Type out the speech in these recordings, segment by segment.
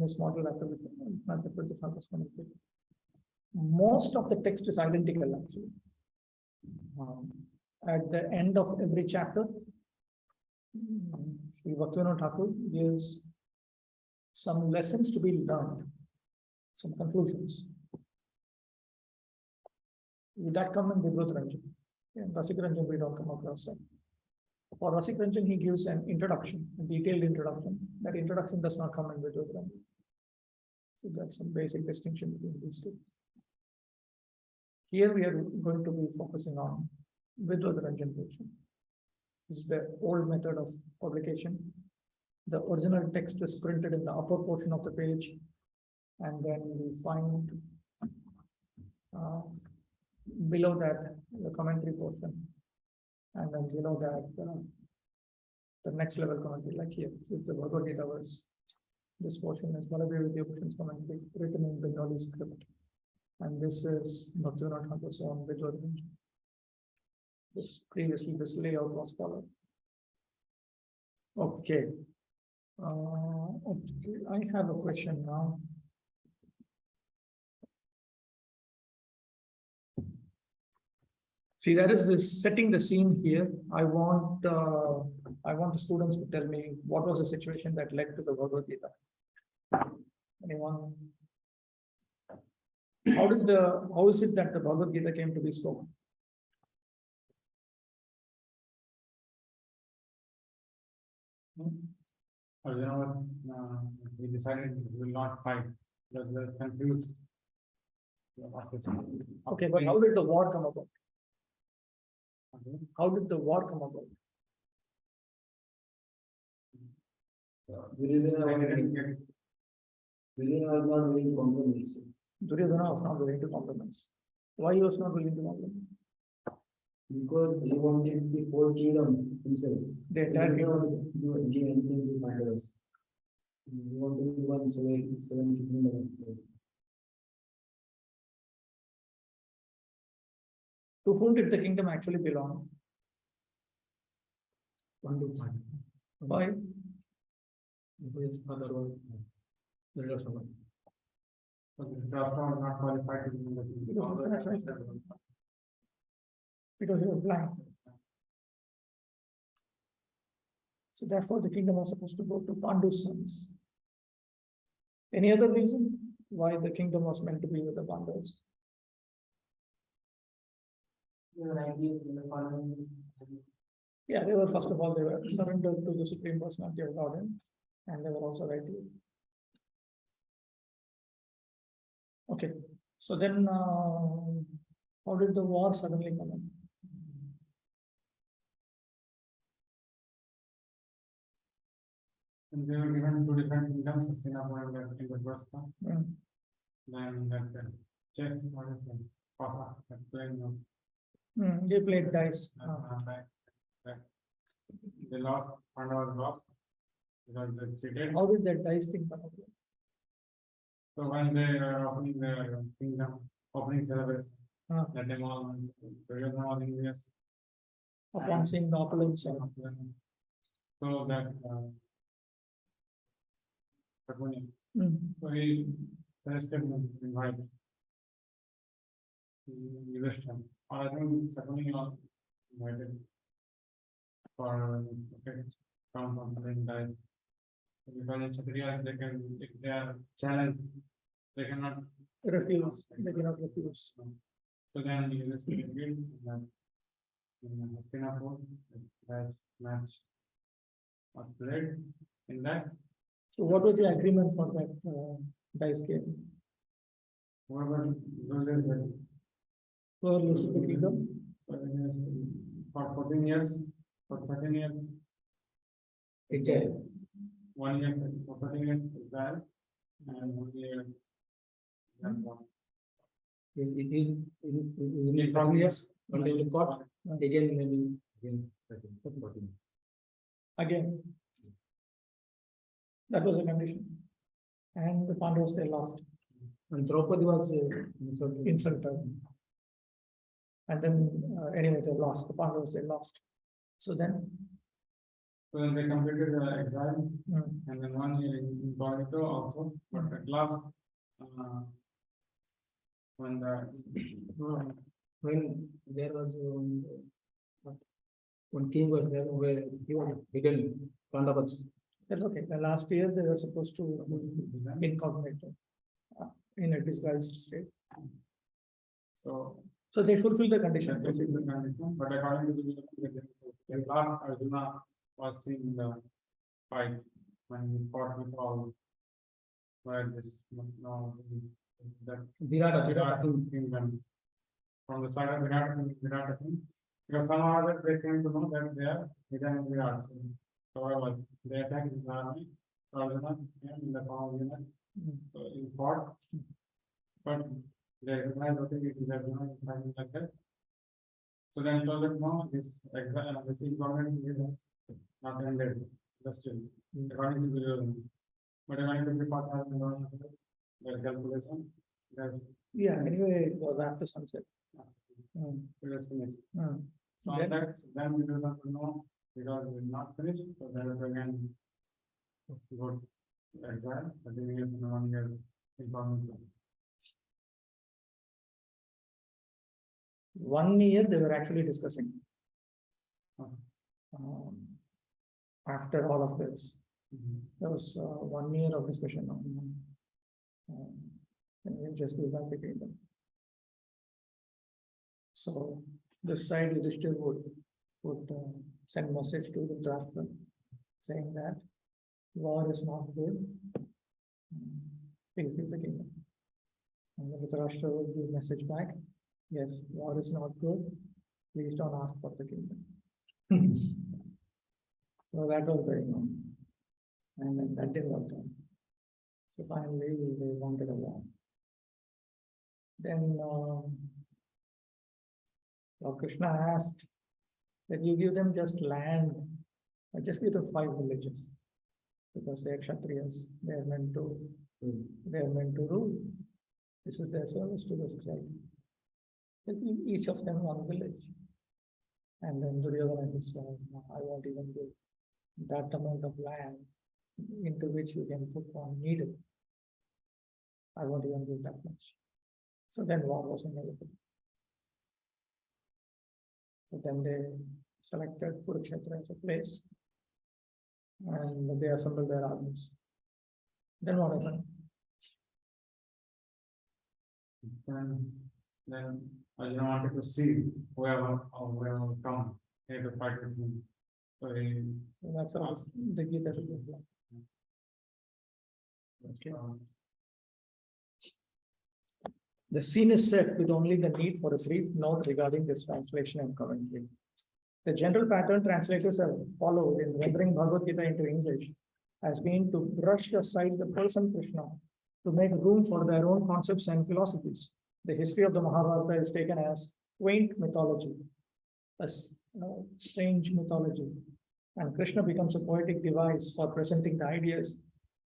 this model after most of the text is identical actually. At the end of every chapter, Sri Bhaktivinoda Thakur gives some lessons to be learned, some conclusions. Would that come in Vidvat Ranjan? In Rasik Ranjan, we don't come across that. For Rasik Ranjan, he gives an introduction, a detailed introduction. That introduction does not come in Vidvat Ranjan. So that's some basic distinction between these two. Here we are going to be focusing on Vidvat Ranjan portion. This is the old method of publication. The original text is printed in the upper portion of the page, and then we find below that the commentary portion, and then below that the next level commentary, like here, if the Bhagavad Gita was, this portion is Baladev Vidya commentary written in Bengali script, and this is Bhaktivinoda Thakur's own Vidvat Ranjan. This previously this layout was followed. Okay. Okay, I have a question now. See, that is this setting the scene here. I want the students to tell me what was the situation that led to the Bhagavad Gita. Anyone? How is it that the Bhagavad Gita came to be spoken? We decided we will not fight because we are confused. Okay, but how did the war come about? How did the war come about? Duryodhana was not willing to compromise. Duryodhana was not willing to compromise. Why he was not willing to compromise? Because he wanted the whole kingdom himself. The entire kingdom. Give anything to Pandavas. He wanted to one seven kingdom. To whom did the kingdom actually belong? Why? His father was Duryodhana. So Dhritarashtra was not qualified to be in the kingdom. Because he was blind. So therefore the kingdom was supposed to go to Pandu's sons. Any other reason why the kingdom was meant to be with the Pandavas? Yeah, they were, first of all, they were surrendered to the Supreme Personality of Godhead, and they were also righteous. Okay, so then how did the war suddenly come in? And they were given two different kingdoms, Hastinapur and Indraprastha. Then that chess, what is it? Pasa, playing. They played dice. They lost, Pandavas lost because they cheated. How did that dice thing come up? So when they are opening the kingdom, opening service, that them all, Duryodhana was envious. Upon seeing the opulence. So that so he suggested him to invite Yudhishthira. Or I think Sakuni was invited for come from playing dice. Because in Kshatriyas they can, if they are challenged, they cannot Refuse. They cannot refuse. So then Yudhishthira agreed that in Hastinapur, that match was played in that. So what was the agreement for that dice game? Whoever loses the For losing the kingdom? for 14 years, for 13 years, Exile. 1 year, for 13 years, exile, and 1 year. In 12 years, when they will court, again maybe again. Again. That was a condition. And the Pandavas, they lost. And Draupadi was Insulted. And then, anyway, they lost. The Pandavas, they lost. So then, So then they completed the exile Mm. and then 1 year in Toronto also, but at last, when the When there was one king was there where he was hidden Pandavas. That's okay. The last year they were supposed to be incognito in a disguised state. so So they fulfill the that condition. was the condition, but according to the last Arjuna was seen in the fight when he fought with all where this no that Virata kingdom from the side of Virata king. Because somehow that they came to know that they are hidden in Virat. So however, they attacked his army, Arjuna came in the form of unit, so he fought, but they recognized okay, it is Arjuna and something like that. So then told that no, this exile, this government is not ended, just still, according to the but according to the part of the calculation, that Yeah, anyway, it was after sunset. it was finished. Mm. So on that, then we do not know because it is not finished, so there is again go to exile, but then we have 1 year information. 1 year they were actually discussing. Okay. After all of this, there was 1 year of discussion on just back the kingdom. So this side Yudhishthir would send message to the Dhritarashtra saying that war is not good. Please give the kingdom. And the Dhritarashtra would give message back. Yes, war is not good. Please don't ask for the kingdom. So that was going on. And then that didn't work out. So finally, they wanted a war. Then Lord Krishna asked that you give them just land, or just give them 5 villages, because they are Kshatriyas. They are meant to rule. This is their service to the society. They give each of them 1 village. And then Duryodhana said, no, I won't even give that amount of land into which you can put one needle. I won't even give that much. So then war was inevitable. So then they selected Kurukshetra as a place and they assembled their armies. Then what happened? Then Arjuna wanted to see whoever will come here to fight with him. So he So that's how the Gita is like. Okay. The scene is set with only the need for a brief note regarding this translation and commentary. The general pattern translators have followed in rendering Bhagavad Gita into English has been to brush aside the person Krishna to make room for their own concepts and philosophies. The history of the Mahabharata is taken as quaint mythology, as strange mythology, and Krishna becomes a poetic device for presenting the ideas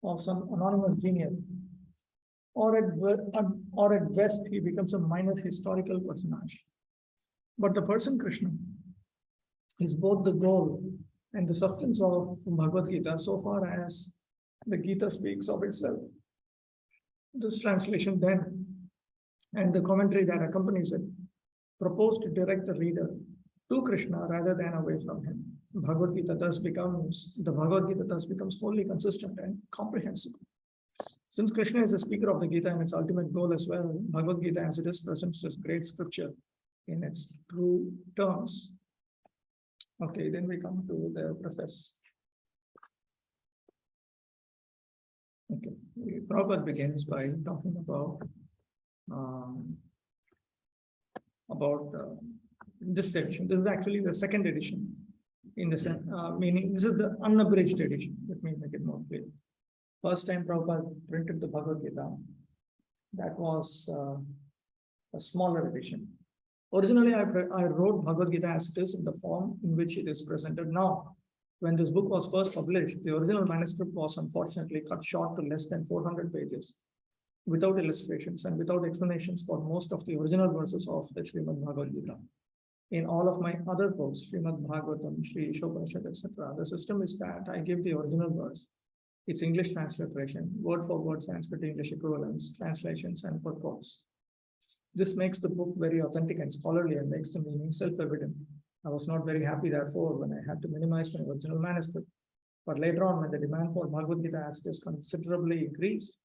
of some anonymous genius. Or at best, he becomes a minor historical personage. But the person Krishna is both the goal and the substance of Bhagavad Gita so far as the Gita speaks of itself. This translation then and the commentary that accompanies it propose to direct the reader to Krishna rather than away from him. The Bhagavad Gita thus becomes wholly consistent and comprehensible. Since Krishna is the speaker of the Gita and its ultimate goal as well, Bhagavad Gita as it is presents this great scripture in its true terms. Okay, then we come to the preface. Okay, Prabhupada begins by talking about this edition. This is actually the second edition in the sense, meaning this is the unabridged edition. Let me make it more clear. First time Prabhupada printed the Bhagavad Gita, that was a smaller edition. Originally, I wrote Bhagavad Gita as it is in the form in which it is presented now. When this book was first published, the original manuscript was unfortunately cut short to less than 400 pages, without illustrations and without explanations for most of the original verses of the Srimad Bhagavad Gita. in all of my other books, Srimad Bhagavatam, Sri Ishopanishad, etc., the system is that I give the original verse, its English transliteration, word for word Sanskrit English equivalents, translations, and purports. This makes the book very authentic and scholarly and makes the meaning self-evident. I was not very happy, therefore, when I had to minimize my original manuscript. But later on, when the demand for Bhagavad Gita as it is considerably increased,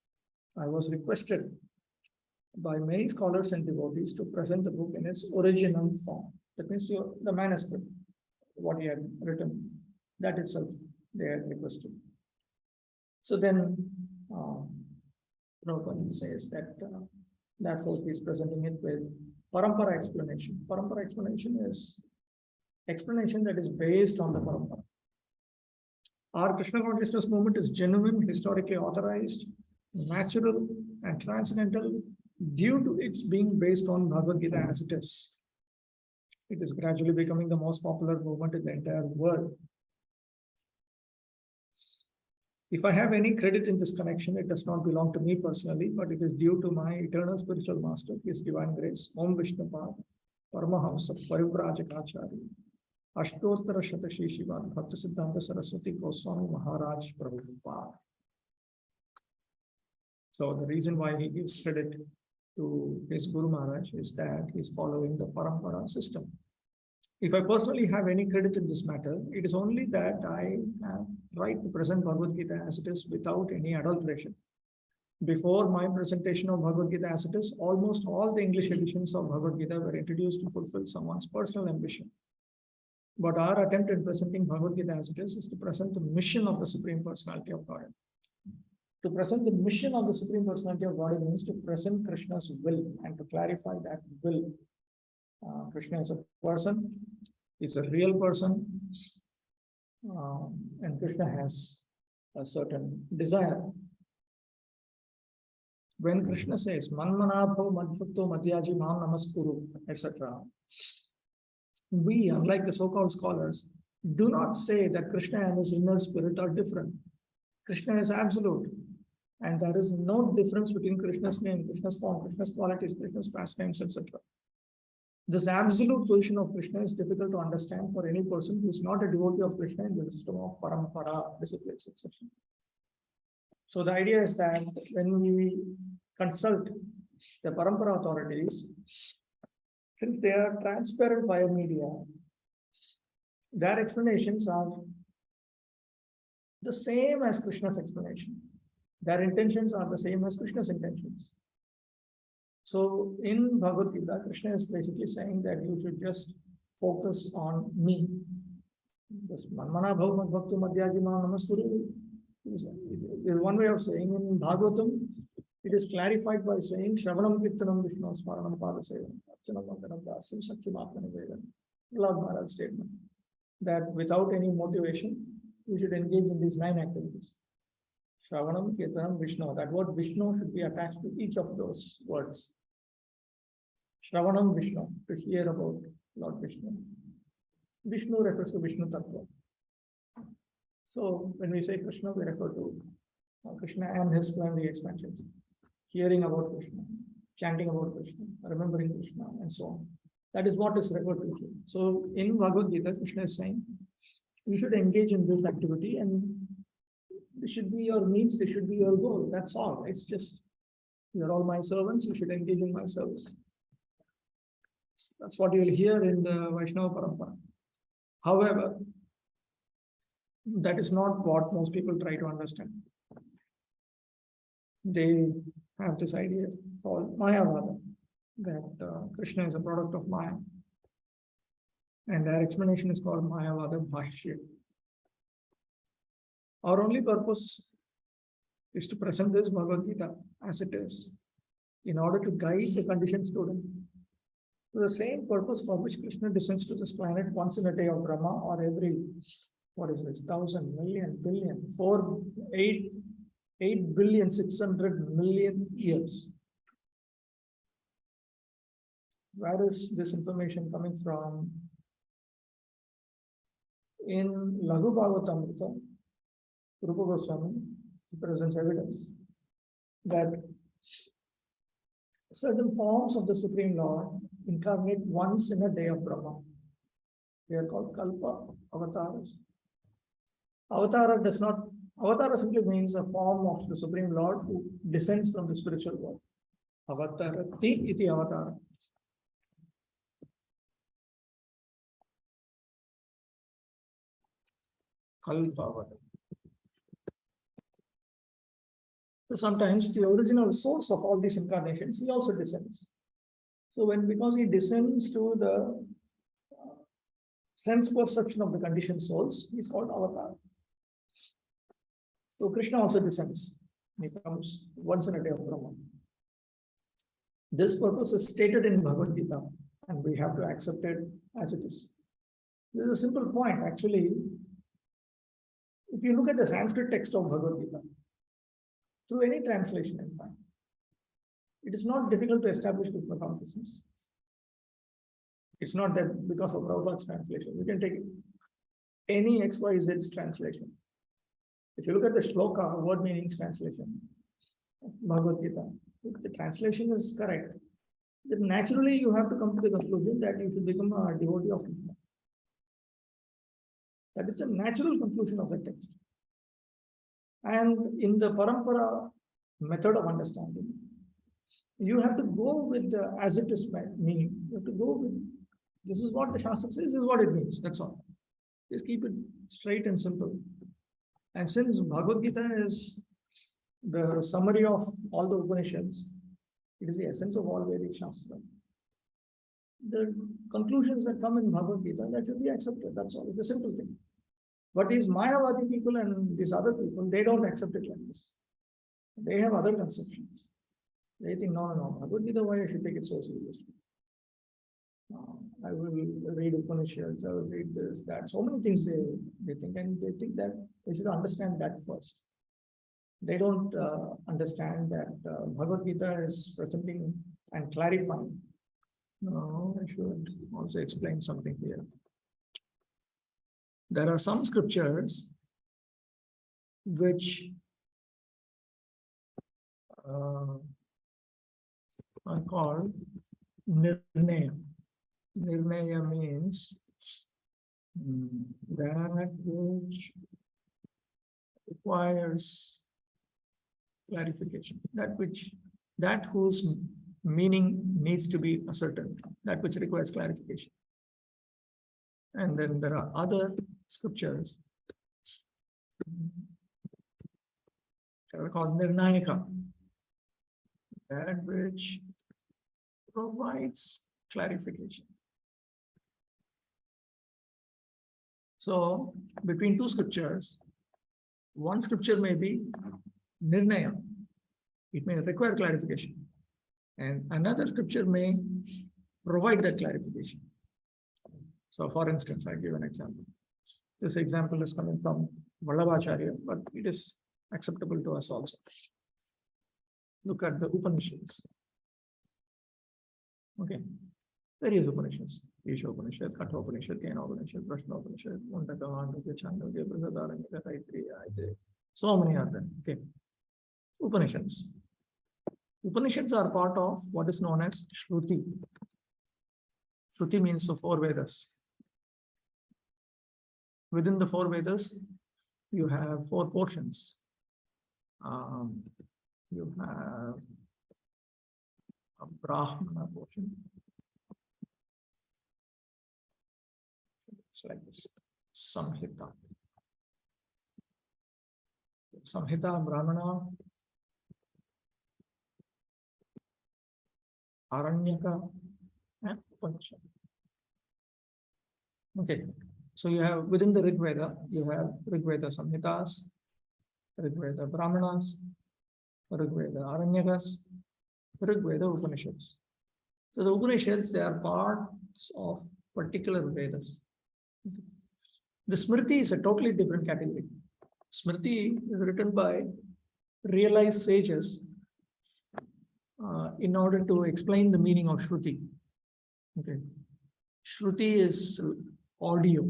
I was requested by many scholars and devotees to present the book in its original form. That means the manuscript, what he had written, that itself they had requested. So then, Prabhupada says that therefore he is presenting it with parampara explanation. Parampara explanation is explanation that is based on the parampara. Our Krishna consciousness movement is genuine, historically authorized, natural, and transcendental due to its being based on Bhagavad Gita as it is. It is gradually becoming the most popular movement in the entire world. If I have any credit in this connection, it does not belong to me personally, but it is due to my eternal spiritual master, His Divine Grace, Om Vishnupad, Paramahamsa, Parivrajakacharya, Ashtottara Shatashi Shiva, Bhakti Siddhanta Saraswati Goswami Maharaj Prabhupada. So the reason why he gives credit to his Guru Maharaj is that he's following the Parampara system. If I personally have any credit in this matter, it is only that I have right to present Bhagavad Gita as it is without any adulteration. Before my presentation of Bhagavad Gita as it is, almost all the English editions of Bhagavad Gita were introduced to fulfill someone's personal ambition. But our attempt in presenting Bhagavad Gita as it is to present the mission of the Supreme Personality of Godhead. To present the mission of the Supreme Personality of Godhead means to present Krishna's will and to clarify that will. Krishna is a person, he's a real person, and Krishna has a certain desire. When Krishna says, Manmanabho Madhukto Madhyaji Mam Namaskuru, etc., we, unlike the so-called scholars, do not say that Krishna and his inner spirit are different. Krishna is absolute. And there is no difference between Krishna's name, Krishna's form, Krishna's qualities, Krishna's pastimes, etc. This absolute position of Krishna is difficult to understand for any person who is not a devotee of Krishna in the system of parampara, disciplines, etc. So the idea is that when we consult the parampara authorities, since they are transparent via media, their explanations are the same as Krishna's explanation. Their intentions are the same as Krishna's intentions. So in Bhagavad Gita, Krishna is basically saying that you should just focus on me. This Manmana Bhav Madhvaktu Madhyaji Ma Namaskuru is one way of saying. In Bhagavatam, it is clarified by saying Shravanam Kirtanam Vishnu Smaranam Padasevam Archanam Vandanam Dasim Sakyam Atmanivedam. Lord Maharaj statement that without any motivation, we should engage in these 9 activities. Shravanam, Kirtanam, Vishnu. That word Vishnu should be attached to each of those words. Shravanam Vishnu, to hear about Lord Vishnu. Vishnu refers to Vishnu Tattva. So when we say Krishna, we refer to Krishna and his primary expansions. Hearing about Krishna, chanting about Krishna, remembering Krishna, and so on. That is what is referred to here. So in Bhagavad Gita, Krishna is saying, you should engage in this activity and this should be your means, this should be your goal. That's all. It's just, you're all my servants, you should engage in my service. That's what you'll hear in the Vaishnava Parampara. However, that is not what most people try to understand. They have this idea called Mayavada, that Krishna is a product of Maya. And their explanation is called Mayavada Bhashya. Our only purpose is to present this Bhagavad Gita as it is, in order to guide the conditioned student to the same purpose for which Krishna descends to this planet once in a day of Brahma, or every, 1,000, million, billion, 8 billion, 600 million years. Where is this information coming from? In Laghu Bhagavatamrita, Rupa Goswami presents evidence that certain forms of the Supreme Lord incarnate once in a day of Brahma. They are called kalpa avatars. Avatara simply means a form of the Supreme Lord who descends from the spiritual world. Avatarati iti avatara. Kalpa avatar. So sometimes the original source of all these incarnations, he also descends. So because he descends to the sense perception of the conditioned souls, he is called avatar. So Krishna also descends. He comes once in a day of Brahma. This purpose is stated in Bhagavad Gita, and we have to accept it as it is. This is a simple point. Actually, if you look at the Sanskrit text of Bhagavad Gita, through any translation, in fact, it is not difficult to establish Krishna consciousness. It's not that because of Prabhupada's translation. You can take any XYZ translation. If you look at the shloka, word meanings translation, Bhagavad Gita, if the translation is correct, then naturally you have to come to the conclusion that you should become a devotee of Krishna. That is a natural conclusion of the text. And in the parampara method of understanding, you have to go with the as it is meaning. You have to go with this is what the Shastra says, this is what it means. That's all. Just keep it straight and simple. And since Bhagavad Gita is the summary of all the Upanishads, it is the essence of all Vedic Shastra. The conclusions that come in Bhagavad Gita, that should be accepted. That's all. It's a simple thing. But these Mayavadi people and these other people, they don't accept it like this. They have other conceptions. They think, no, Bhagavad Gita, why I should take it so seriously? I will read Upanishads, I will read this, that. So many things they think, and they think that they should understand that first. They don't understand that Bhagavad Gita is presenting and clarifying. No, I should also explain something here. There are some scriptures which are called Nirnaya. Nirnaya means that which requires clarification, that whose meaning needs to be ascertained, that which requires clarification. And then there are other scriptures that are called Nirnayaka, that which provides clarification. So, between two scriptures, one scripture may be Nirnaya, it may require clarification, and another scripture may provide that clarification. So, for instance, I'll give an example. This example is coming from Vallabhacharya, but it is acceptable to us also. Look at the Upanishads. Okay, various Upanishads. Isha Upanishad, Katha Upanishad, Kena Upanishad, Prashna Upanishad, Mundaka, Andhya, Chandogya, Brihadaranyaka, Taittiriya. So many are there. Okay. Upanishads. Upanishads are part of what is known as Shruti. Shruti means the four Vedas. Within the four Vedas, you have four portions. You have a Brahmana portion. It's like this. Samhita. Samhita, Brahmana, Aranyaka, and Upanishad. Okay. So you have within the Rig Veda, you have Rig Veda Samhitas, Rig Veda Brahmanas, Rig Veda Aranyakas, Rig Veda Upanishads. So the Upanishads, they are parts of particular Vedas. The Smriti is a totally different category. Smriti is written by realized sages in order to explain the meaning of Shruti. Okay. Shruti is audio.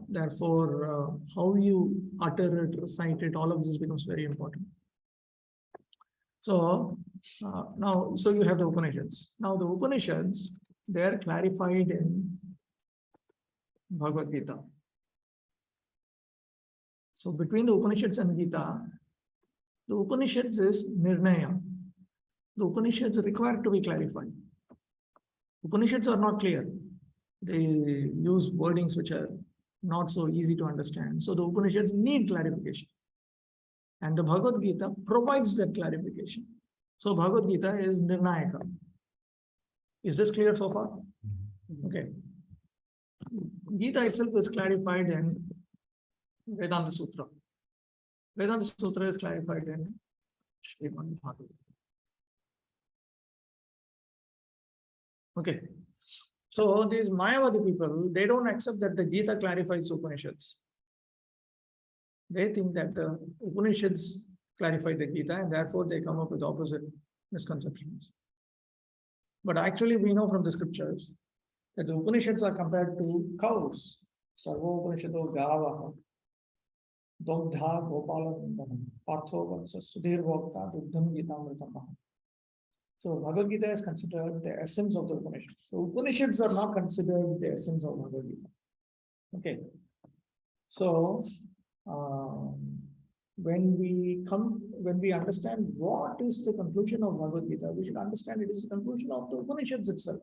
Therefore, how you utter it, recite it, all of this becomes very important. So now, so you have the Upanishads. Now the Upanishads, they are clarified in Bhagavad Gita. So between the Upanishads and Gita, the Upanishads is Nirnaya. The Upanishads are required to be clarified. Upanishads are not clear. They use wordings which are not so easy to understand. So the Upanishads need clarification. And the Bhagavad Gita provides that clarification. So Bhagavad Gita is Nirnayaka. Is this clear so far? Okay. Gita itself is clarified in Vedanta Sutra. Vedanta Sutra is clarified in Srimad Bhagavatam. Okay. So these Mayavadi people, they don't accept that the Gita clarifies Upanishads. They think that the Upanishads clarify the Gita and therefore they come up with opposite misconceptions. But actually we know from the scriptures that the Upanishads are compared to cows. Sarvo Upanishado Gavaha, Dogdha Gopalanandana, Partho Vatsa Sudhir Vokta, Dugdham Gita Mritamah. So Bhagavad Gita is considered the essence of the Upanishads. So Upanishads are not considered the essence of Bhagavad Gita. Okay. So when we understand what is the conclusion of Bhagavad Gita, we should understand it is the conclusion of the Upanishads itself.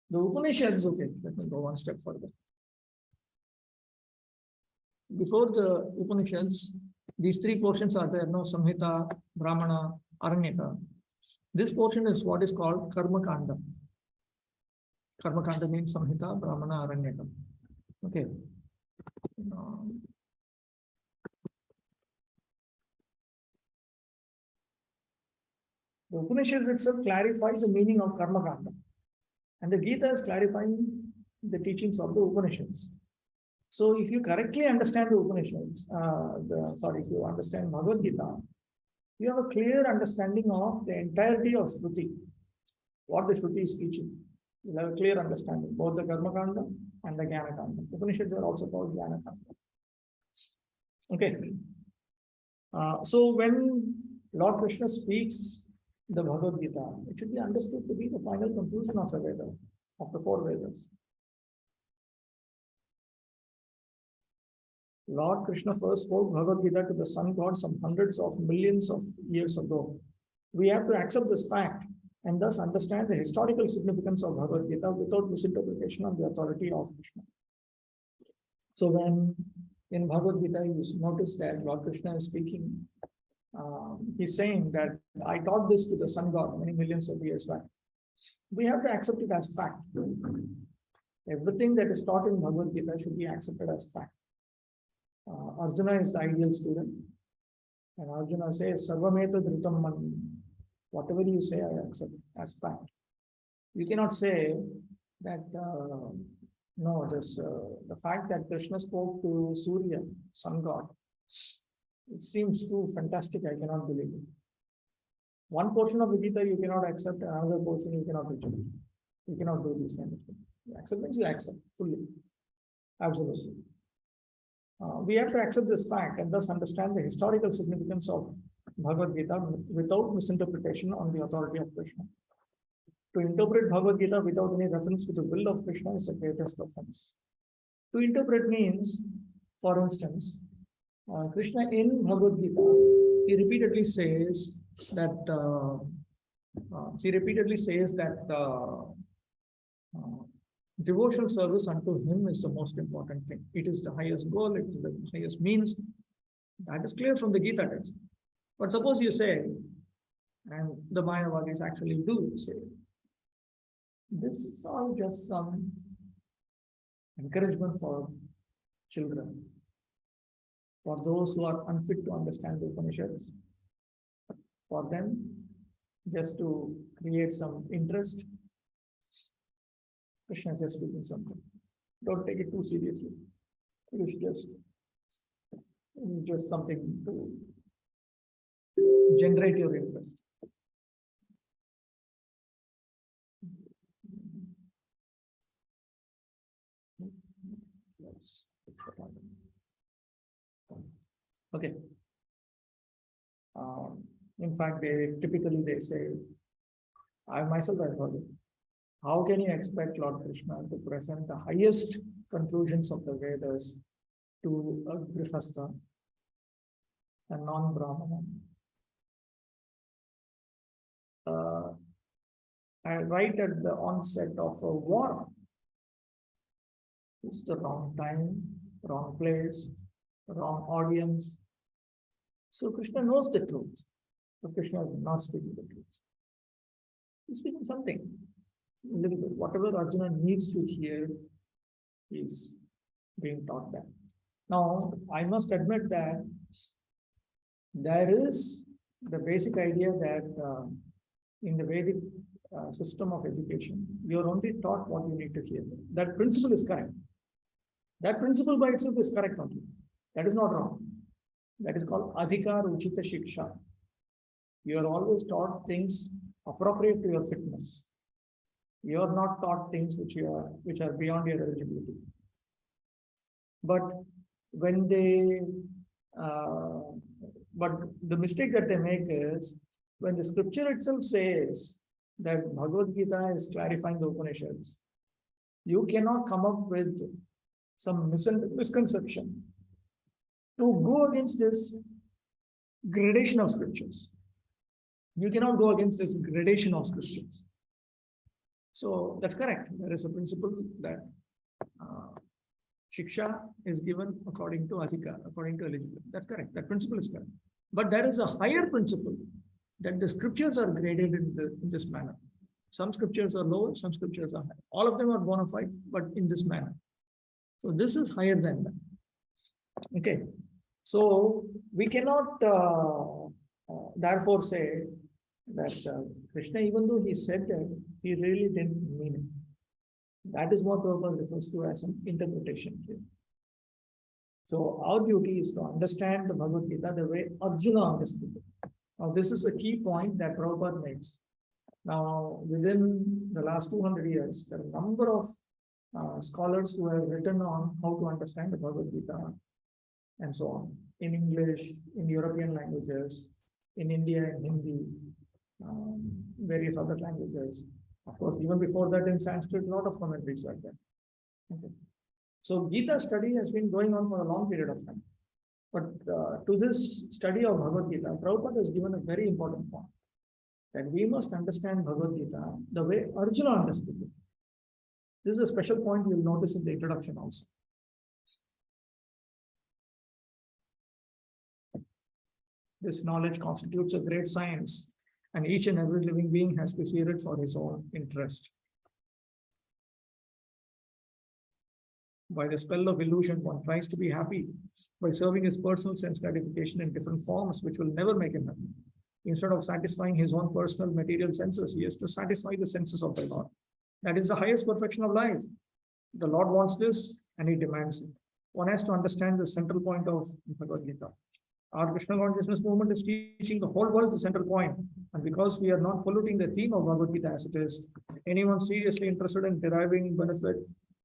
The Upanishads, okay, let me go one step further. Before the Upanishads, these three portions are there, no, Samhita, Brahmana, Aranyaka. This portion is what is called Karma Kanda. Karma Kanda means Samhita, Brahmana, Aranyaka. Okay. The Upanishads itself clarifies the meaning of Karma Kanda. And the Gita is clarifying the teachings of the Upanishads. So if you correctly understand the Upanishads, if you understand Bhagavad Gita, you have a clear understanding of the entirety of Shruti, what the Shruti is teaching. You have a clear understanding, both the Karma Kanda and the Jnana Kanda. Upanishads are also called Jnana Kanda. Okay. So when Lord Krishna speaks the Bhagavad Gita, it should be understood to be the final conclusion of the Veda, of the four Vedas. Lord Krishna first spoke Bhagavad Gita to the sun god some hundreds of millions of years ago. We have to accept this fact and thus understand the historical significance of Bhagavad Gita without misinterpretation of the authority of Krishna. So when in Bhagavad Gita you notice that Lord Krishna is speaking, he's saying that I taught this to the sun god many millions of years back. We have to accept it as fact. Everything that is taught in Bhagavad Gita should be accepted as fact. Arjuna is the ideal student, and Arjuna says, Sarvameta Dhrutam Mani. Whatever you say, I accept as fact. You cannot say that, the fact that Krishna spoke to Surya, sun god, it seems too fantastic, I cannot believe it. One portion of the Gita you cannot accept, another portion you cannot reject. You cannot do this kind of thing. Acceptance you accept fully. Absolutely. We have to accept this fact and thus understand the historical significance of Bhagavad Gita without misinterpretation on the authority of Krishna. To interpret Bhagavad Gita without any reference to the will of Krishna is the greatest offense. To interpret means, for instance, Krishna in Bhagavad Gita, he repeatedly says that devotional service unto him is the most important thing. It is the highest goal, it is the highest means. That is clear from the Gita text. But suppose you say, and the Mayavadis actually do say, this is all just some encouragement for children, for those who are unfit to understand the Upanishads, for them just to create some interest. Krishna is just speaking something. Don't take it too seriously. It's just something to generate your interest. Okay. In fact, they typically say, I myself have heard it. How can you expect Lord Krishna to present the highest conclusions of the Vedas to a Grihastha, a non-Brahmana? Right at the onset of a war. It's the wrong time, wrong place, wrong audience. So Krishna knows the truth, but Krishna is not speaking the truth. He's speaking something, a little bit. Whatever Arjuna needs to hear is being taught that. Now, I must admit that there is the basic idea that in the Vedic system of education, you are only taught what you need to hear. That principle is correct. That principle by itself is correct only. That is not wrong. That is called adhikar uchita shiksha. You are always taught things appropriate to your fitness. You are not taught things which are beyond your eligibility. But when but the mistake that they make is when the scripture itself says that Bhagavad Gita is clarifying the Upanishads, you cannot come up with some misconception to go against this gradation of scriptures. You cannot go against this gradation of scriptures. So that's correct. There is a principle that Shiksha is given according to Adhika, according to eligibility. That's correct. That principle is correct. But there is a higher principle that the scriptures are graded in this manner. Some scriptures are lower, some scriptures are higher. All of them are bona fide, but in this manner. So this is higher than that. Okay. So we cannot therefore say that Krishna, even though he said that, he really didn't mean it. That is what Prabhupada refers to as an interpretation here. So our duty is to understand the Bhagavad Gita the way Arjuna understood it. Now this is a key point that Prabhupada makes. Now within the last 200 years, there are a number of scholars who have written on how to understand the Bhagavad Gita and so on, in English, in European languages, in India, in Hindi, various other languages. Of course, even before that in Sanskrit, a lot of commentaries like that. Okay. So Gita study has been going on for a long period of time. But to this study of Bhagavad Gita, Prabhupada has given a very important point, that we must understand Bhagavad Gita the way Arjuna understood it. This is a special point you'll notice in the introduction also. This knowledge constitutes a great science, and each and every living being has to hear it for his own interest. By the spell of illusion, one tries to be happy by serving his personal sense gratification in different forms, which will never make him happy. Instead of satisfying his own personal material senses, he has to satisfy the senses of the Lord. That is the highest perfection of life. The Lord wants this, and he demands it. One has to understand the central point of Bhagavad Gita. Our Krishna consciousness movement is teaching the whole world the central point. And because we are not polluting the theme of Bhagavad Gita as it is, anyone seriously interested in deriving benefit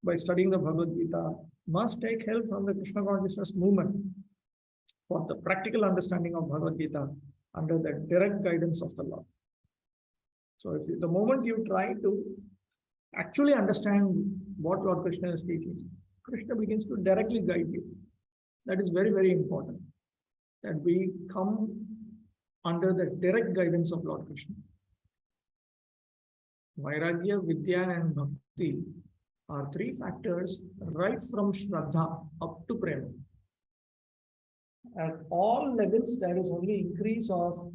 by studying the Bhagavad Gita must take help from the Krishna consciousness movement for the practical understanding of Bhagavad Gita under the direct guidance of the Lord. So the moment you try to actually understand what Lord Krishna is teaching, Krishna begins to directly guide you. That is very, very important, that we come under the direct guidance of Lord Krishna. Vairagya, Vidya, and Bhakti are three factors right from Shraddha up to Prema. At all levels, there is only increase of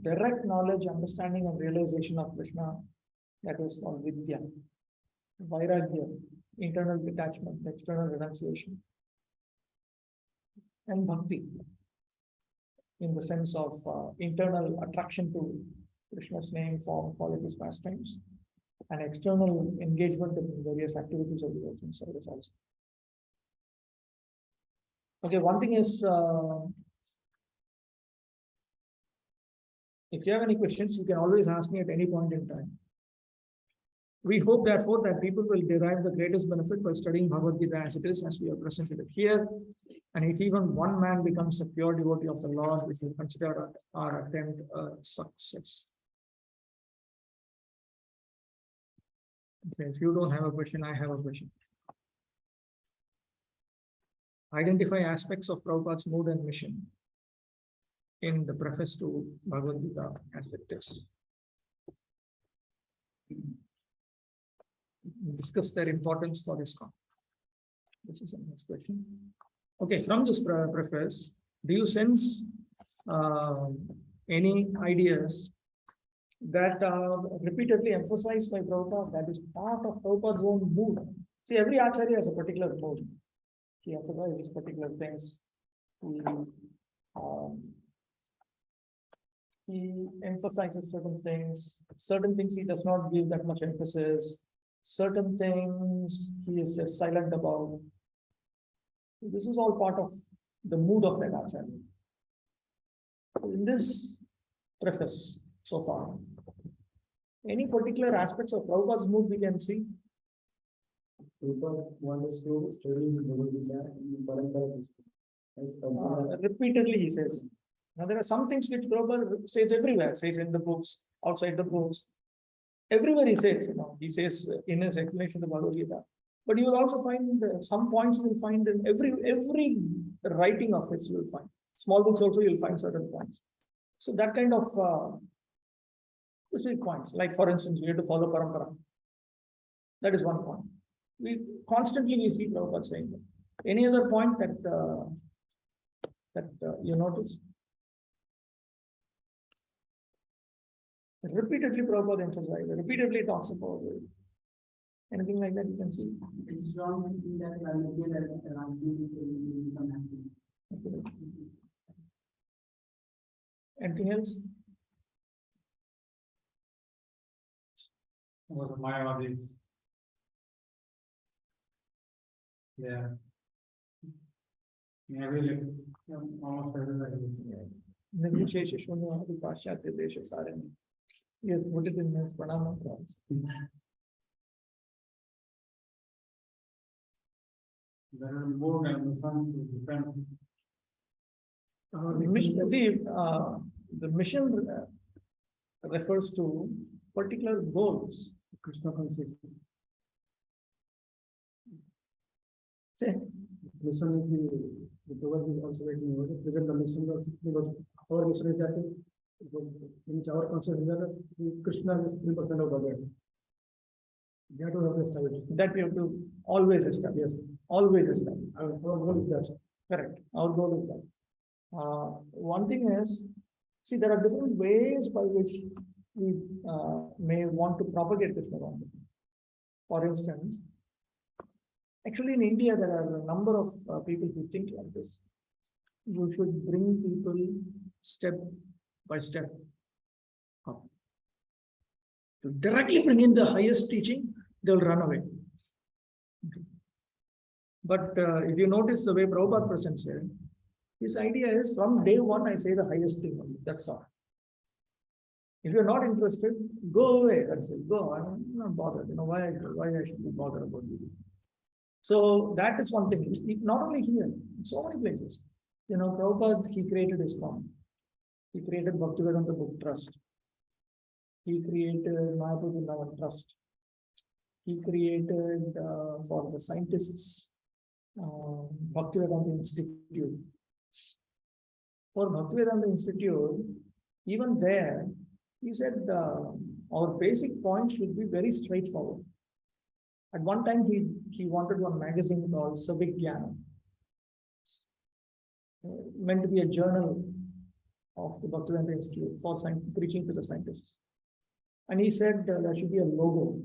direct knowledge, understanding, and realization of Krishna. That is called Vidya. Vairagya, internal detachment, external renunciation. And Bhakti, in the sense of internal attraction to Krishna's name, form, qualities, pastimes, and external engagement in various activities of devotion service also. Okay, one thing is, if you have any questions, you can always ask me at any point in time. We hope, therefore, that people will derive the greatest benefit by studying Bhagavad Gita as it is, as we have presented it here. And if even one man becomes a pure devotee of the Lord, we will consider our attempt a success. Okay, if you don't have a question, I have a question. Identify aspects of Prabhupada's mood and mission in the preface to Bhagavad Gita as it is. Discuss their importance for ISKCON. This is the next question. Okay, from this preface, do you sense any ideas that are repeatedly emphasized by Prabhupada, that is part of Prabhupada's own mood? See, every Acharya has a particular mood. He emphasizes particular things. He emphasizes certain things he does not give that much emphasis, certain things he is just silent about. This is all part of the mood of that Acharya. In this preface so far, any particular aspects of Prabhupada's mood we can see? Prabhupada wants to study the Bhagavad Gita in Parampara. Repeatedly he says. Now there are some things which Prabhupada says everywhere, says in the books, outside the books. Everywhere he says, he says in his explanation of the Bhagavad Gita. But you will also find some points you will find in every writing of his you will find. Small books also you will find certain points. So that kind of specific points, like for instance, we have to follow parampara. That is one point. We constantly see Prabhupada saying that. Any other point that you notice? Repeatedly Prabhupada emphasizes, repeatedly talks about it. Anything like that you can see? It's wrong in that Anything else? Or the Mayavadis. Yeah. Maybe almost everybody is. Nirvishesha Shunyavadi Pashyatya Desha Sarani. Yes, put it in his pranama class. There are more and some different. The mission refers to particular goals. Krishna consciousness. Mission is the Prabhupada is also waiting over it. Because the mission of our mission is that in our consciousness that Krishna is 3% of the world. We have to have established. That we have to always establish. Yes. Always establish. Our goal is that. Correct. Our goal is that. One thing is, see, there are different ways by which we may want to propagate this consciousness. For instance, actually in India, there are a number of people who think like this. You should bring people step by step up. To directly bring in the highest teaching, they'll run away. Okay. But if you notice the way Prabhupada presents it, his idea is from day one, I say the highest thing only. That's all. If you're not interested, go away. That's it. Go. I'm not bothered. Why I should be bothered about you? So that is one thing. Not only here, in so many places. Prabhupada, he created ISKCON. He created Bhaktivedanta Book Trust. He created Mahaprabhu Navan Trust. He created for the scientists Bhaktivedanta Institute. For Bhaktivedanta Institute, even there, he said our basic point should be very straightforward. At one time, he wanted one magazine called Sabhigyana, meant to be a journal of the Bhaktivedanta Institute for preaching to the scientists. And he said there should be a logo,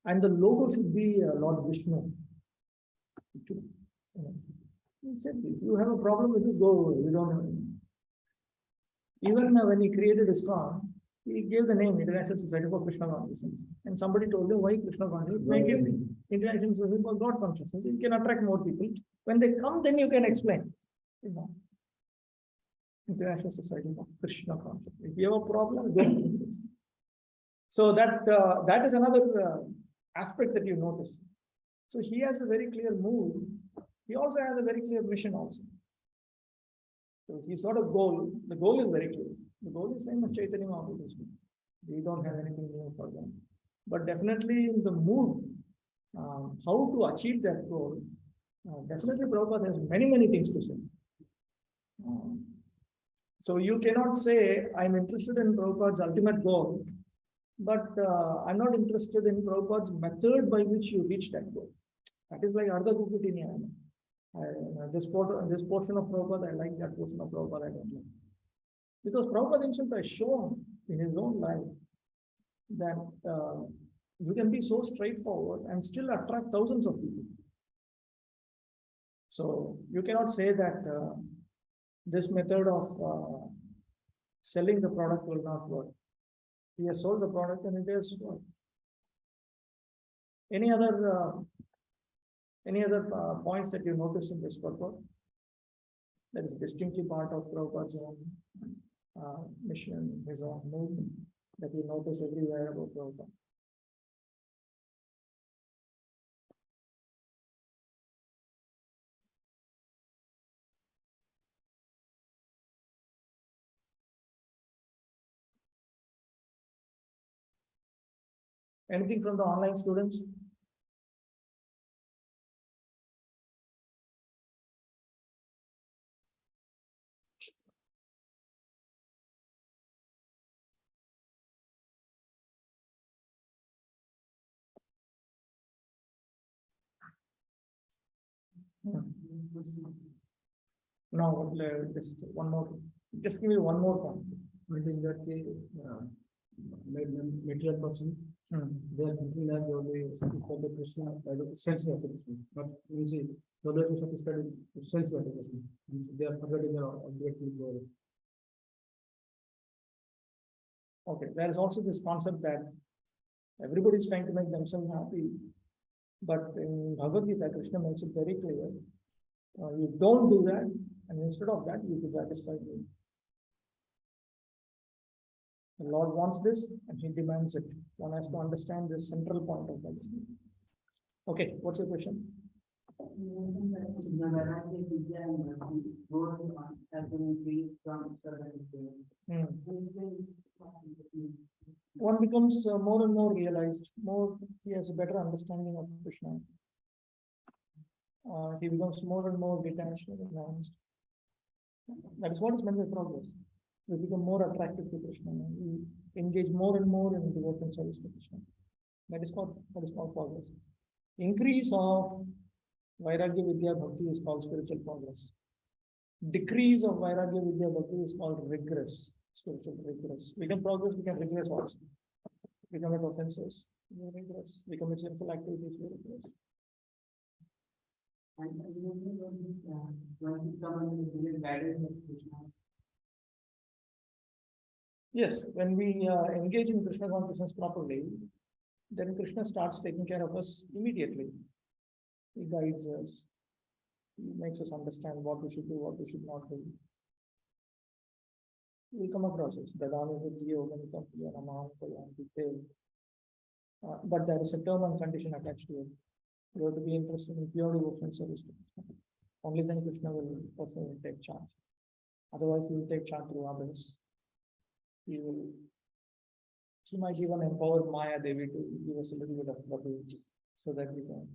and the logo should be Lord Vishnu. He said, if you have a problem with this, go away. We don't have any. Even when he created ISKCON, he gave the name International Society for Krishna Consciousness. And somebody told him, why Krishna Consciousness? Make it International Society for God Consciousness. You can attract more people. When they come, then you can explain. International Society for Krishna Consciousness. If you have a problem, go. So that is another aspect that you notice. So he has a very clear mood. He also has a very clear mission also. So he's got a goal. The goal is very clear. The goal is same as Chaitanya Mahaprabhu. We don't have anything new for them. but definitely in the mood, how to achieve that goal. Definitely Prabhupada has many things to say. So you cannot say, I'm interested in Prabhupada's ultimate goal, but I'm not interested in Prabhupada's method by which you reach that goal. That is like Ardha Kukutinya. This portion of Prabhupada, I like that portion of Prabhupada, I don't like. Because Prabhupada himself has shown in his own life that you can be so straightforward and still attract thousands of people. So you cannot say that this method of selling the product will not work. He has sold the product and it has worked. Any other points that you notice in this purport that is distinctly part of Prabhupada's own mission, his own movement, that you notice everywhere about Prabhupada? Anything from the online students? No, just one more. Just give me one more point. Maybe in that case, material person, they are thinking that they only satisfied the Krishna by the sense of the Krishna. But you see, the others are satisfied with sense of the Krishna. They are forgetting their objective goal. Okay, there is also this concept that everybody is trying to make themselves happy, but in Bhagavad Gita, Krishna makes it very clear. You don't do that, and instead of that, you be satisfied with. The Lord wants this, and He demands it. One has to understand the central point of that. Okay, what's your question? One becomes more and more realized, he has a better understanding of Krishna. He becomes more and more detached and advanced. That is what is meant by progress. We become more attractive to Krishna. We engage more and more in devotional service to Krishna. That is called progress. Increase of Vairagya Vidya Bhakti is called spiritual progress. Decrease of Vairagya Vidya Bhakti is called regress, spiritual regress. We can progress, we can regress also. We commit offenses, we regress. We commit sinful activities, we regress. And when we come under the guidance of Krishna. Yes, when we engage in Krishna consciousness properly, then Krishna starts taking care of us immediately. He guides us. He makes us understand what we should do, what we should not do. We come across this. But there is a term and condition attached to it. You have to be interested in pure devotional service to Krishna. Only then Krishna will personally take charge. Otherwise, he will take charge through others. He might even empower Maya Devi to give us a little bit of Prabhu so that we can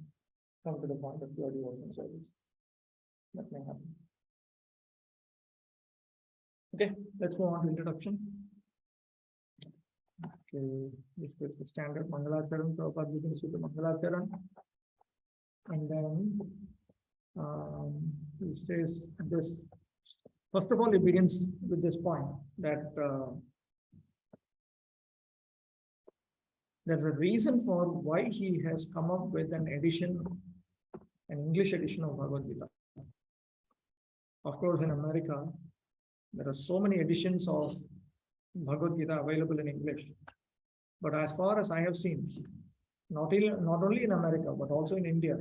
come to the point of pure devotional service. That may happen. Okay, let's go on to introduction. Okay, this is the standard Mangalacharan, Prabhupada begins with the Mangalacharan. And then he says this. First of all, he begins with this point that there's a reason for why he has come up with an English edition of Bhagavad Gita. Of course, in America, there are so many editions of Bhagavad Gita available in English. But as far as I have seen, not only in America, but also in India,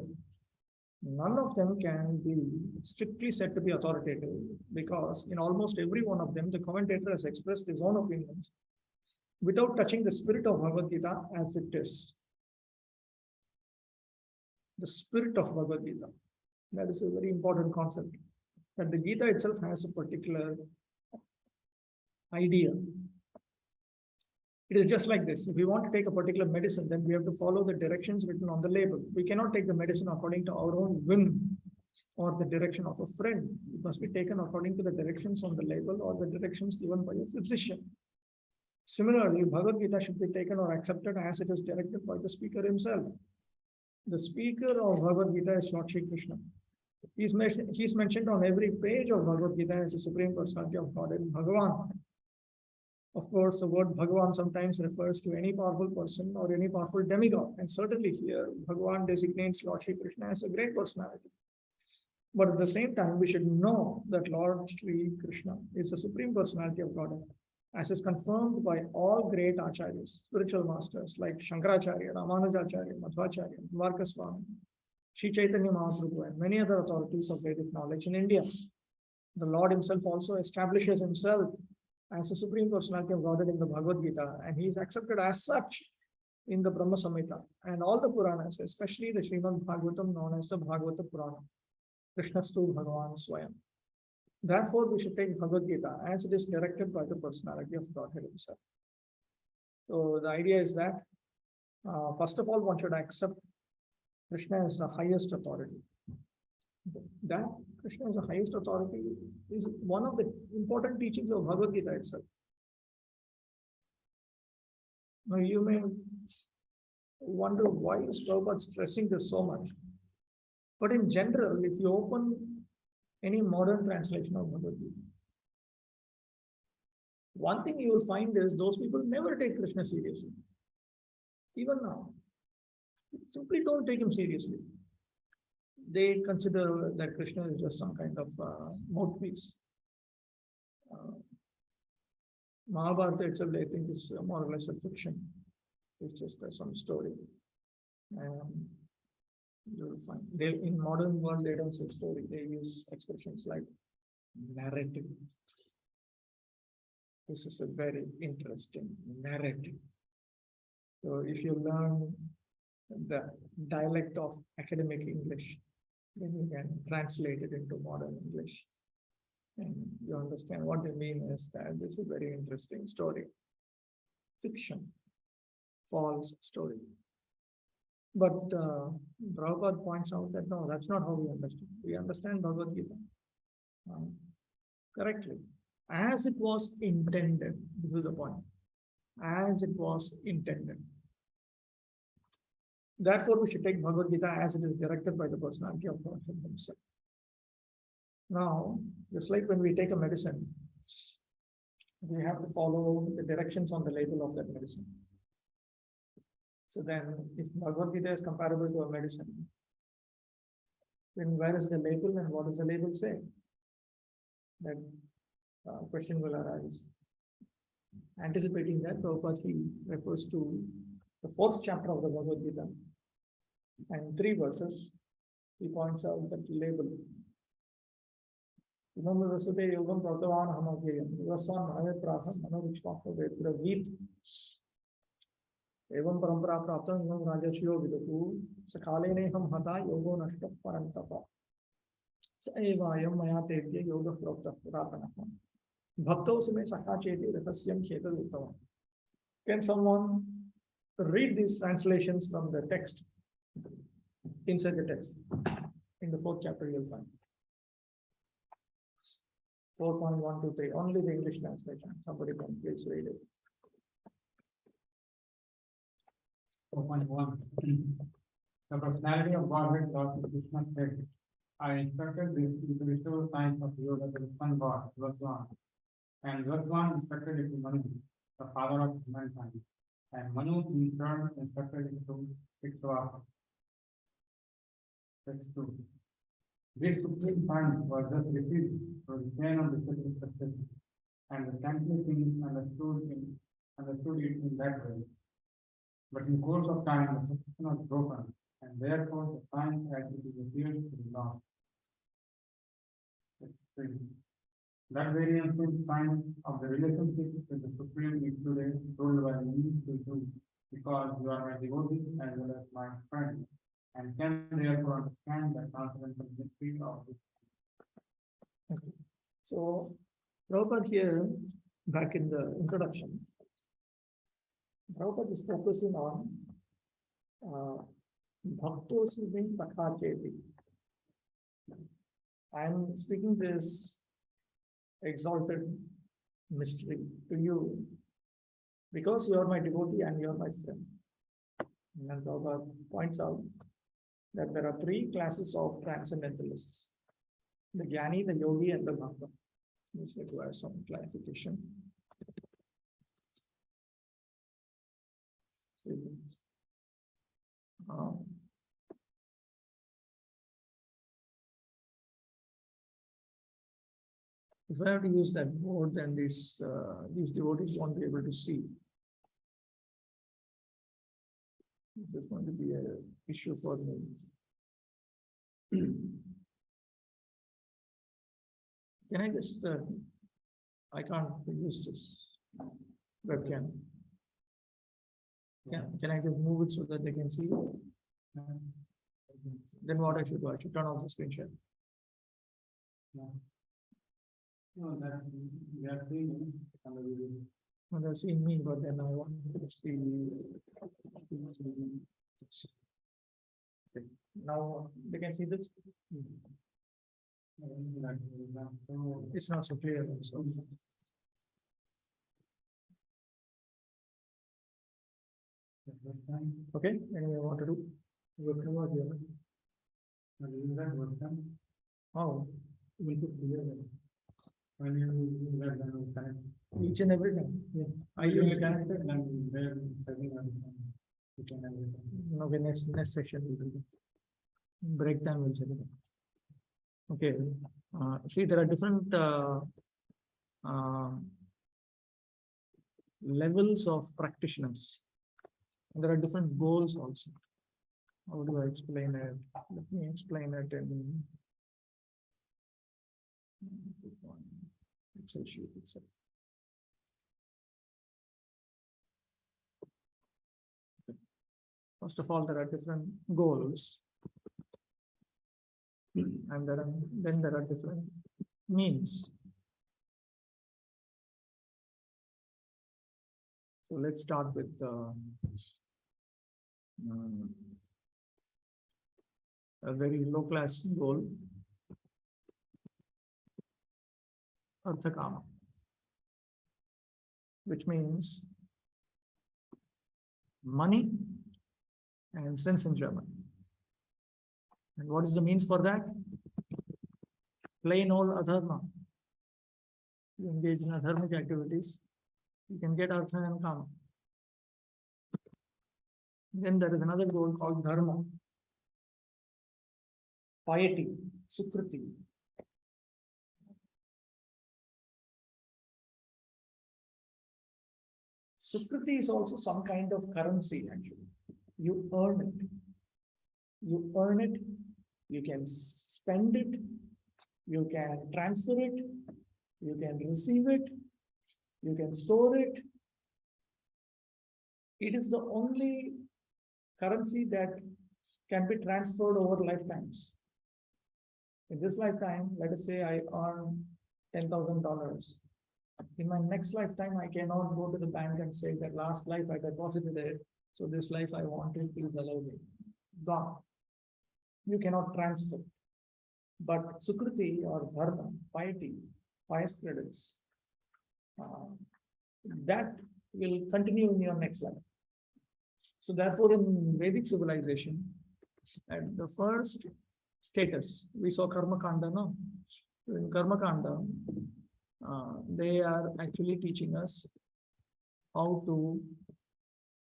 none of them can be strictly said to be authoritative, because in almost every one of them, the commentator has expressed his own opinions without touching the spirit of Bhagavad Gita as it is. The spirit of Bhagavad Gita. That is a very important concept. That the Gita itself has a particular idea. It is just like this. If we want to take a particular medicine, then we have to follow the directions written on the label. We cannot take the medicine according to our own whim or the direction of a friend. It must be taken according to the directions on the label or the directions given by a physician. Similarly, Bhagavad Gita should be taken or accepted as it is directed by the speaker himself. The speaker of Bhagavad Gita is Lord Shri Krishna. He's mentioned on every page of Bhagavad Gita as the Supreme Personality of Godhead, Bhagavan. Of course, the word Bhagavan sometimes refers to any powerful person or any powerful demigod. And certainly here, Bhagavan designates Lord Shri Krishna as a great personality. But at the same time, we should know that Lord Shri Krishna is the Supreme Personality of Godhead, as is confirmed by all great acharyas, spiritual masters like Shankaracharya, Ramanujacharya, Madhvacharya, Dvarkaswami, Sri Chaitanya Mahaprabhu, and many other authorities of Vedic knowledge in India. The Lord himself also establishes himself as the Supreme Personality of Godhead in the Bhagavad Gita, and he is accepted as such in the Brahma Samhita and all the Puranas, especially the Srimad Bhagavatam known as the Bhagavata Purana, Krishnastu Bhagavan Swayam. Therefore, we should take Bhagavad Gita as it is directed by the personality of Godhead himself. So the idea is that, first of all, one should accept Krishna as the highest authority. That Krishna is the highest authority is one of the important teachings of Bhagavad Gita itself. Now you may wonder why is Prabhupada stressing this so much. But in general, if you open any modern translation of Bhagavad Gita, one thing you will find is those people never take Krishna seriously. Even now, simply don't take him seriously. They consider that Krishna is just some kind of mouthpiece. Mahabharata itself, I think, is more or less a fiction. It's just some story. You'll find in modern world they don't say story. They use expressions like narrative. This is a very interesting narrative. So if you learn the dialect of academic English, then you can translate it into modern English. And you understand what they mean is that this is a very interesting story. Fiction, false story. But Prabhupada points out that no, that's not how we understand. We understand Bhagavad Gita correctly, as it was intended. This is the point. As it was intended. Therefore, we should take Bhagavad Gita as it is directed by the personality of God himself. Now, just like when we take a medicine, we have to follow the directions on the label of that medicine. So then, if Bhagavad Gita is comparable to a medicine, then where is the label and what does the label say? That question will arise. Anticipating that, Prabhupada he refers to the 4th chapter of the Bhagavad Gita and 3 verses. He points out that label. Yogam Pratavan Hamakayam, Vidvan Mahapraham, Manovikshwaka Vedravit. एवं परंपरा प्राप्त एवं राजस्यो विदुः सकालेने हम हता योगो नष्ट परंतप एवायं मया तेभ्य योग प्रोक्तः पुरातनः भक्तौ समे सखाचेति रहस्यं खेतदुत्तमम्. Can someone read these translations from the text, inside the text? In the 4th chapter you'll find 4.123, only the English translation. Somebody can please read it. 4.1. The personality of Godhead, Lord Krishna said, I instructed this into the ritual science of yoga to the sun god, Vidvan. And Vidvan instructed it to Manu, the father of mankind. And Manu in turn instructed it to Ikshvaka. That's true. This supreme science was thus received through the chain of the sacred succession, and the sanctity king understood it in that way. But in course of time, the succession was broken, and therefore the science had to be revealed to the law. That variance in science of the relationship with the Supreme is today told by me to you, because you are my devotee as well as my friend, and can therefore understand the transcendental mystery of this. Okay. So, Prabhupada here, back in the introduction, Prabhupada is focusing on Bhaktos being Pathacheti. I am speaking this exalted mystery to you because you are my devotee and you are my friend. And then Prabhupada points out that there are three classes of transcendentalists: the Jnani, the Yogi, and the Bhakta. This requires some clarification. If I have to use that board, then these devotees won't be able to see. This is going to be an issue for me. Can I just, I can't use this webcam. Can I just move it so that they can see? Then what I should do? I should turn off the screen share. No, that we are seeing on the video. Well, they're seeing me, but then I want to see. Okay. Now they can see this. It's not so clear. So. Okay, anyway, what to do? Oh, we could clear them. When you let them connect. Each and every time. Yeah. Are you connected? Then they're setting up. Each and every time. Okay, next session we will do. Break time will set it up. Okay. See, there are different levels of practitioners. And there are different goals also. How do I explain it? Let me explain it in Excel sheet itself. First of all, there are different goals, and then there are different means. So let's start with a very low class goal, Arthakama, which means money and sense enjoyment. And what is the means for that? Plain old adharma. You engage in adharmic activities, you can get artha and kama. Then there is another goal called dharma, piety, sukriti. Sukriti is also some kind of currency, actually. You earn it. You earn it, you can spend it, you can transfer it, you can receive it, you can store it. It is the only currency that can be transferred over lifetimes. In this lifetime, let us say I earn $10,000. In my next lifetime, I cannot go to the bank and say that last life I deposited it, so this life I want it, please allow me. Gone. You cannot transfer. But sukriti or dharma, piety, pious credits, that will continue in your next life. So therefore, in Vedic civilization, at the first status, we saw Karma Kanda, no? In Karma Kanda, they are actually teaching us how to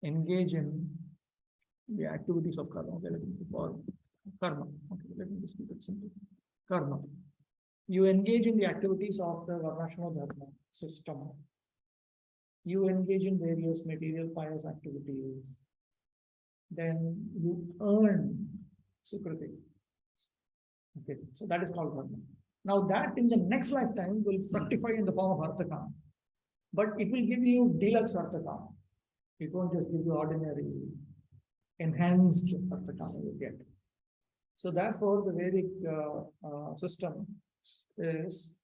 engage in the activities of karma. Okay, for karma. Okay, let me just keep it simple. Karma. You engage in the activities of the Varnashram Dharma system. You engage in various material pious activities. Then you earn sukriti. Okay, so that is called dharma. Now that in the next lifetime will fructify in the form of arthakama. But it will give you deluxe arthakama. It won't just give you ordinary, enhanced arthakama you get. So therefore, the Vedic system is,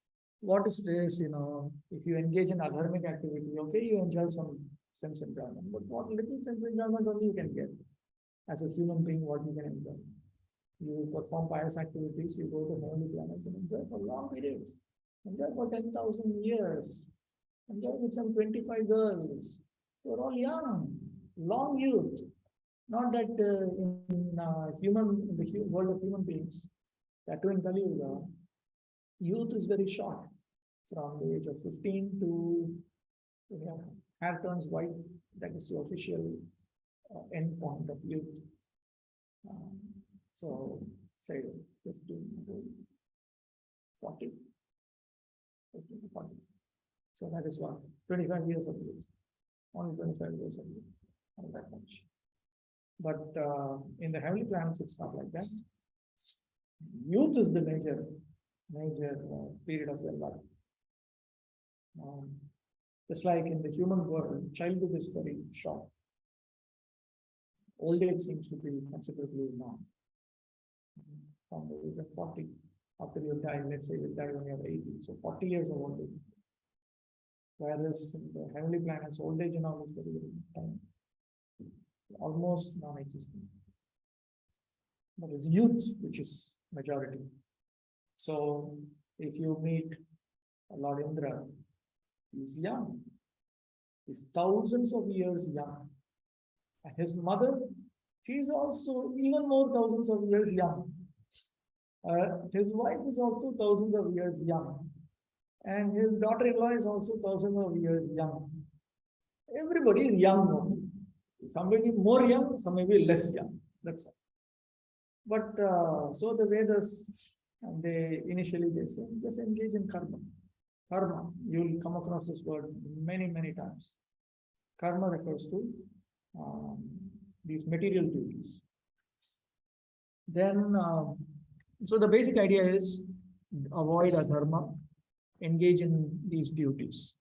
what is this, if you engage in adharmic activity, okay, you enjoy some sense enjoyment. But what little sense enjoyment only you can get as a human being, what you can enjoy. You perform pious activities, you go to heavenly planets and enjoy for long periods. Enjoy for 10,000 years. Enjoy with some 25 girls. You're all young, long youth. Not that in the world of human beings, that too in Kali Yuga, youth is very short. From the age of 15 to hair turns white, that is the official end point of youth. So, say 15 to 40. 15 to 40. So that is what 25 years of youth. Only 25 years of youth. Not that much. But in the heavenly planets, it's not like that. Youth is the major period of your life. Just like in the human world, childhood is very short. Old age seems to be considerably long. From the age of 40, after you die, let's say you die when you are 80, so 40 years of old age. Whereas in the heavenly planets, old age and all is very, very time. Almost non-existent. But it's youth, which is majority. So if you meet Lord Indra, he's young. He's thousands of years young. And his mother, she's also even more thousands of years young. His wife is also thousands of years young. And his daughter-in-law is also thousands of years young. Everybody is young. Some may be more young, some may be less young. That's all. But so the Vedas, they say, just engage in karma. Karma, you will come across this word many, many times. Karma refers to these material duties. Then, so the basic idea is avoid adharma, engage in these duties.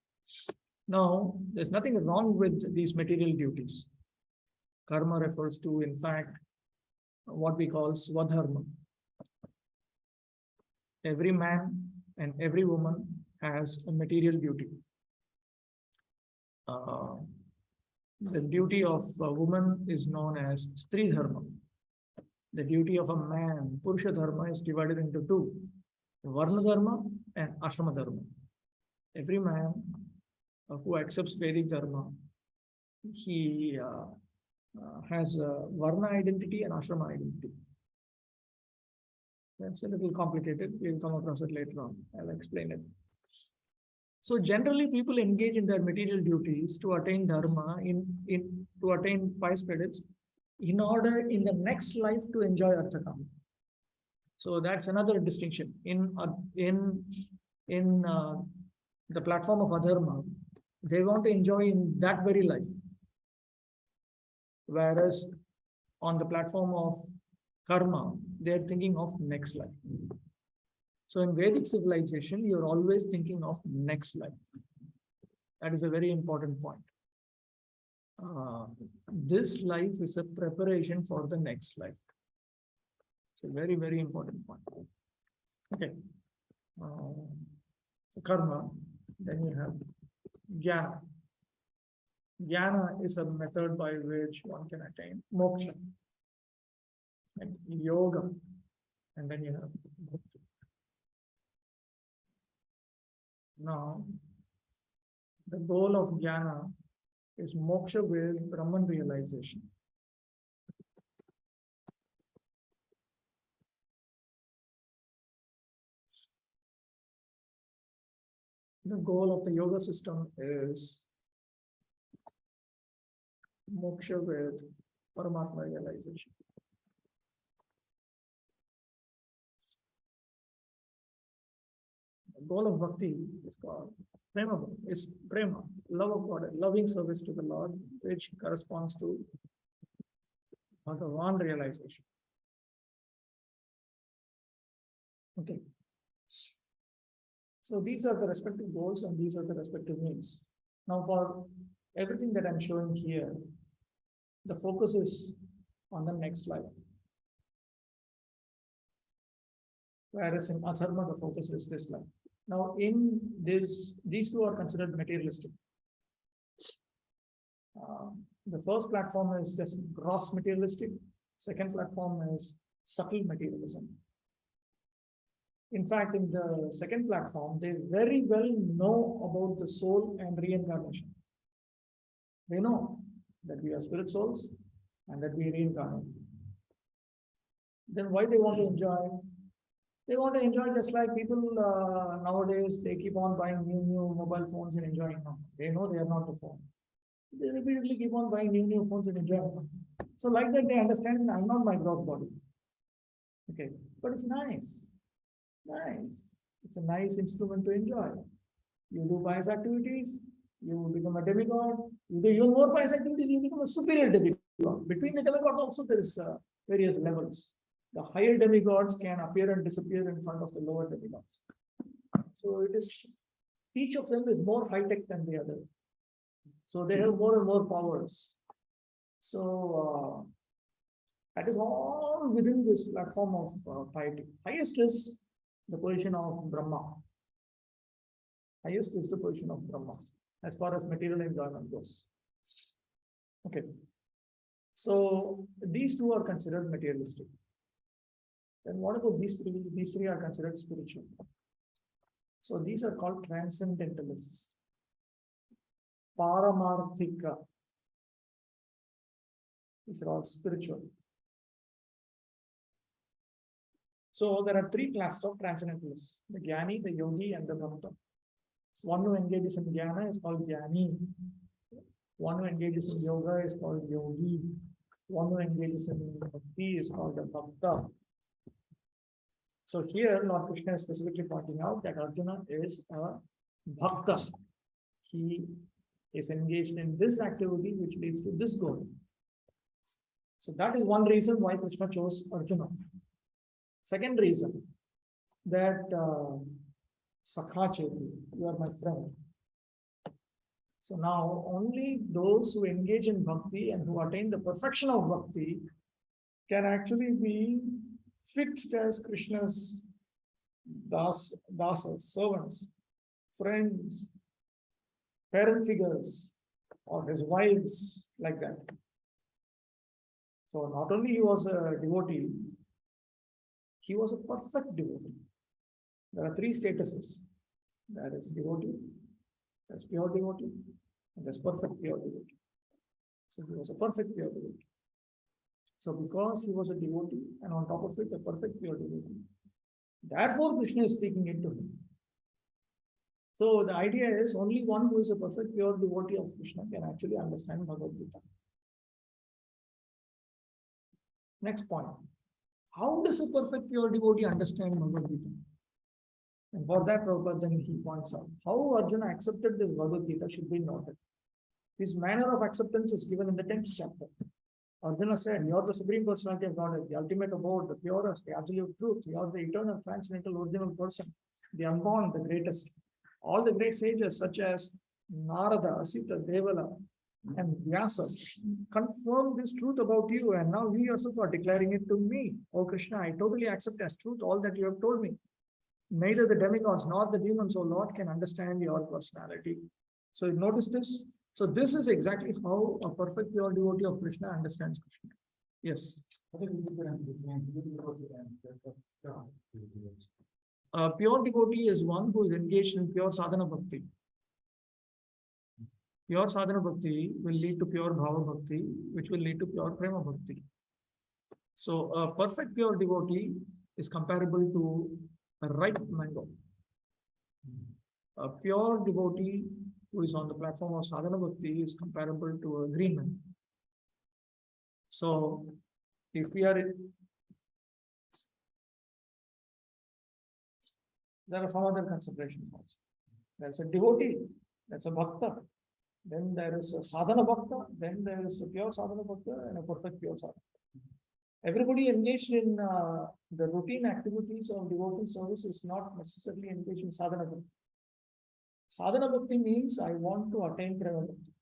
Now, there's nothing wrong with these material duties. Karma refers to, in fact, what we call swadharma. Every man and every woman has a material duty. The duty of a woman is known as Stri Dharma. The duty of a man, Purusha Dharma, is divided into two, Varna Dharma and Ashrama Dharma. Every man who accepts Vedic Dharma, he has a Varna identity and Ashrama identity. That's a little complicated. We'll come across it later on. I'll explain it. So generally, people engage in their material duties to attain dharma, to attain 5 credits, in order in the next life to enjoy Arthakam. So that's another distinction. In the platform of adharma, they want to enjoy in that very life. Whereas on the platform of karma, they're thinking of next life. So in Vedic civilization, you're always thinking of next life. That is a very important point. This life is a preparation for the next life. It's a very, very important point. Okay. So karma, then you have jnana. Jnana is a method by which one can attain moksha. And yoga, and then you have bhakti. Now, the goal of jnana is moksha with Brahman realization. The goal of the yoga system is moksha with Paramatma realization. The goal of bhakti is called prema, is prema, love of God, loving service to the Lord, which corresponds to Bhagavan realization. Okay. So these are the respective goals and these are the respective means. Now for everything that I'm showing here, the focus is on the next life. Whereas in adharma, the focus is this life. Now in this, these two are considered materialistic. The first platform is just gross materialistic. Second platform is subtle materialism. In fact, in the second platform, they very well know about the soul and reincarnation. They know that we are spirit souls and that we reincarnate. Then why they want to enjoy? They want to enjoy just like people nowadays, they keep on buying new mobile phones and enjoying them. They know they are not the phone. They repeatedly keep on buying new phones and enjoying them. So like that, they understand I'm not my gross body. Okay, but it's nice. Nice. It's a nice instrument to enjoy. You do pious activities, you become a demigod. You do even more pious activities, you become a superior demigod. Between the demigods also there is various levels. The higher demigods can appear and disappear in front of the lower demigods. So it is, each of them is more high-tech than the other. So they have more and more powers. So that is all within this platform of piety. Highest is the position of Brahma. Highest is the position of Brahma as far as material enjoyment goes. Okay. So these two are considered materialistic. Then what about these three? These three are considered spiritual. So these are called transcendentalists. Paramarthika. These are all spiritual. So there are three classes of transcendentalists: the Jnani, the Yogi, and the Bhakta. One who engages in Jnana is called Jnani. One who engages in Yoga is called Yogi. One who engages in Bhakti is called a Bhakta. So here Lord Krishna is specifically pointing out that Arjuna is a Bhakta. He is engaged in this activity which leads to this goal. So that is one reason why Krishna chose Arjuna. Second reason, that Sakha Cheti, you are my friend. So now only those who engage in bhakti and who attain the perfection of bhakti can actually be fixed as Krishna's dasas, servants, friends, parent figures, or his wives, like that. So not only he was a devotee, he was a perfect devotee. There are three statuses. There is devotee, there's pure devotee, and there's perfect pure devotee. So he was a perfect pure devotee. So because he was a devotee, and on top of it, a perfect pure devotee, therefore Krishna is speaking into him. So the idea is only one who is a perfect pure devotee of Krishna can actually understand Bhagavad Gita. Next point. How does a perfect pure devotee understand Bhagavad Gita? And for that purpose, then he points out how Arjuna accepted this Bhagavad Gita should be noted. His manner of acceptance is given in the 10th chapter. Arjuna said, you are the Supreme Personality of Godhead, the ultimate abode, the purest, the absolute truth. You are the eternal, transcendental, original person, the unborn, the greatest. All the great sages such as Narada, Asita, Devala, and Vyasa confirm this truth about you, and now you yourself are declaring it to me. Oh Krishna, I totally accept as truth all that you have told me. Neither the demigods nor the demons, O Lord, can understand your personality. So notice this. So this is exactly how a perfect pure devotee of Krishna understands Krishna. Yes. A pure devotee is one who is engaged in pure sadhana bhakti. Pure sadhana bhakti will lead to pure bhava bhakti, which will lead to pure prema bhakti. So a perfect pure devotee is comparable to a ripe mango. A pure devotee who is on the platform of sadhana bhakti is comparable to a green mango. So if we are there are some other considerations also. There's a devotee, that's a bhakta. Then there is a sadhana bhakta, then there is a pure sadhana bhakta and a perfect pure sadhana. Everybody engaged in the routine activities of devotee service is not necessarily engaged in sadhana bhakti. Sadhana bhakti means I want to attain prema bhakti.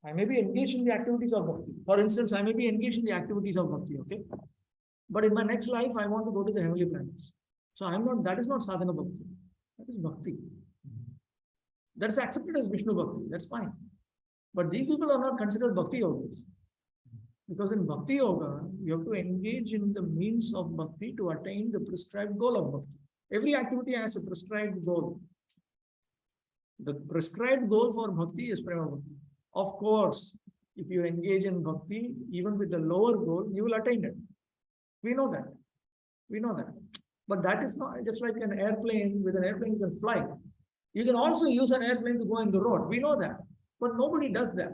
I may be engaged in the activities of bhakti. For instance, I may be engaged in the activities of bhakti, okay? But in my next life, I want to go to the heavenly planets. So I'm not, that is not sadhana bhakti. That is bhakti. That is accepted as Vishnu bhakti. That's fine. But these people are not considered bhakti yogis. Because in bhakti yoga, you have to engage in the means of bhakti to attain the prescribed goal of bhakti. Every activity has a prescribed goal. The prescribed goal for bhakti is prema bhakti. Of course, if you engage in bhakti, even with the lower goal, you will attain it. We know that. We know that. But that is not just like an airplane. With an airplane, you can fly. You can also use an airplane to go in the road. We know that. But nobody does that.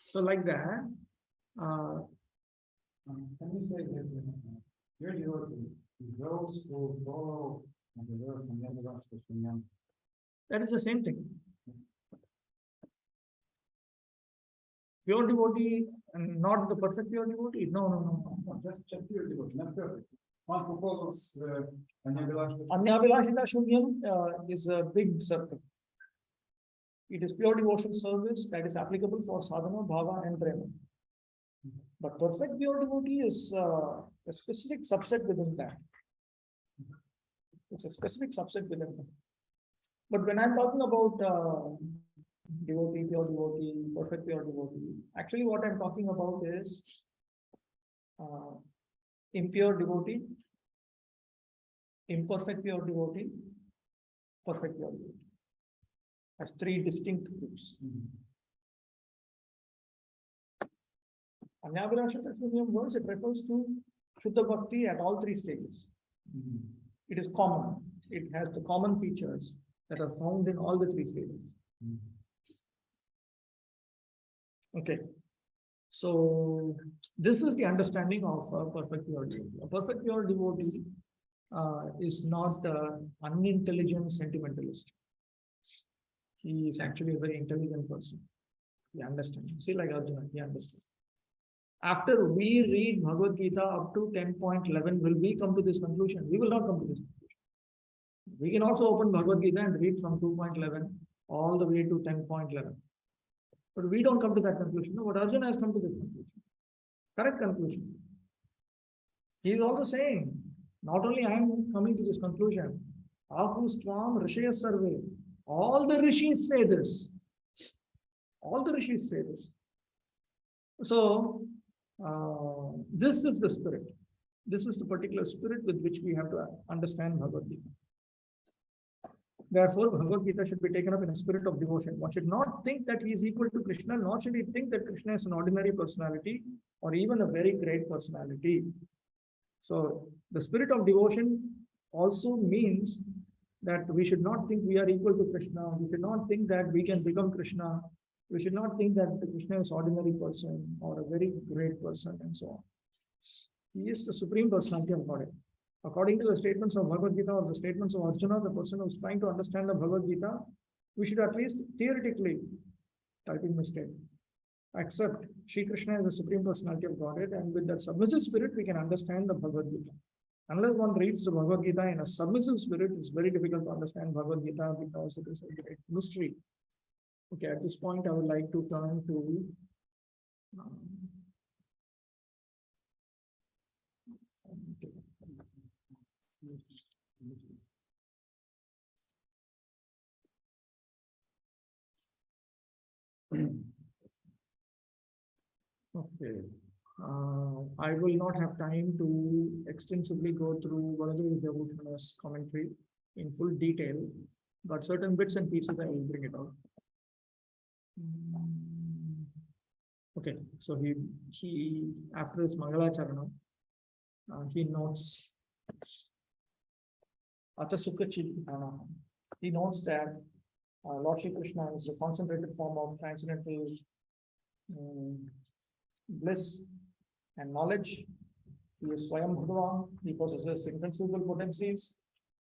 So like that, Can you say that pure devotee is those who follow the verse and never watch the Shunyam? that is the same thing. Pure devotee and not the perfect pure devotee? No, no, no. No, just pure devotee, not perfect. One who follows and never watch the Anyabhilashita Shunyam is a big circle. It is pure devotion service that is applicable for sadhana, bhava, and prema. But perfect pure devotee is a specific subset within that. It's a specific subset within that. But when I'm talking about devotee, pure devotee, perfect pure devotee, actually what I'm talking about is impure devotee, imperfect pure devotee, perfect pure devotee. As three distinct groups. Anyabhilashita Shunyam verse, it refers to Shuddha Bhakti at all three stages. It is common. It has the common features that are found in all the three stages. Okay. So this is the understanding of a perfect pure devotee. A perfect pure devotee is not unintelligent sentimentalist. He is actually a very intelligent person. He understands. See, like Arjuna, he understands. After we read Bhagavad Gita up to 10.11, will we come to this conclusion? We will not come to this conclusion. We can also open Bhagavad Gita and read from 2.11 all the way to 10.11. But we don't come to that conclusion. No, but Arjuna has come to this conclusion. Correct conclusion. He is also saying, not only I am coming to this conclusion, Ahustvam Rishaya Sarve. All the rishis say this. All the rishis say this. So, this is the spirit. This is the particular spirit with which we have to understand Bhagavad Gita. Therefore, Bhagavad Gita should be taken up in a spirit of devotion. One should not think that he is equal to Krishna, nor should he think that Krishna is an ordinary personality or even a very great personality. So, the spirit of devotion also means that we should not think we are equal to Krishna. We should not think that we can become Krishna. We should not think that Krishna is an ordinary person or a very great person and so on. He is the supreme personality of Godhead. According to the statements of Bhagavad Gita or the statements of Arjuna, the person who is trying to understand the Bhagavad Gita, we should at least theoretically, typing mistake, accept Shri Krishna as the supreme personality of Godhead, and with that submissive spirit, we can understand the Bhagavad Gita. Unless one reads the Bhagavad Gita in a submissive spirit, it's very difficult to understand Bhagavad Gita because it is a great mystery. Okay, at this point, I would like to turn to okay. I will not have time to extensively go through Varaja Devotional's commentary in full detail, but certain bits and pieces I will bring it out. Okay, so he after his Mangalacharana, he notes Atasukachitana. He notes that Lord Shri Krishna is a concentrated form of transcendental bliss and knowledge. He is Swayam Bhagavan. He possesses inconceivable potencies.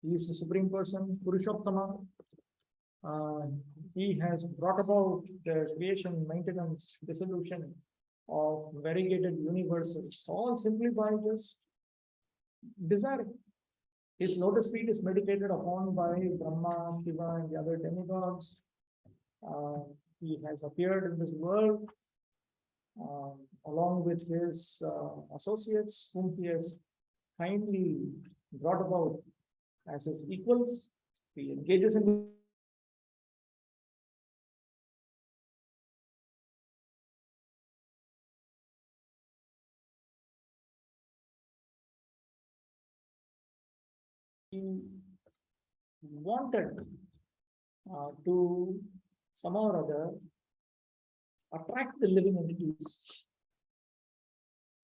He is the supreme person, Purushottama. He has brought about the creation, maintenance, dissolution of variegated universes, all simply by just desiring. His lotus feet is meditated upon by Brahma, Shiva, and the other demigods. He has appeared in this world along with his associates, whom he has kindly brought about as his equals. He engages in he wanted to somehow or other attract the living entities.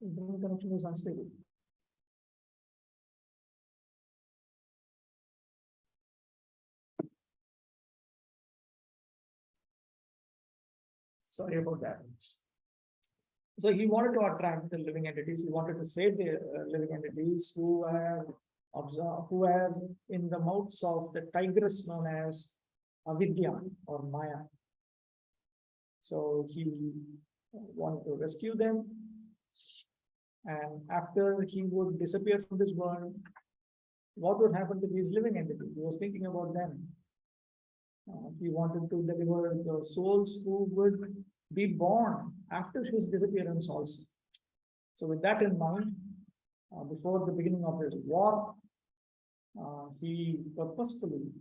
Internet connection is unstable. Sorry about that. So he wanted to attract the living entities. He wanted to save the living entities who were in the mouths of the tigress known as avidya or Maya. So he wanted to rescue them, and after he would disappear from this world, what would happen to these living entities? He was thinking about them. He wanted to deliver the souls who would be born after his disappearance also. So with that in mind, before the beginning of his war, he purposefully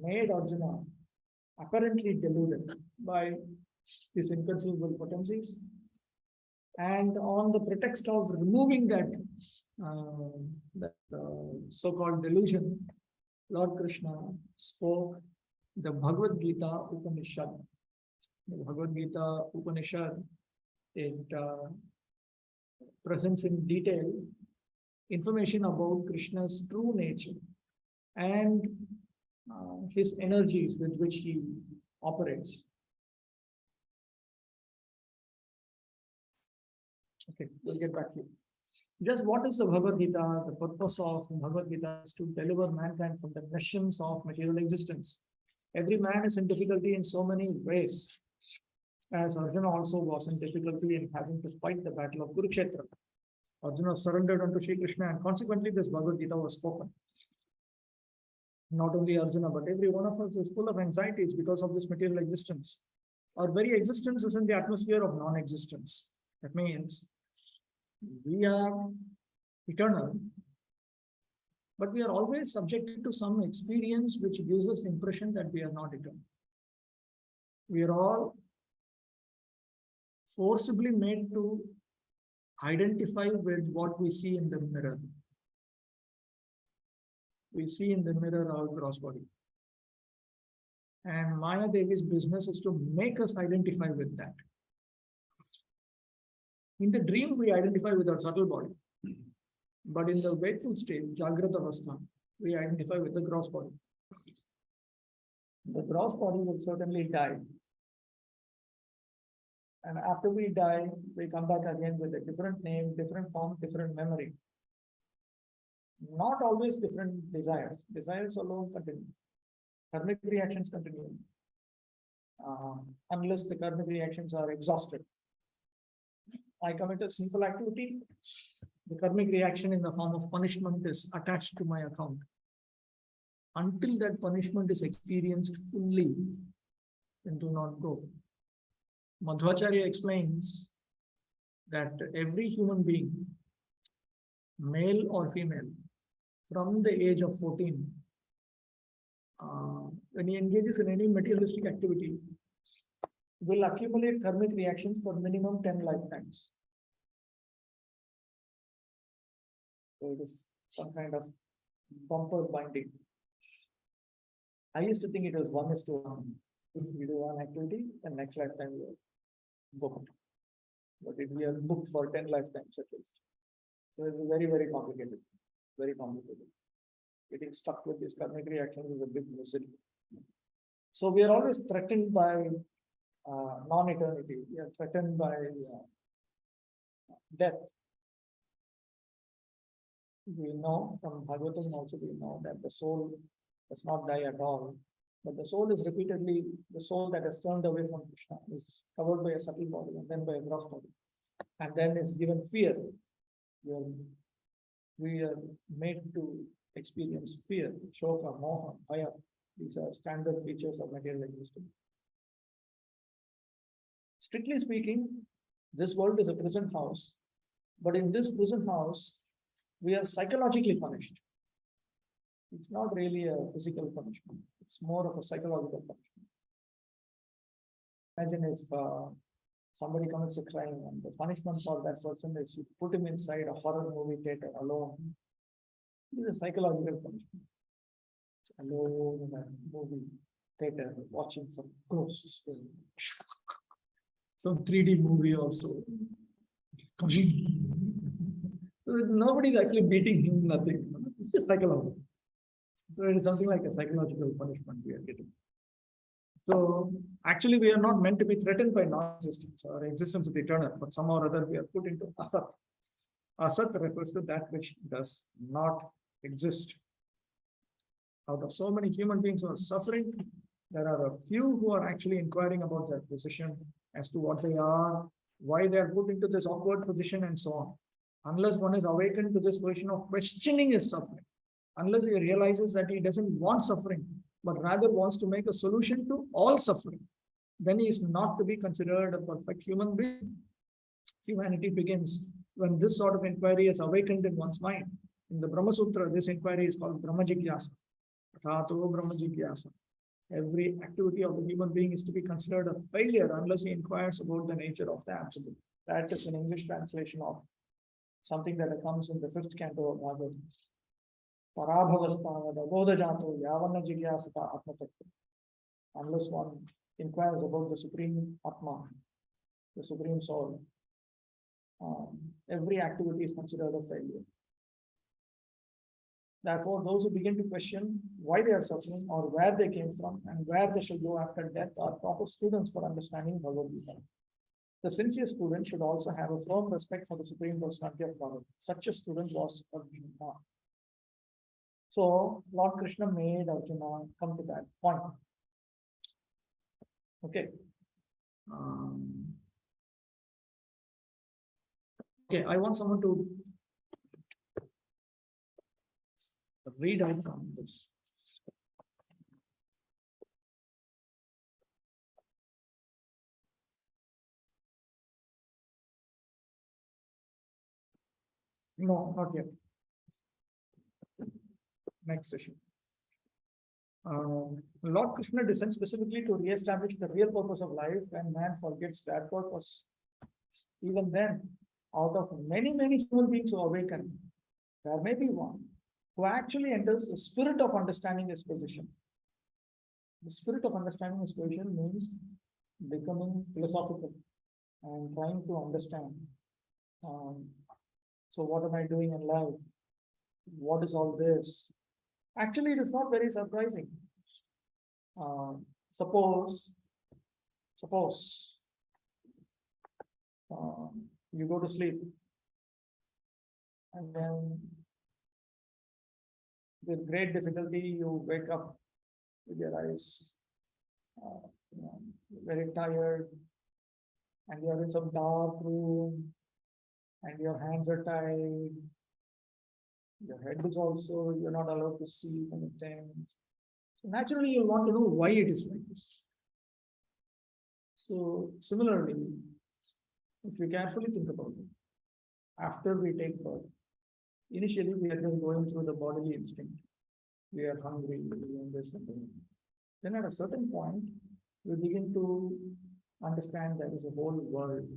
made Arjuna apparently deluded by his inconceivable potencies, and on the pretext of removing that, so-called delusion, Lord Krishna spoke the Bhagavad Gita Upanishad. The Bhagavad Gita Upanishad, it presents in detail information about Krishna's true nature and his energies with which he operates. Okay, we'll get back to you. Just what is the Bhagavad Gita? The purpose of Bhagavad Gita is to deliver mankind from the meshes of material existence. Every man is in difficulty in so many ways, as Arjuna also was in difficulty in having to fight the battle of Kurukshetra. Arjuna surrendered unto Sri Krishna, and consequently this Bhagavad Gita was spoken. Not only Arjuna, but every one of us is full of anxieties because of this material existence. Our very existence is in the atmosphere of non-existence. That means we are eternal, but we are always subjected to some experience which gives us the impression that we are not eternal. We are all forcibly made to identify with what we see in the mirror. We see in the mirror our gross body. And Maya Devi's business is to make us identify with that. In the dream, we identify with our subtle body. But in the wakeful state, Jagrata Avastha, we identify with the gross body. The gross body will certainly die. And after we die, we come back again with a different name, different form, different memory. Not always different desires. Desires alone continue. Karmic reactions continue. Unless the karmic reactions are exhausted. I commit a sinful activity, the karmic reaction in the form of punishment is attached to my account. Until that punishment is experienced fully, then do not go. Madhvacharya explains that every human being, male or female, from the age of 14, when he engages in any materialistic activity, will accumulate karmic reactions for minimum 10 lifetimes. So it is some kind of bumper binding. I used to think it was 1:1. If we do one activity, the next lifetime we are booked. But if we are booked for 10 lifetimes at least. So it's very, very complicated. Very complicated. Getting stuck with these karmic reactions is a big misery. So we are always threatened by non-eternity. We are threatened by death. We know from Bhagavatam also we know that the soul does not die at all. But the soul is repeatedly, the soul that has turned away from Krishna is covered by a subtle body and then by a gross body. And then is given fear. We are made to experience fear, shoka, moha, bhaya. These are standard features of material existence. Strictly speaking, this world is a prison house, but in this prison house, we are psychologically punished. It's not really a physical punishment. It's more of a psychological punishment. Imagine if somebody commits a crime and the punishment for that person is you put him inside a horror movie theater alone This is a psychological punishment. It's alone in a movie theater watching some ghosts. Some 3D movie also. So nobody's actually beating him, nothing. It's just psychological. So it is something like a psychological punishment we are getting. So actually, we are not meant to be threatened by non-existence or existence of the eternal, but somehow or other we are put into asat. Asat refers to that which does not exist. Out of so many human beings who are suffering, there are a few who are actually inquiring about their position as to what they are, why they are put into this awkward position, and so on. Unless one is awakened to this position of questioning his suffering, unless he realizes that he doesn't want suffering, but rather wants to make a solution to all suffering, then he is not to be considered a perfect human being. Humanity begins when this sort of inquiry is awakened in one's mind. In the Brahma Sutra, this inquiry is called Brahma Jigyasa. Tato Brahma Jigyasa. Every activity of the human being is to be considered a failure unless he inquires about the nature of the absolute. That is an English translation of something that comes in the 5th canto of Bhagavad. Unless one inquires about the Supreme Atma, the Supreme Soul, every activity is considered a failure. Therefore, those who begin to question why they are suffering or where they came from and where they should go after death are proper students for understanding Bhagavad Gita. The sincere student should also have a firm respect for the Supreme Personality of Godhead. Such a student was Arjuna. So, Lord Krishna made Arjuna come to that point. Okay. Okay, I want someone to read out from this. No, not yet. Next session. Lord Krishna descends specifically to re-establish the real purpose of life when man forgets that purpose. Even then, out of many human beings who awaken, there may be one who actually enters the spirit of understanding his position. The spirit of understanding his position means becoming philosophical and trying to understand. So what am I doing in life? What is all this? Actually, it is not very surprising. Suppose you go to sleep and then with great difficulty you wake up with your eyes very tired and you are in some dark room and your hands are tied. Your head is also, you're not allowed to see anything. So naturally, you'll want to know why it is like this. So similarly, if you carefully think about it, after we take birth, initially we are just going through the bodily instinct. We are hungry, we want this and that. Then at a certain point, we begin to understand there is a whole world.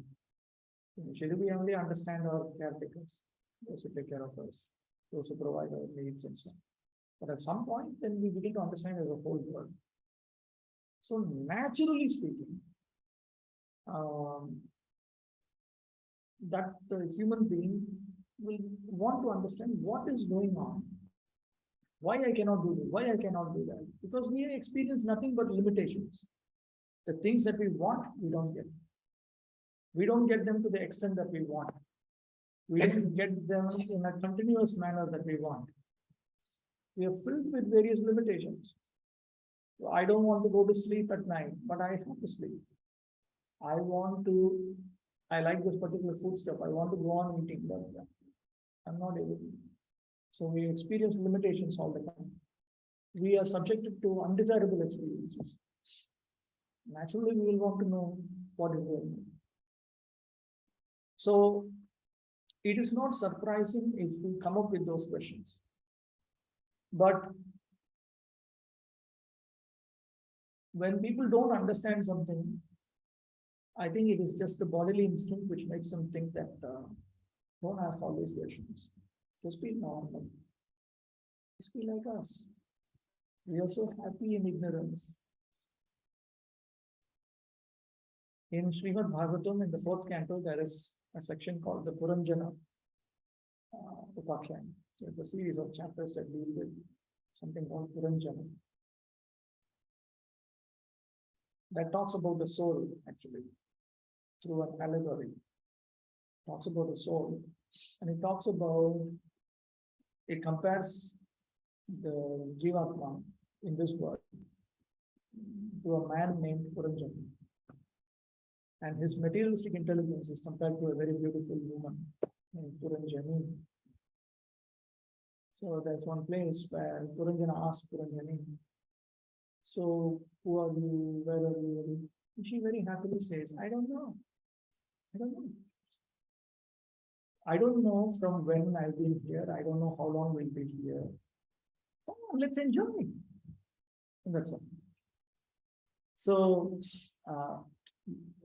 Initially, we only understand our caretakers, those who take care of us, those who provide our needs and so on. But at some point, then we begin to understand there's a whole world. So naturally speaking, that the human being will want to understand what is going on. Why I cannot do this, why I cannot do that. Because we experience nothing but limitations. The things that we want, we don't get. We don't get them to the extent that we want. We don't get them in a continuous manner that we want. We are filled with various limitations. So I don't want to go to sleep at night, but I have to sleep. I like this particular food stuff. I want to go on eating, but I'm not able to. So we experience limitations all the time. We are subjected to undesirable experiences. Naturally, we will want to know what is going on. So it is not surprising if we come up with those questions. But when people don't understand something, I think it is just the bodily instinct which makes them think that don't ask all these questions. Just be normal. Just be like us. We are so happy in ignorance. In Srimad Bhagavatam, in the 4th canto, there is a section called the Puranjana Upakhyan. So it's a series of chapters that deal with something called Puranjana. That talks about the soul, actually, through an allegory. Talks about the soul. And it talks about, it compares the Jivatma in this world to a man named Puranjana. And his materialistic intelligence is compared to a very beautiful woman named Puranjani. So there's one place where Puranjana asks Puranjani, so who are you, where are you? And she very happily says, I don't know. I don't know. I don't know from when I've been here. I don't know how long we'll be here. Oh, let's enjoy. And that's all. So,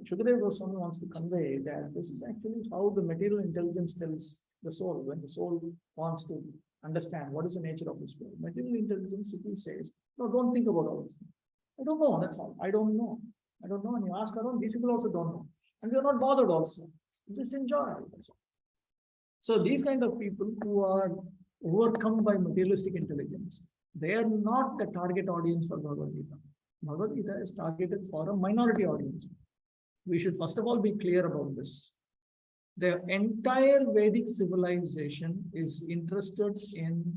Shukadeva Goswami wants to convey that this is actually how the material intelligence tells the soul when the soul wants to understand what is the nature of this world. Material intelligence simply says, no, don't think about all this. I don't know, that's all. I don't know. I don't know. And you ask around, these people also don't know. And they're not bothered also. Just enjoy. That's all. So these kind of people who are overcome by materialistic intelligence, they are not the target audience for Bhagavad Gita. Bhagavad Gita is targeted for a minority audience. We should first of all be clear about this. The entire Vedic civilization is interested in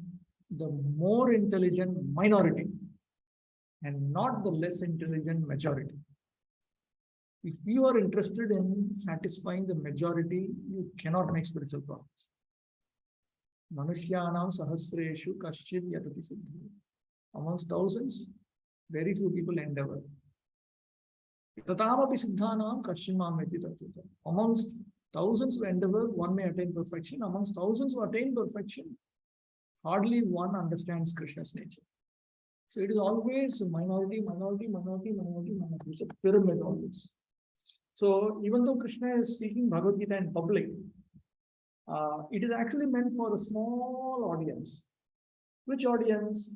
the more intelligent minority and not the less intelligent majority. If you are interested in satisfying the majority, you cannot make spiritual progress. Manushyanam sahasreshu kaschid yatati siddhi. Amongst thousands, very few people endeavor. Tatamapi siddhanam kaschimam eti tattva. Amongst thousands who endeavor, one may attain perfection. Amongst thousands who attain perfection, hardly one understands Krishna's nature. So it is always minority, minority, minority, minority, minority. It's a pyramid always. So even though Krishna is speaking Bhagavad Gita in public, it is actually meant for a small audience. Which audience?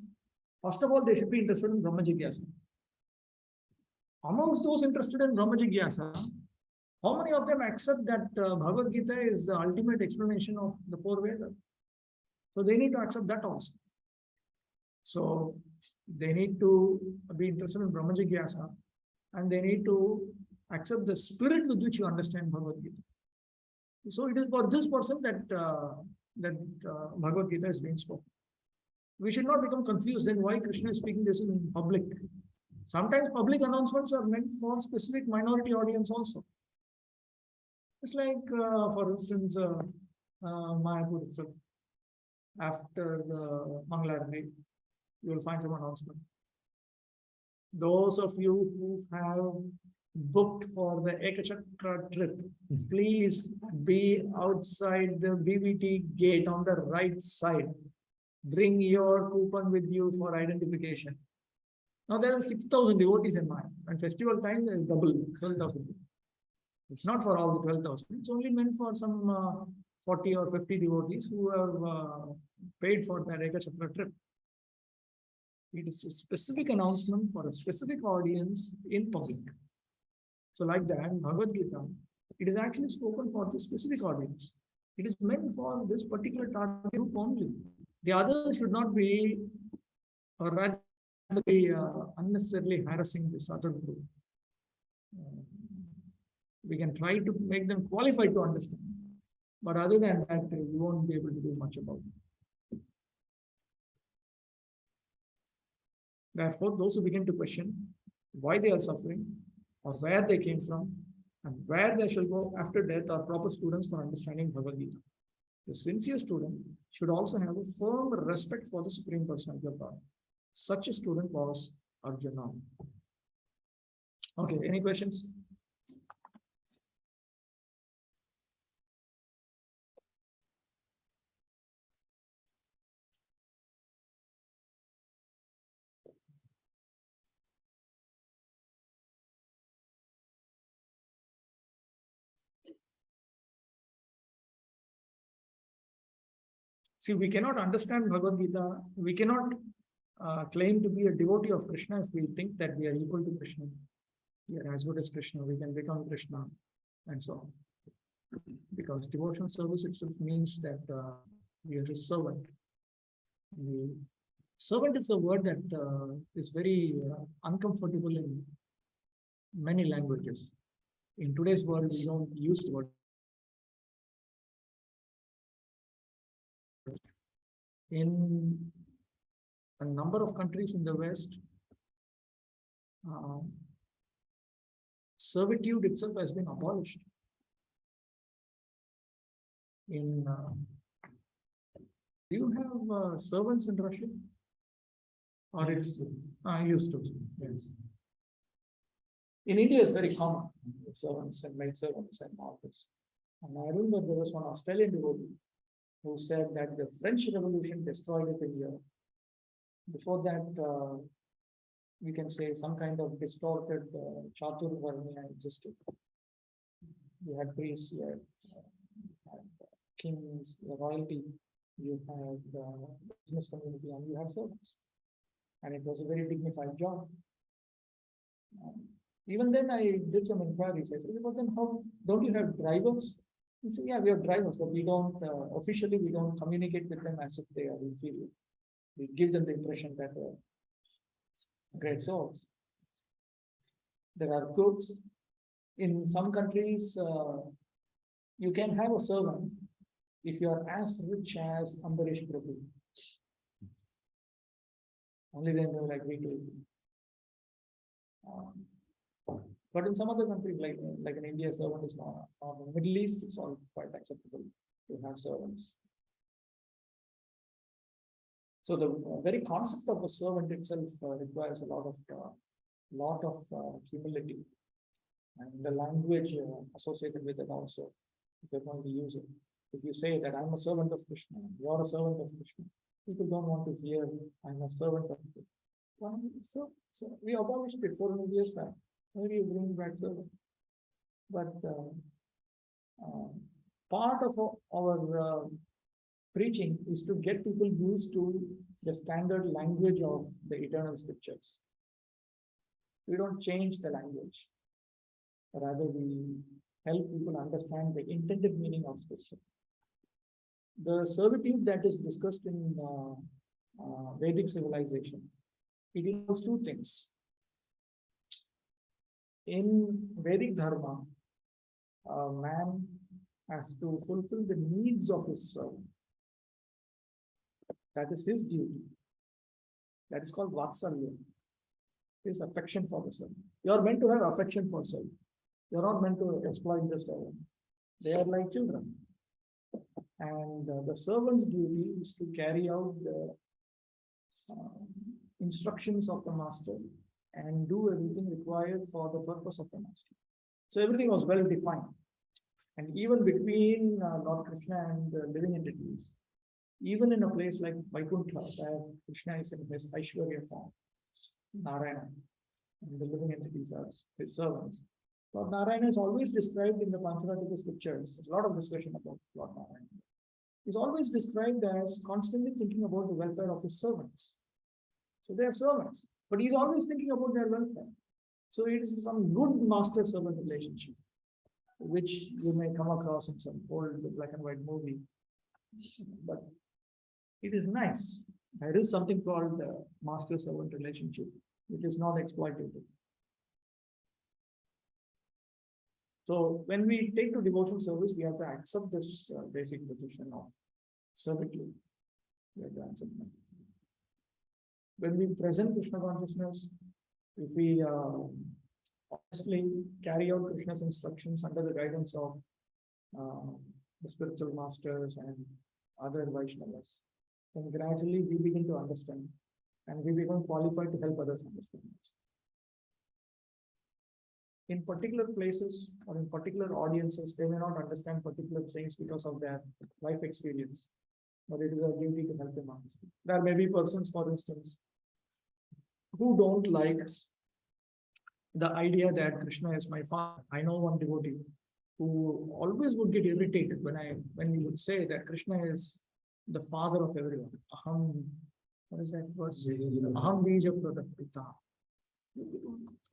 First of all, they should be interested in Brahma Jigyasa. Amongst those interested in Brahma Jigyasa, how many of them accept that Bhagavad Gita is the ultimate explanation of the 4 Vedas? So they need to accept that also. So they need to be interested in Brahma Jigyasa, and they need to accept the spirit with which you understand Bhagavad Gita. So it is for this person that Bhagavad Gita is being spoken. We should not become confused then why Krishna is speaking this in public. Sometimes public announcements are meant for specific minority audience also. It's like, for instance, Mayapur itself. After the Mangalarni, you will find some announcement. Those of you who have booked for the Ekachakra trip, please be outside the BBT gate on the right side. Bring your coupon with you for identification. Now there are 6,000 devotees in Maya, and festival time there is double, 12,000. It's not for all the 12,000. It's only meant for some 40 or 50 devotees who have paid for their Ekachakra trip. It is a specific announcement for a specific audience in public. So like that, Bhagavad Gita, it is actually spoken for this specific audience. It is meant for this particular target group only. The others should not be, or rather be unnecessarily harassing this other group. We can try to make them qualified to understand. But other than that, we won't be able to do much about it. Therefore, those who begin to question why they are suffering, or where they came from, and where they shall go after death are proper students for understanding Bhagavad Gita. The sincere student should also have a firm respect for the Supreme Personality of God. Such a student was Arjuna. Okay, any questions? See, we cannot understand Bhagavad Gita. We cannot claim to be a devotee of Krishna if we think that we are equal to Krishna. We are as good as Krishna. We can become Krishna, and so on. Because devotional service itself means that we are his servant. Servant is a word that is very uncomfortable in many languages. In today's world, we don't use the word. In a number of countries in the West, servitude itself has been abolished. Do you have servants in Russia? Or it's used to? Yes. In India, it's very common. Servants and maid servants and all this. And I remember there was one Australian devotee who said that the French Revolution destroyed it in Europe. Before that, we can say some kind of distorted Chaturvarnya existed. You had priests, you had kings, royalty, you had the business community, and you had servants. And it was a very dignified job. Even then, I did some inquiries. I said, but then how don't you have drivers? He said, yeah, we have drivers, but we don't officially we don't communicate with them as if they are inferior. We give them the impression that great souls. There are cooks. In some countries, you can have a servant if you are as rich as Ambarish Prabhu. Only then they will agree to it. But in some other countries, like in India, servant is not. In the Middle East, it's all quite acceptable to have servants. So the very concept of a servant itself requires a lot of humility, and the language associated with it also. If you're going to use it, if you say that I'm a servant of Krishna, you are a servant of Krishna, people don't want to hear I'm a servant of Krishna. Well, so we abolished it 400 years back. Maybe you bring back servant, but part of our preaching is to get people used to the standard language of the eternal scriptures. We don't change the language, rather we help people understand the intended meaning of scripture. The servitude that is discussed in Vedic civilization, it involves two things. In Vedic Dharma, a man has to fulfill the needs of his servant. That is his duty. That is called Vatsalya. His affection for the servant. You are meant to have affection for servant. You are not meant to exploit the servant. They are like children. And the servant's duty is to carry out the instructions of the master and do everything required for the purpose of the master. So everything was well defined. And even between Lord Krishna and the living entities, even in a place like Vaikuntha, where Krishna is in his Aishwarya form, Narayana, and the living entities are his servants. Lord Narayana is always described in the Pancharattika scriptures. There's a lot of discussion about Lord Narayana. He's always described as constantly thinking about the welfare of his servants. So they are servants, but he's always thinking about their welfare. So it is some good master-servant relationship, which you may come across in some old black and white movie. But it is nice. There is something called the master-servant relationship, which is not exploitative. So when we take to devotional service, we have to accept this basic position of servitude. We have to accept that. When we present Krishna consciousness, if we honestly carry out Krishna's instructions under the guidance of the spiritual masters and other Vaishnavas, then gradually we begin to understand and we become qualified to help others understand. In particular places or in particular audiences, they may not understand particular things because of their life experience, but it is our duty to help them understand. There may be persons, for instance, who don't like the idea that Krishna is my father. I know one devotee who always would get irritated when we would say that Krishna is the father of everyone. Aham, what is that verse? Aham bija pradapita.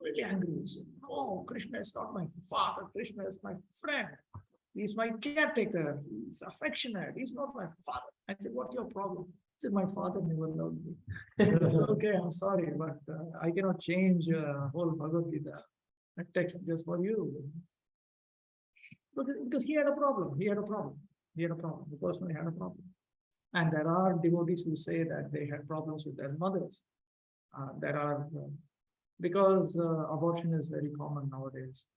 Really angry. You say, no, Krishna is not my father. Krishna is my friend. He's my caretaker. He's affectionate. He's not my father. I said, what's your problem? He said, my father never loved me. Okay, I'm sorry, but I cannot change whole Bhagavad Gita. A text just for you. Because he had a problem. He had a problem. He had a problem. The person had a problem. And there are devotees who say that they had problems with their mothers. Because abortion is very common nowadays.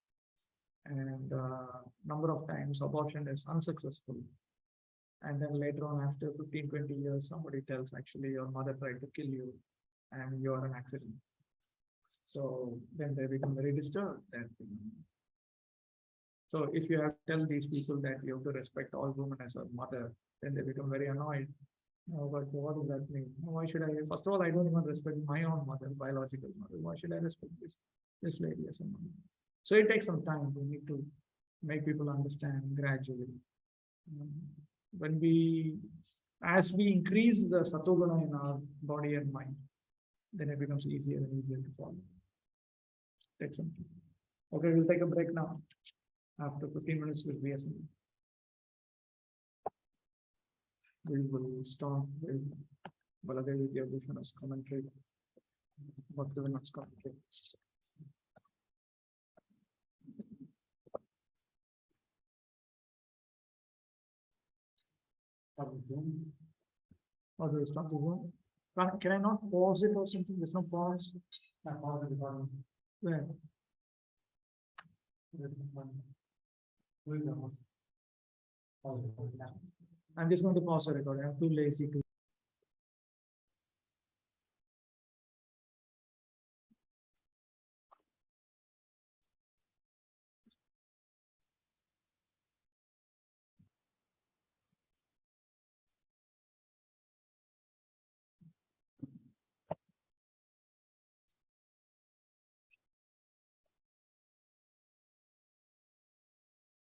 And number of times abortion is unsuccessful. And then later on, after 15, 20 years, somebody tells, actually, your mother tried to kill you and you are an accident. So then they become very disturbed. So if you have to tell these people that you have to respect all women as a mother, then they become very annoyed. Oh, but what does that mean? Why should I? First of all, I don't even respect my own mother, biological mother. Why should I respect this lady as a mother? So it takes some time. We need to make people understand gradually. As we increase the satoguna in our body and mind, then it becomes easier and easier to follow. Take some time. Okay, we'll take a break now. After 15 minutes, we'll reassemble. We will start with Baladevi Bhushan's commentary. Bhaktivedant's commentary. Or do we start the room? Can I not pause it or something? There's no pause. I pause the recording. Where? I'm just going to pause the recording. I'm too lazy to.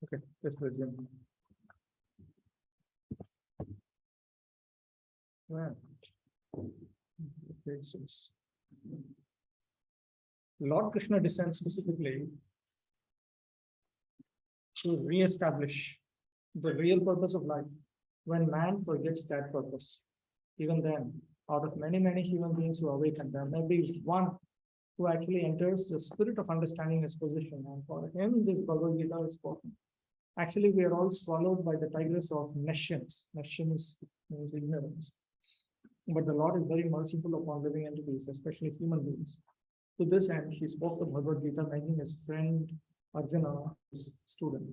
Okay, let's resume. Well, Lord Krishna descends specifically to re-establish the real purpose of life when man forgets that purpose. Even then, out of many, many human beings who awaken, there may be one who actually enters the spirit of understanding his position. And for him, this Bhagavad Gita is spoken. Actually, we are all swallowed by the tigress of nescience. Nescience means ignorance. But the Lord is very merciful upon living entities, especially human beings. To this end, he spoke the Bhagavad Gita, making his friend Arjuna his student.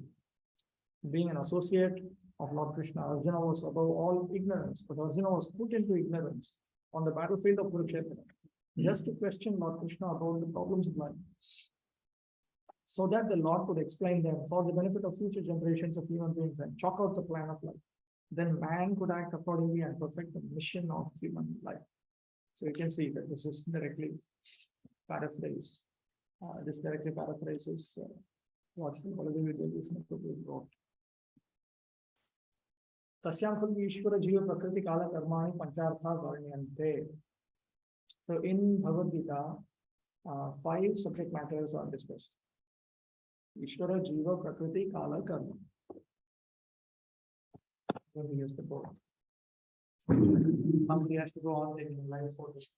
Being an associate of Lord Krishna, Arjuna was above all ignorance, but Arjuna was put into ignorance on the battlefield of Kurukshetra, just to question Lord Krishna about the problems of life, so that the Lord could explain them for the benefit of future generations of human beings and chalk out the plan of life. Then man could act accordingly and perfect the mission of human life. So you can see that this is directly paraphrase. This directly paraphrases what Baladevi Prabhu wrote. Tasyam khalvi Ishvara Jiva Prakriti Kala Karmani Panchartha Varnyante. So in Bhagavad Gita, 5 subject matters are discussed. Ishvara Jiva Prakriti Kala Karma. When we use the board. Somebody has to go on taking live photos.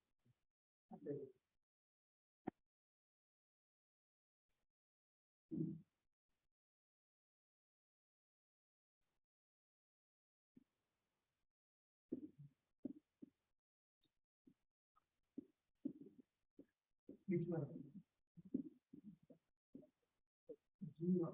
Ishvara. Jiva.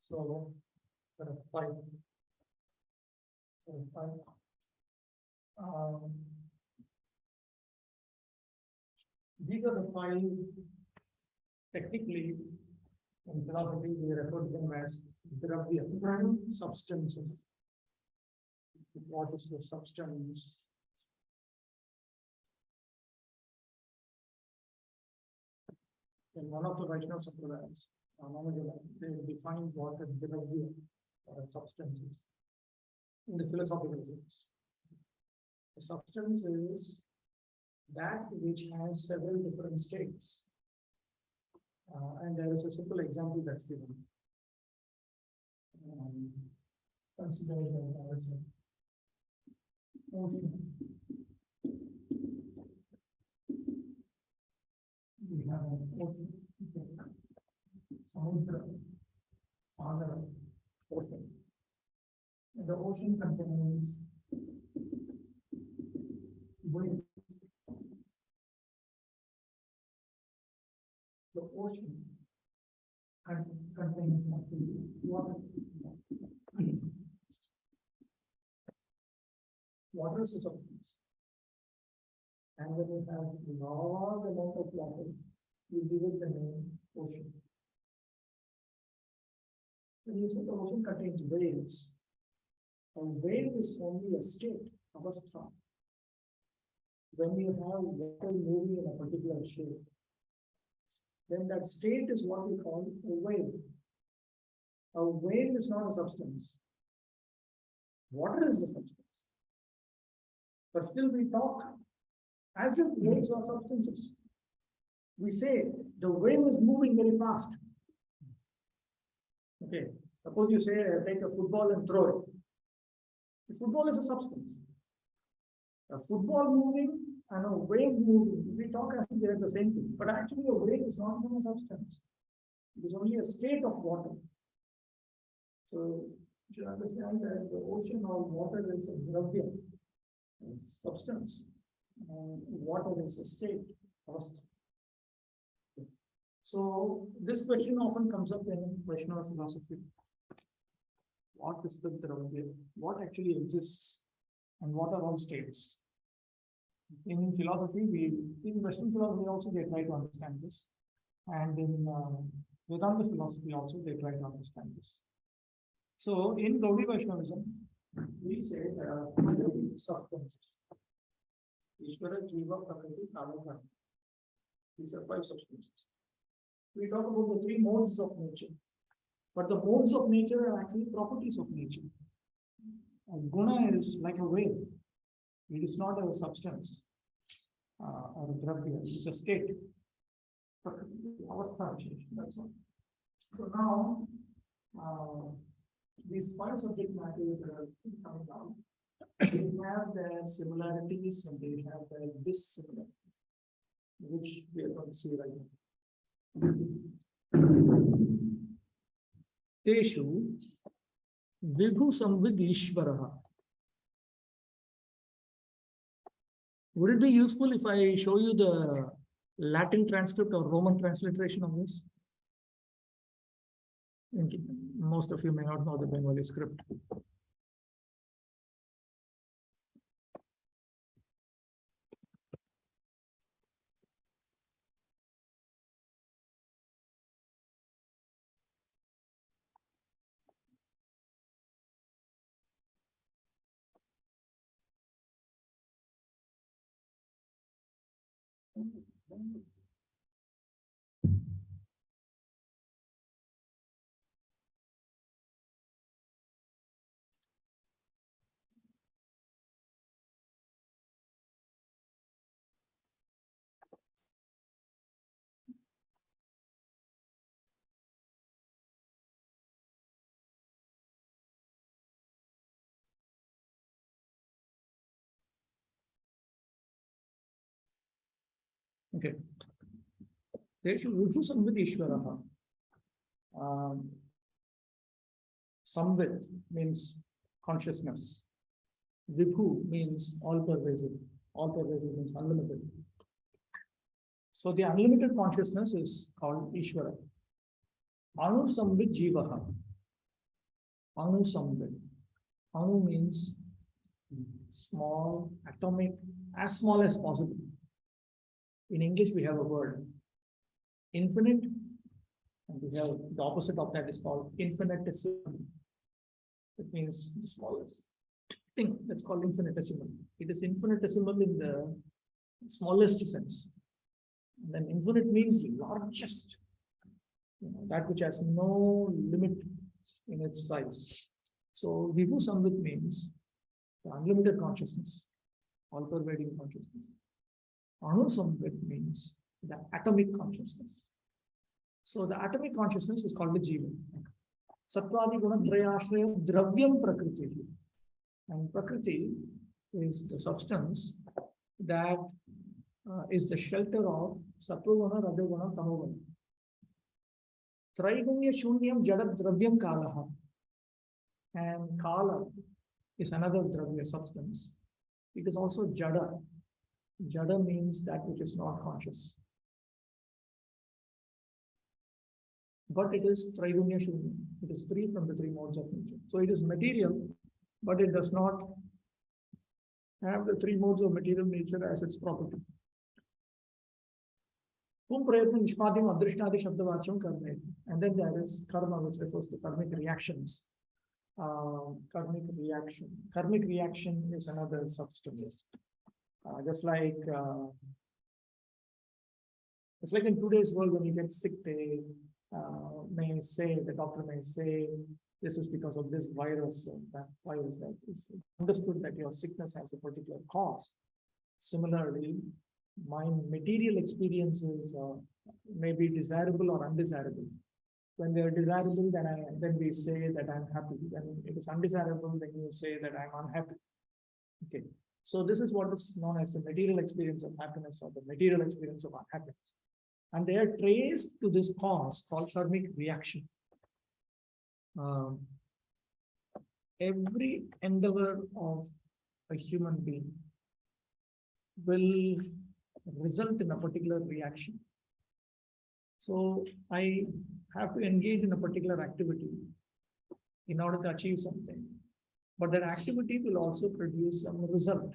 So, 5. So 5. These are the 5. Technically, in philosophy, we refer to them as dravya, substances. What is the substance? in one of the Vaishnava Sampradayas, they define what a Dravya or a substance is in the philosophical sense. A substance is that which has several different states. And there is a simple example that's given. Consider that as an ocean. We have an ocean, Samudra, Sagar, ocean. And the ocean contains waves. The ocean contains water. Water is a substance. And when you have large amount of water, you give it the name ocean. When you say the ocean contains waves, a wave is only a state, avastha. When you have water moving in a particular shape, then that state is what we call a wave. A wave is not a substance. Water is a substance. But still we talk as if waves are substances. We say the wave is moving very fast. Okay, suppose you say take a football and throw it. The football is a substance. A football moving and a wave moving, we talk as if they are the same thing. But actually a wave is not even a substance. It is only a state of water. So you should understand that the ocean or water is a dravya, it's a substance, and water is a state, avastha. So this question often comes up in Vaishnava philosophy. What is the dravya? What actually exists? And what are all states? In philosophy, in Western philosophy also they try to understand this. And in Vedanta philosophy also they try to understand this. So in Gaudiya Vaishnavism, we say there are 5 substances. Ishvara, Jiva, Prakriti, Kama, Dharma. These are 5 substances. We talk about the 3 modes of nature. But the modes of nature are actually properties of nature. A guna is like a wave. It is not a substance or a dravya. It is a state. That's all. So now, these 5 subject matters that are coming down, they have their similarities and they have their dissimilarities, which we are going to see right now. Teshu Vibhu Samvid Ishvaraha. Would it be useful if I show you the Latin transcript or Roman transliteration of this? Most of you may not know the Bengali script. Okay. Teshu Vibhu Samvid Ishvaraha. Samvid means consciousness. Vibhu means all pervasive. All pervasive means unlimited. So the unlimited consciousness is called Ishvara. Anu Samvid Jivaha. Anu Samvid. Anu means small, atomic, as small as possible. In English, we have a word, infinite, and we have the opposite of that is called infinitesimal. It means the smallest thing. That's called infinitesimal. It is infinitesimal in the smallest sense. And then infinite means largest, that which has no limit in its size. So Vibhu Samvit means the unlimited consciousness, all-pervading consciousness. Anu Samvit means the atomic consciousness. So the atomic consciousness is called the Jiva. Sattvaadi Guna Trayashraya Dravyam Prakriti. And Prakriti is the substance that is the shelter of Sattva-guna, Rajoguna, Tamoguna. Traigunya Shunyam Jada Dravyam Kalaha. And Kala is another Dravya substance. It is also Jada. Jada means that which is not conscious. But it is Traigunya Shunyam. It is free from the three modes of nature. So it is material, but it does not have the three modes of material nature as its property. And then there is karma, which refers to karmic reactions. Karmic reaction is another substance. Just like in today's world, when you get sick, they the doctor may say, this is because of this virus or that virus. That is understood that your sickness has a particular cause. Similarly, my material experiences may be desirable or undesirable. When they are desirable, then we say that I'm happy. When it is undesirable, then you say that I'm unhappy. Okay. So this is what is known as the material experience of happiness or the material experience of unhappiness. And they are traced to this cause called karmic reaction. Every endeavor of a human being will result in a particular reaction. So I have to engage in a particular activity in order to achieve something. But that activity will also produce some result.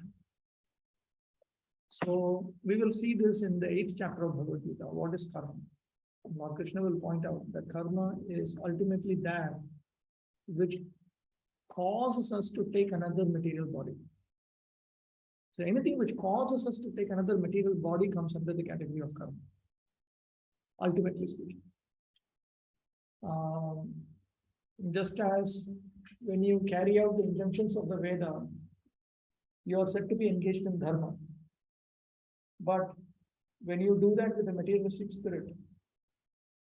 So we will see this in the 8th chapter of Bhagavad Gita. What is karma? Lord Krishna will point out that karma is ultimately that which causes us to take another material body. So anything which causes us to take another material body comes under the category of karma, ultimately speaking. Just as when you carry out the injunctions of the Veda, you are said to be engaged in dharma. But when you do that with a materialistic spirit,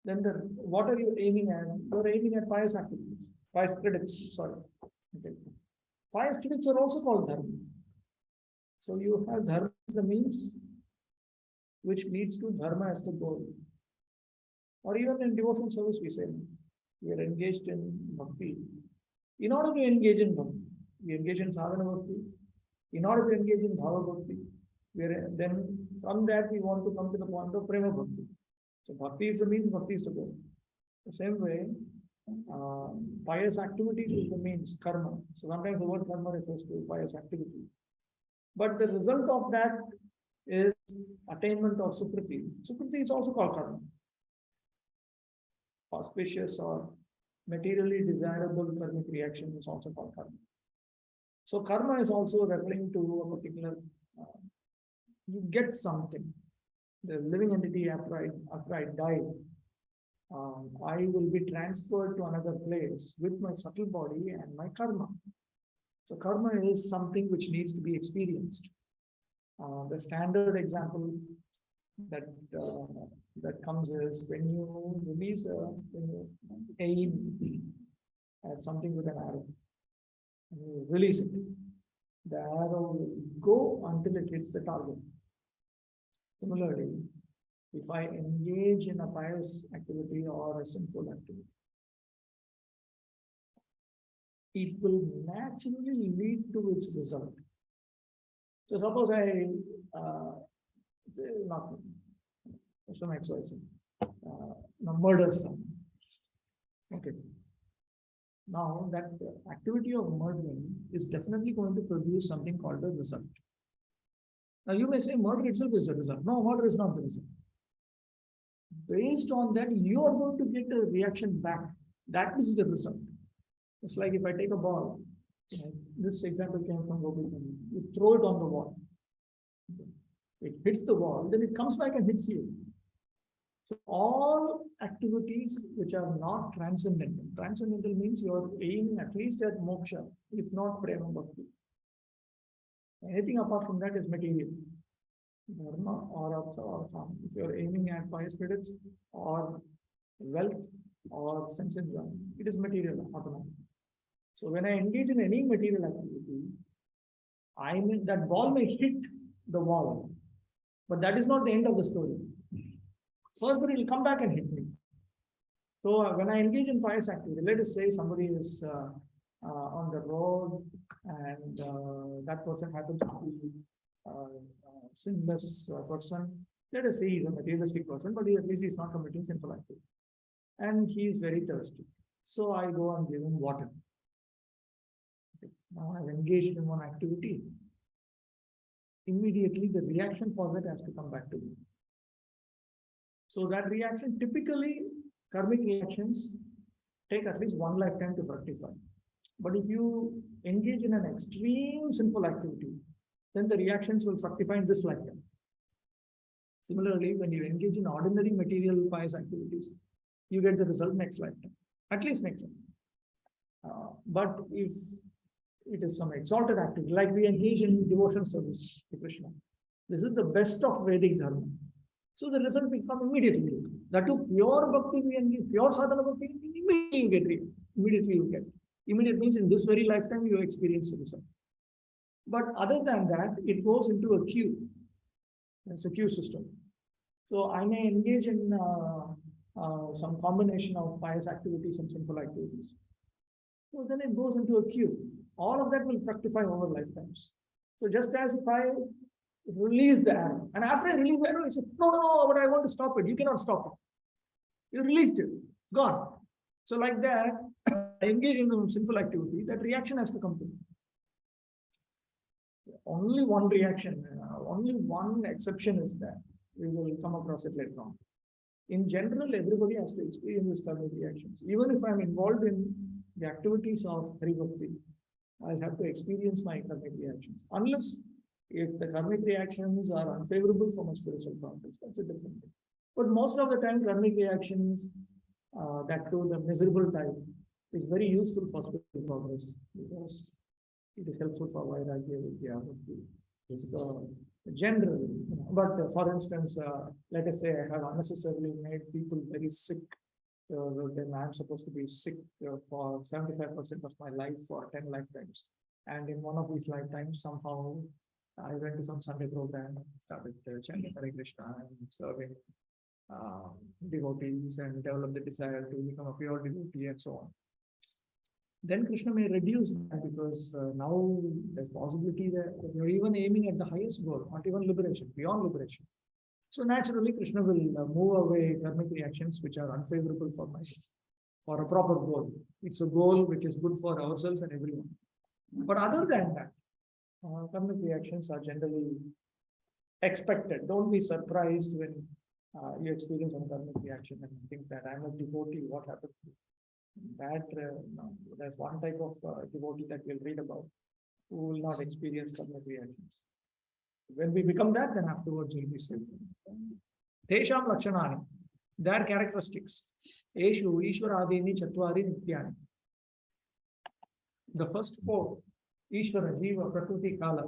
then what are you aiming at? You're aiming at pious activities, pious credits, sorry. Okay. Pious credits are also called dharma. So you have dharma as the means which leads to dharma as the goal. Or even in devotional service, we say we are engaged in bhakti. In order to engage in bhakti, we engage in sadhana bhakti. In order to engage in bhava bhakti, then from that we want to come to the point of prema bhakti. So bhakti is the means, bhakti is the goal. The same way, pious activities is the means, karma. So sometimes the word karma refers to pious activity. But the result of that is attainment of sukriti. Sukriti is also called karma. Auspicious or materially desirable karmic reaction is also called karma. So karma is also referring to a particular, you get something. The living entity after I die, I will be transferred to another place with my subtle body and my karma. So karma is something which needs to be experienced. The standard example that comes is when you release when you aim at something with an arrow, and you release it, the arrow will go until it hits the target. Similarly, if I engage in a pious activity or a sinful activity, it will naturally lead to its result. So suppose I not some exercise, murder someone. Okay. Now that activity of murdering is definitely going to produce something called a result. Now you may say murder itself is the result. No, murder is not the result. Based on that, you are going to get a reaction back. That is the result. It's like if I take a ball, this example came from Govind. You throw it on the wall. It hits the wall, then it comes back and hits you. So all activities which are not transcendental. Transcendental means you are aiming at least at moksha, if not prema bhakti. Anything apart from that is material. Dharma or artha or karma. If you are aiming at pious credits or wealth or sense enjoyment, it is material automatically. So when I engage in any material activity, I mean that ball may hit the wall, but that is not the end of the story. Further, it will come back and hit me. So when I engage in pious activity, let us say somebody is on the road and that person happens to be a sinless person. Let us say he's a materialistic person, but at least he's not committing sinful activity. And he is very thirsty. So I go and give him water. Okay. Now I've engaged in one activity. Immediately the reaction for that has to come back to me. So that reaction, typically karmic reactions take at least one lifetime to fructify. But if you engage in an extreme sinful activity, then the reactions will fructify in this lifetime. Similarly, when you engage in ordinary material pious activities, you get the result next lifetime, at least next lifetime. But if it is some exalted activity, like we engage in devotion service to Krishna, this is the best of Vedic Dharma. So the result will come immediately. That too, pure bhakti, we engage, pure sadhana bhakti, immediately you get it. Immediately you get. Immediate means in this very lifetime you experience the result. But other than that, it goes into a queue. It's a queue system. So I may engage in some combination of pious activities and sinful activities. So then it goes into a queue. All of that will fructify over lifetimes. So just as if I release the arrow, and after I release the arrow, I say, no, but I want to stop it. You cannot stop it. You released it, gone. So like that, I engage in a sinful activity, that reaction has to come to me. Only one reaction, only one exception is that. We will come across it later on. In general, everybody has to experience these karmic reactions. Even if I'm involved in the activities of Hari Bhakti, I'll have to experience my karmic reactions. Unless if the karmic reactions are unfavorable for my spiritual progress, that's a different thing. But most of the time, karmic reactions, that too the miserable type, is very useful for spiritual progress because it is helpful for Vairagya, Vidya, Bhakti. So generally, but for instance, let us say I have unnecessarily made people very sick. Then I'm supposed to be sick for 75% of my life for 10 lifetimes. And in one of these lifetimes, somehow I went to some Sunday program and started chanting Hare Krishna and serving devotees and developed the desire to become a pure devotee and so on. Then Krishna may reduce that because now there's possibility that you're even aiming at the highest goal, not even liberation, beyond liberation. So naturally, Krishna will move away karmic reactions which are unfavorable for a proper goal. It's a goal which is good for ourselves and everyone. But other than that, karmic reactions are generally expected. Don't be surprised when you experience some karmic reaction and think that I'm a devotee, what happened to me? That no, there's one type of devotee that we'll read about who will not experience karmic reactions. When we become that, then afterwards we'll be saved. Tesham lakshanani, their characteristics. Eshu Ishwaradini Chatvari Nityani. The first four, Ishvara, Jiva, Prakriti, Kala,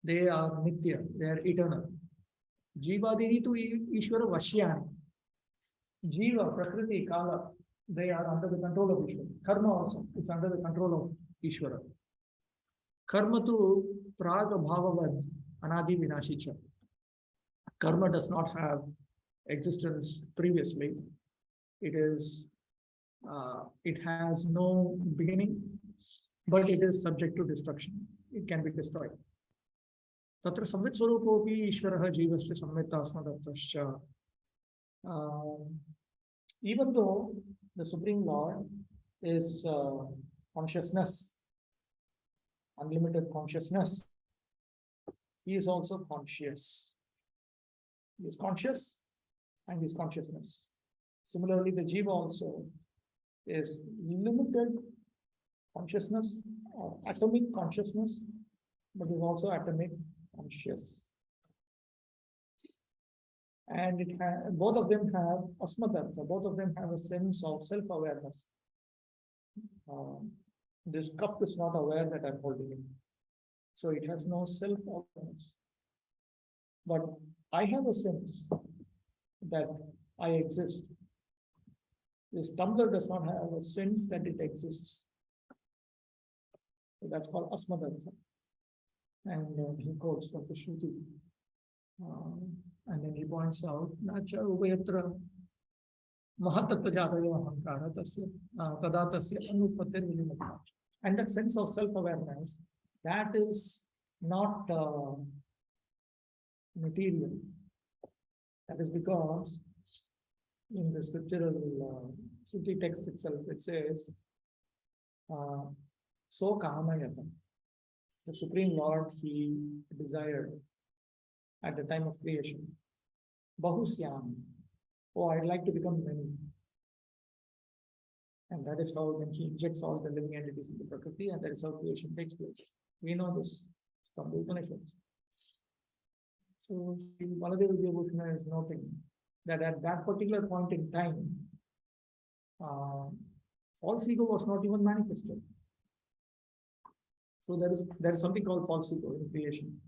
they are Nitya, they are eternal. Jivadini to Ishvara Vashyani. Jiva, Prakriti, Kala, they are under the control of Ishvara. Karma also, it's under the control of Ishvara. Karma to Praga Bhavavad Anadi Vinashicha. Karma does not have existence previously. It is, it has no beginning, but it is subject to destruction. It can be destroyed. Tatra Samvit Swarupopi Ishvaraha Jivasya Samvita Asmadatascha. Even though the Supreme Lord is consciousness, unlimited consciousness, he is also conscious. He is conscious and his consciousness. Similarly, the Jiva also is limited consciousness or atomic consciousness, but is also atomic conscious. And both of them have asmadartha, both of them have a sense of self-awareness. This cup is not aware that I'm holding it. So it has no self-awareness. But I have a sense that I exist. This tumbler does not have a sense that it exists. So that's called asmadartha. And he quotes from the Shruti. And then he points out, Nacha Ubhayatra Mahatatvajataya Ahankara Tasya Tadatasya Anupatir Vilimata. And that sense of self-awareness, that is not material. That is because in the scriptural Shruti text itself, it says, So Kamayata, the Supreme Lord, he desired at the time of creation, Bahusyam, oh, I'd like to become many. And that is how then he injects all the living entities into Prakriti, and that is how creation takes place. We know this from the Upanishads. So Baladeva Vidyabhushana is noting that at that particular point in time, false ego was not even manifested. So there is something called false ego in creation.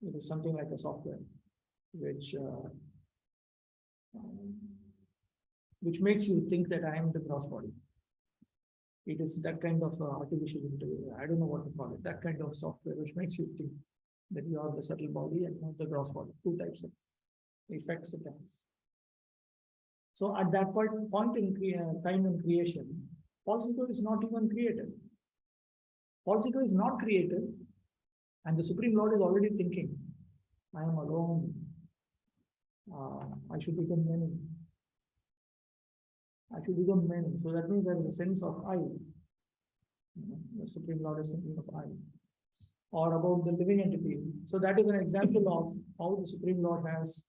It is something like a software which makes you think that I am the gross body. It is that kind of artificial intelligence, I don't know what to call it, that kind of software which makes you think that you are the subtle body and not the gross body. Two types of effects it has. So at that point in time in creation, false ego is not even created. False ego is not created, and the Supreme Lord is already thinking, I am alone. I should become many. I should become many. So that means there is a sense of I. The Supreme Lord is thinking of I. Or about the living entity. So that is an example of how the Supreme Lord has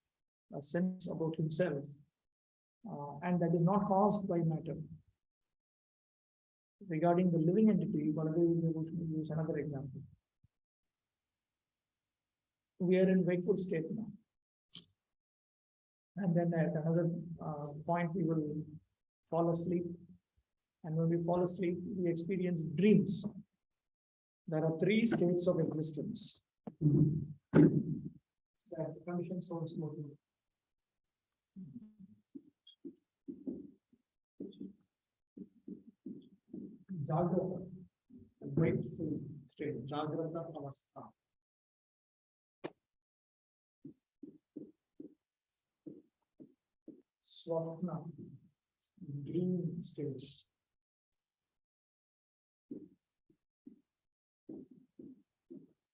a sense about himself. And that is not caused by matter. Regarding the living entity, Baladeva Vidyabhushana gives another example. We are in wakeful state now. And then at another point, we will fall asleep. And when we fall asleep, we experience dreams. There are three states of existence. That condition source motive. Jagrata, wakeful state, Jagrata Avastha. Swapna, dream state.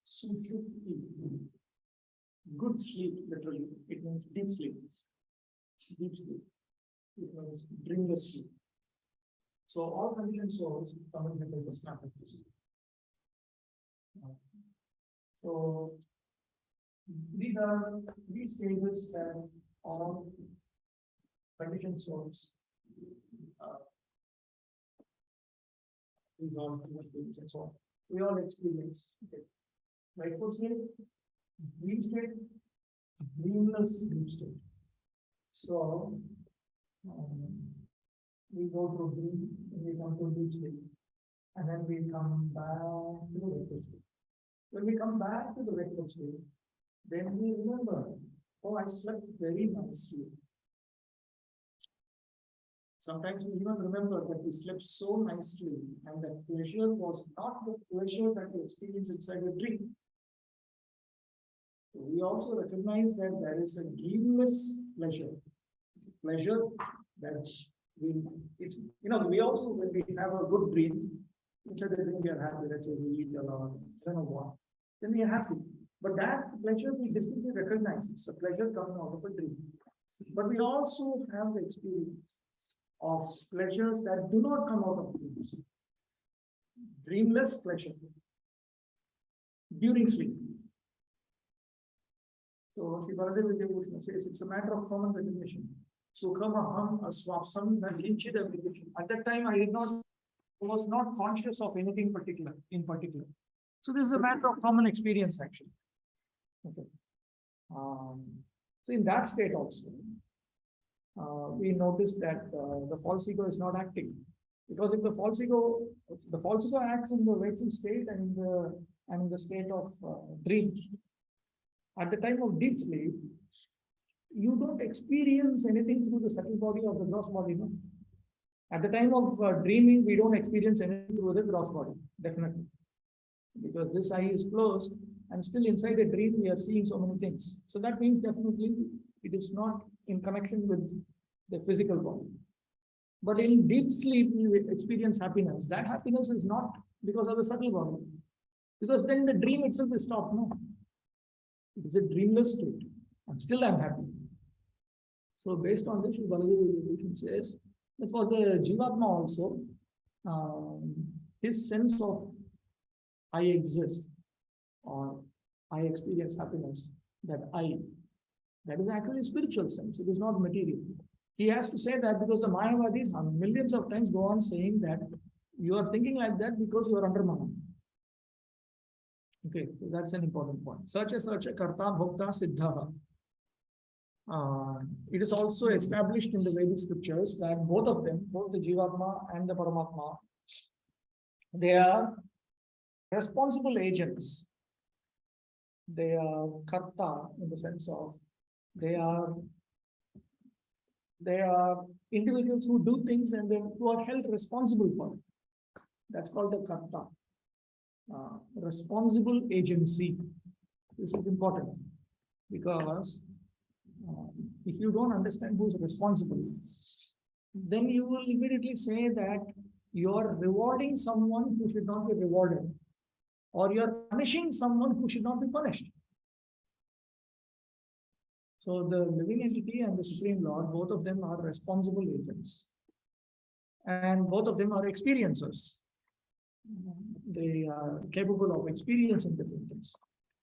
Sushupti, good sleep, literally, it means deep sleep. Deep sleep, it means dreamless sleep. So all conditioned souls come in the snap of this. So these are these stages that all conditioned souls and so on. We all experience wakeful state, dream state, dreamless dream state. So we go through dream, we come to deep sleep, and then we come back to the wakeful state. When we come back to the wakeful state, then we remember, oh, I slept very nicely. Sometimes we even remember that we slept so nicely, and that pleasure was not the pleasure that we experienced inside the dream. We also recognize that there is a dreamless pleasure. It's a pleasure that we also, when we have a good dream, instead of we are happy, let's say we eat a lot, I don't know what, then we are happy. But that pleasure we distinctly recognize. It's a pleasure coming out of a dream. But we also have the experience of pleasures that do not come out of dreams. Dreamless pleasure during sleep. So Sri Baladeva Vidyabhushana says it's a matter of common recognition. Sukham aham aswapsam nakinchid application. At that time, I was not conscious of anything in particular. So this is a matter of common experience, actually. Okay. So So in that state also, we notice that the false ego is not acting. Because if the false ego acts in the wakeful state and in the state of dream. At the time of deep sleep, you don't experience anything through the subtle body or the gross body. No? At the time of dreaming, we don't experience anything through the gross body, definitely. Because this eye is closed and still inside the dream, we are seeing so many things. So that means definitely it is not in connection with the physical body. But in deep sleep, we experience happiness. That happiness is not because of the subtle body. Because then the dream itself is stopped. No. It is a dreamless state. And still I'm happy. So based on this, Baladev says that for the Jivatma also, his sense of I exist or I experience happiness, that is actually a spiritual sense. It is not material. He has to say that because the Mayavadis millions of times go on saying that you are thinking like that because you are under Maya. Okay, so that's an important point. Such a karta bhokta siddha. It is also established in the Vedic scriptures that both of them, both the Jivatma and the Paramatma, they are responsible agents. They are karta in the sense of they are individuals who do things and who are held responsible for it. That's called the karta. Responsible agency. This is important because if you don't understand who is responsible, then you will immediately say that you are rewarding someone who should not be rewarded, or you are punishing someone who should not be punished. So the living entity and the Supreme Lord, both of them are responsible agents. And both of them are experiencers. They are capable of experiencing different things.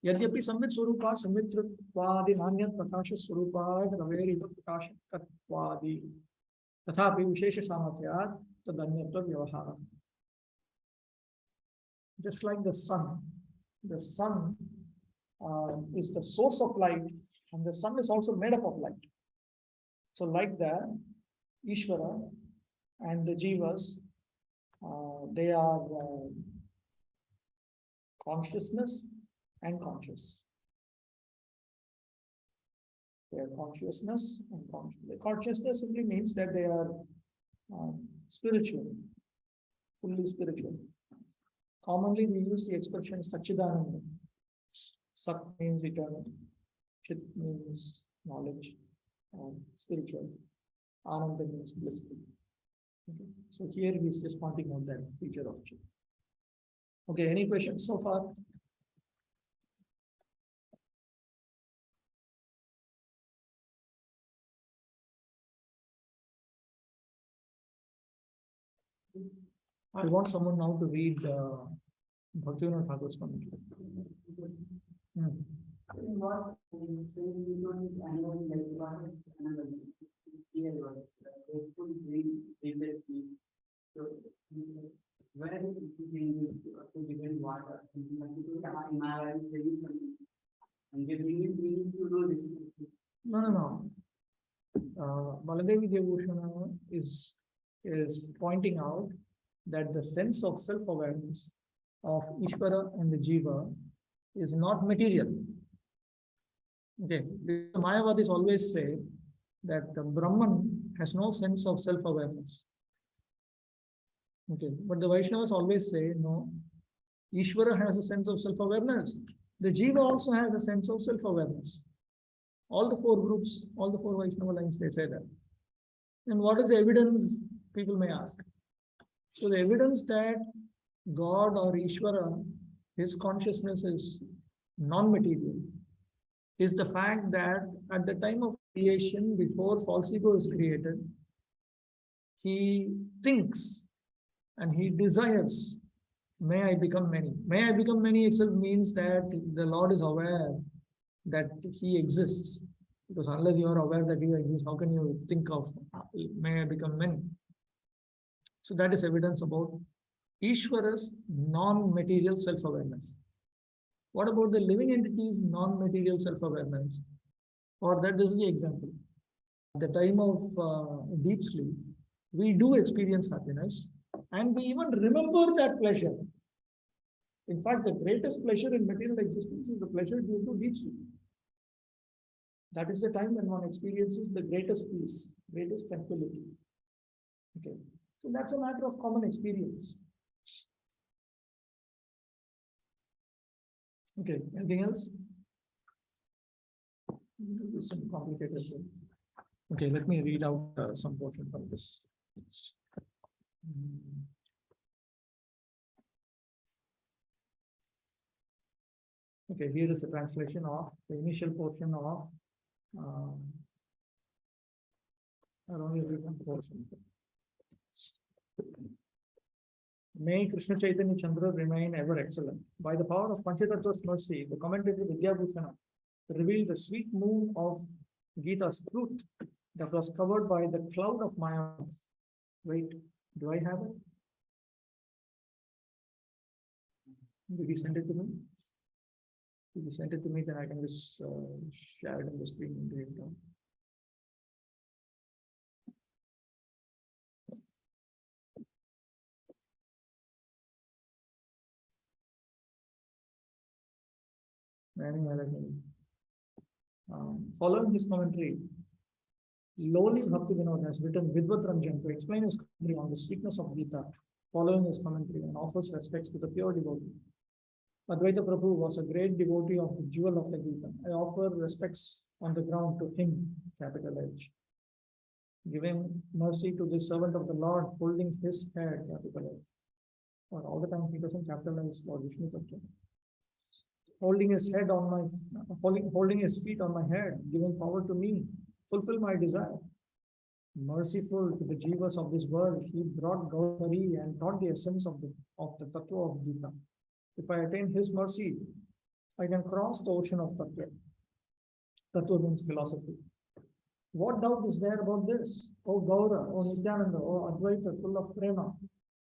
Yadyapi samvit swarupa samvitrtvadi nanyat prakasha swarupad raveriva prakashakatvadi tathapi vishesha samatyat tadanyatva vyavahara. Just like the sun is the source of light, and the sun is also made up of light. So like that, Ishvara and the Jivas, they are consciousness and conscious. They are consciousness and conscious. The consciousness simply means that they are spiritual, fully spiritual. Commonly, we use the expression Satchidananda. Sat means eternal. Chit means knowledge, spiritual. Ananda means blissful. Okay. So here he is just pointing out that feature of Chit. Okay, any questions so far? I want someone now to read Bhakti Thakur's commentary. What saying you know is annual like what is another year was full green previously. So where is it being to different water? In my life there is something. And we need to know this. No. Baladevi Devbhushana is pointing out that the sense of self-awareness of Ishvara and the Jiva is not material. Okay, the Mayavadis always say that the Brahman has no sense of self-awareness. Okay, but the Vaishnavas always say no, Ishvara has a sense of self-awareness. The Jiva also has a sense of self-awareness. All the four groups, all the four Vaishnava lines, they say that. And what is the evidence, people may ask? So the evidence that God or Ishvara, his consciousness is non-material, is the fact that at the time of creation, before false ego is created, he thinks and he desires, may I become many. May I become many itself means that the Lord is aware that he exists. Because unless you are aware that you exist, how can you think of, may I become many? So that is evidence about Ishvara's non-material self-awareness. What about the living entity's non-material self-awareness? or that this is the example. At the time of deep sleep, we do experience happiness and we even remember that pleasure. In fact, the greatest pleasure in material existence is the pleasure due to deep sleep. That is the time when one experiences the greatest peace, greatest tranquility. Okay, so that's a matter of common experience. Okay, anything else? This is some complicated thing. Okay, let me read out some portion from this. Okay, here is a translation of the initial portion of I'll only read one portion. May Krishna Chaitanya Chandra remain ever excellent. By the power of Panchatattva's mercy, the commentator Vidyabhushana revealed the sweet moon of Gita's truth that was covered by the cloud of Maya. Wait, do I have it? Did you send it to me? If you send it to me, then I can just share it on the screen and read it down. Any other thing? Following his commentary, lowly Bhakti Vinod has written Vidvan to explain his commentary on the sweetness of Gita, following his commentary and offers respects to the pure devotee. Advaita Prabhu was a great devotee of the jewel of the Gita. I offer respects on the ground to him, capital H. Giving mercy to the servant of the Lord, holding his head, capital H. Or all the time he doesn't capitalize for Vishnu Tattva. Holding his head on my, holding his feet on my head, giving power to me, fulfill my desire. Merciful to the jivas of this world, he brought Gauranga and taught the essence of the Tattva of Gita. If I attain his mercy, I can cross the ocean of Tattva. Tattva means philosophy. What doubt is there about this? O Gaura, O Nityananda, O Advaita, full of prema,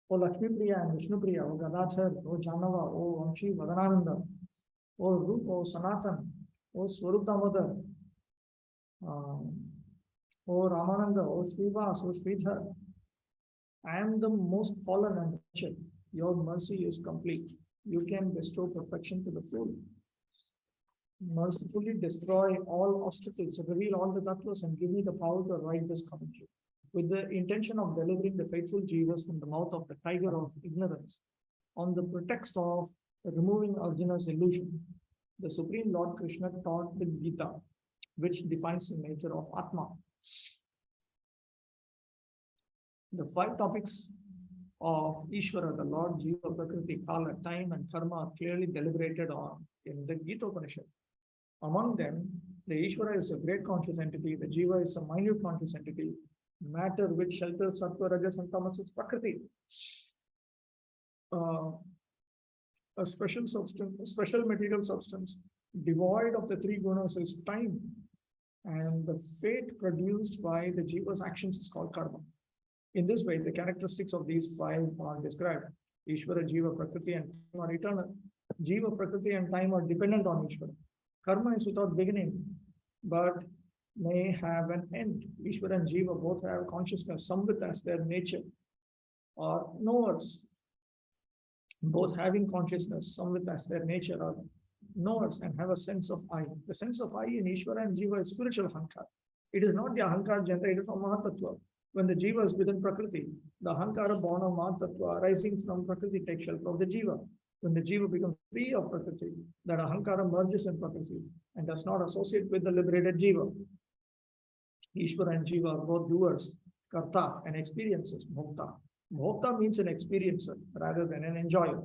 O Lakshmi Priya and Vishnu Priya, O Gadadhar, O Janava, O Vamshi Vadanananda, O Rupa, O Sanatan, O Swarup Damodar, O Ramananda, O Srivas, O Sridhar. I am the most fallen and wretched. Your mercy is complete. You can bestow perfection to the full. Mercifully destroy all obstacles, reveal all the tattvas, and give me the power to write this commentary. With the intention of delivering the faithful jivas from the mouth of the tiger of ignorance, on the pretext of removing Arjuna's illusion, the Supreme Lord Krishna taught the Gita, which defines the nature of Atma. The 5 topics of Ishvara, the Lord, Jiva, Prakriti, Kala, time, and karma are clearly deliberated on in the Gita Upanishad. Among them, the Ishvara is a great conscious entity, the Jiva is a minute conscious entity, matter which shelters Sattva, Rajas, and Tamas is Prakriti. A special substance, a special material substance devoid of the 3 gunas is time, and the fate produced by the Jiva's actions is called karma. In this way, the characteristics of these 5 are described. Ishvara, Jiva, Prakriti, and time are eternal. Jiva, Prakriti, and time are dependent on Ishvara. Karma is without beginning, but may have an end. Ishvara and Jiva both have consciousness, Samvit as their nature, or knowers. Both having consciousness, Samvit as their nature, are knowers and have a sense of I. The sense of I in Ishvara and Jiva is spiritual Ahankar. It is not the Ahankar generated from Mahatattva. When the Jiva is within Prakriti, the Ahankara born of Mahatattva arising from Prakriti takes shelter of the Jiva. When the Jiva becomes free of Prakriti, that Ahankara merges in Prakriti and does not associate with the liberated Jiva. Ishvara and Jiva are both doers, Karta, and experiencers, Bhokta. Bhokta means an experiencer rather than an enjoyer.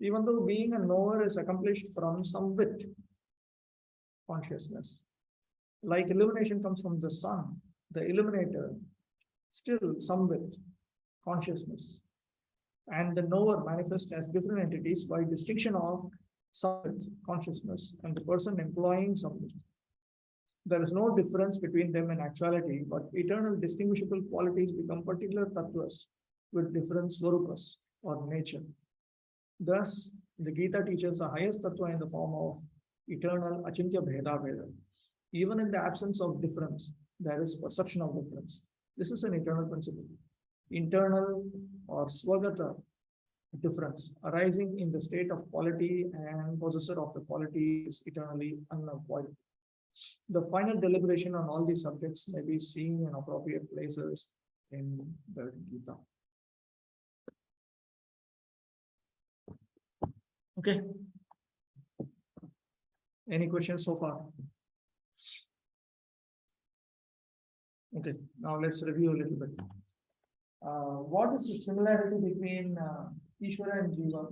Even though being a knower is accomplished from Samvit, consciousness. Like illumination comes from the sun, the illuminator, still Samvit, consciousness. And the knower manifests as different entities by distinction of Samvit, consciousness, and the person employing Samvit. There is no difference between them in actuality, but eternal distinguishable qualities become particular tattvas with different swarupas or nature. Thus, the Gita teaches the highest tattva in the form of eternal Achintya Bheda Veda. Even in the absence of difference, there is perception of difference. This is an eternal principle. Internal or swagata difference arising in the state of quality and possessor of the quality is eternally unavoidable. The final deliberation on all these subjects may be seen in appropriate places in the Gita. Okay. Any questions so far? Okay, now let's review a little bit. What is the similarity between Ishvara and Jiva?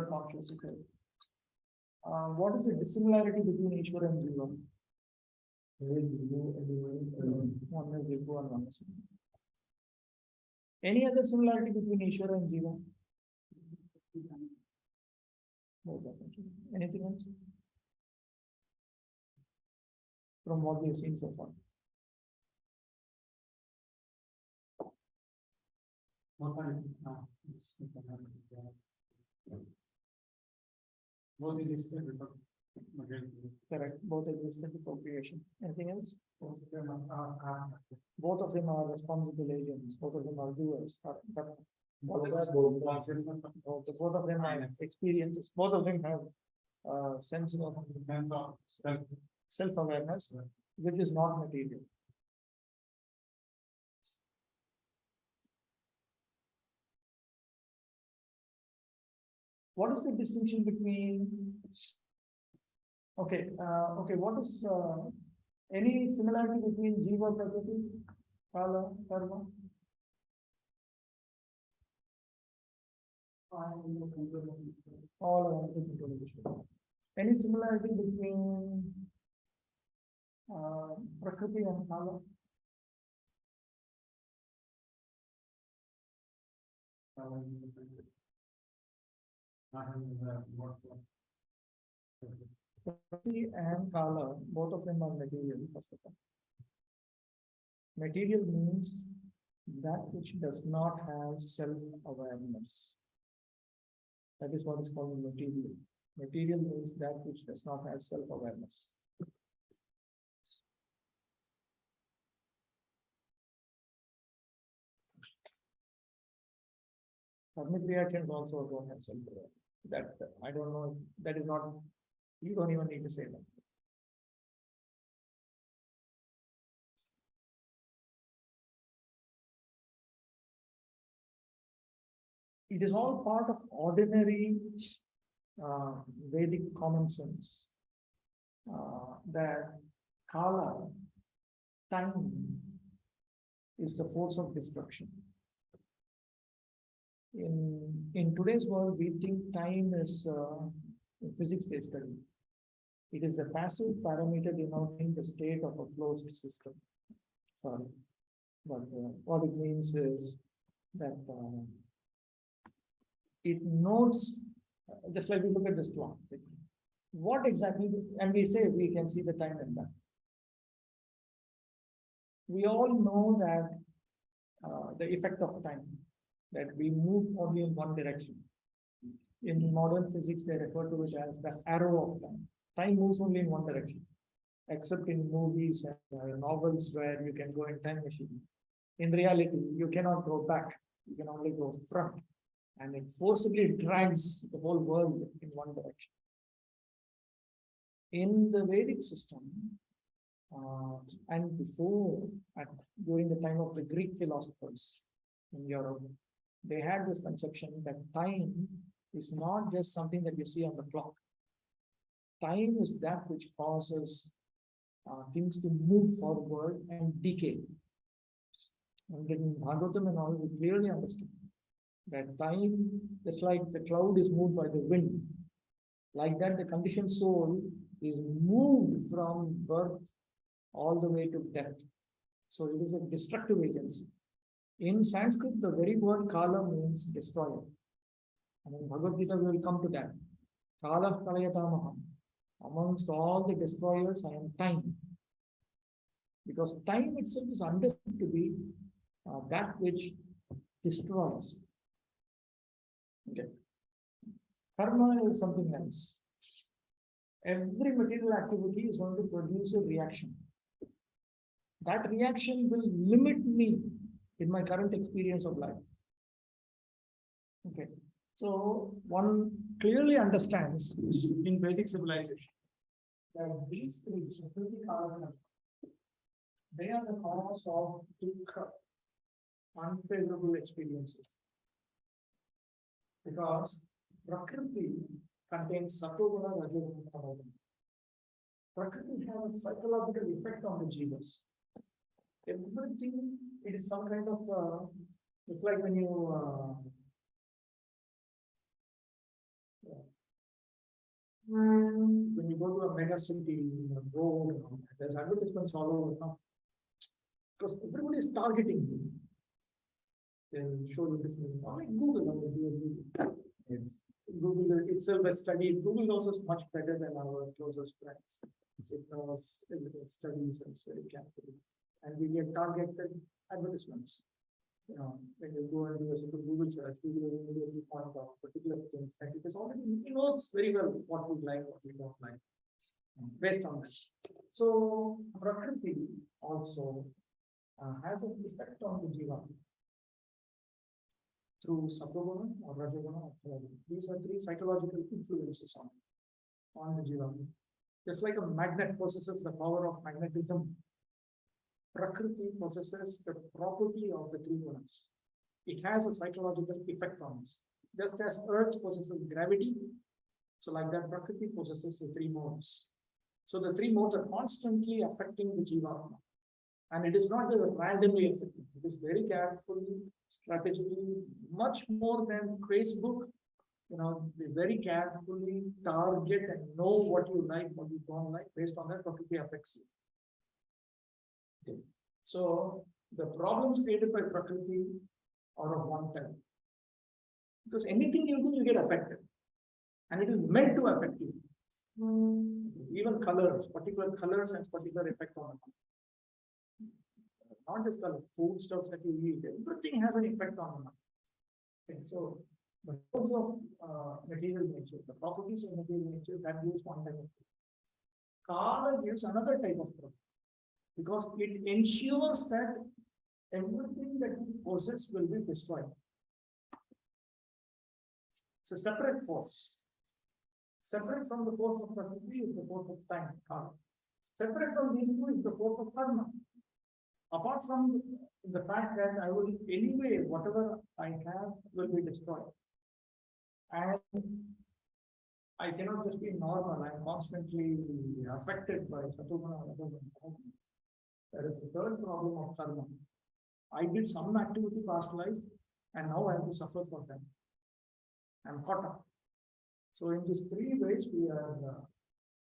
Conscious, okay. What is the dissimilarity between Ishvara and Jiva? One is Vidvan and one is. Any other similarity between Ishvara and Jiva? Anything else? From what we have seen so far. Both existed before. Correct. Both existed before creation. Anything else? Both of them are Both of them are responsible agents. Both of them are doers. Both of them have experiences. Both of them have sense of self-awareness, which is not material. What is the distinction between? Okay, what is any similarity between Jiva, Prakriti, Kala, Karma? All are under control of Ishvara. Any similarity between Prakriti and Kala? Prakriti and Kala, both of them are material, first of all. Material means that which does not have self-awareness. That is what is called material. Material means that which does not have self-awareness. Karmic reactions also don't have self-awareness. That I don't know. That is not. You don't even need to say that. It is all part of ordinary Vedic common sense that Kala, time, is the force of destruction. In today's world, we think time is in physics they study. It is a passive parameter denoting the state of a closed system. Sorry, but what it means is that it notes, just like we look at this clock, what exactly, and we say we can see the time in that. We all know that the effect of time, that we move only in one direction. In modern physics, they refer to it as the arrow of time. Time moves only in one direction, except in movies and novels where you can go in time machine. In reality, you cannot go back, you can only go front, and it forcibly drags the whole world in one direction. In the Vedic system, and before, during the time of the Greek philosophers in Europe, they had this conception that time is not just something that you see on the clock. Time is that which causes things to move forward and decay. And in Bhagavatam and all, we clearly understand that time, just like the cloud is moved by the wind, like that the conditioned soul is moved from birth all the way to death. So it is a destructive agency. In Sanskrit, the very word kala means destroyer. And in Bhagavad Gita, we will come to that. Kala kalayatamaham. Amongst all the destroyers, I am time. Because time itself is understood to be that which destroys. Okay. Karma is something else. every material activity is going to produce a reaction. That reaction will limit me in my current experience of life. Okay, so one clearly understands in Vedic civilization that these three, Shastri, Kala, they are the cause of dukkha, unfavorable experiences. Because Prakriti contains Sattva-guna, Rajoguna, Tamoguna. Prakriti has a psychological effect on the jivas. Everything, it is some kind of, it's like when you, when you go to a mega city, road, there's advertisements all over now. Because everybody is targeting you. They'll show you this movie. Like Google, it's Google itself has studied. Google knows us much better than our closest friends. It knows everything, studies us very carefully. And we get targeted advertisements. You know, when you go and do a simple Google search, Google will immediately point out particular things that it is already, it knows very well what we like, what we don't like, based on that. So, Prakriti also has an effect on the jiva through Sattva-guna or Rajoguna or Tamoguna. These are three psychological influences on the jiva. Just like a magnet possesses the power of magnetism, Prakriti possesses the property of the three gunas. It has a psychological effect on us. Just as Earth possesses gravity, so like that Prakriti possesses the three modes. So the three modes are constantly affecting the jiva. And it is not just randomly affecting. It is very carefully, strategically, much more than Facebook. You know, they very carefully target and know what you like, what you don't like. Based on that, Prakriti affects you. Okay. So the problems created by Prakriti are of one type. Because anything you do, you get affected. And it is meant to affect you. Even colors, particular colors has particular effect on the mind. Not just color, food stuffs that you eat, everything has an effect on the mind. Okay, so the rules of material nature, the properties of material nature, that gives one type of problem. Kala gives another type of problem. Because it ensures that everything that you possess will be destroyed. It's a separate force. Separate from the force of Prakriti is the force of time, Kala. Separate from these two is the force of karma. Apart from the fact that I will anyway, whatever I have will be destroyed. And I cannot just be normal, I'm constantly affected by Sattva-guna. That is the third problem of karma. I did some activity past life and now I have to suffer for them. I'm caught up. So in these three ways, we are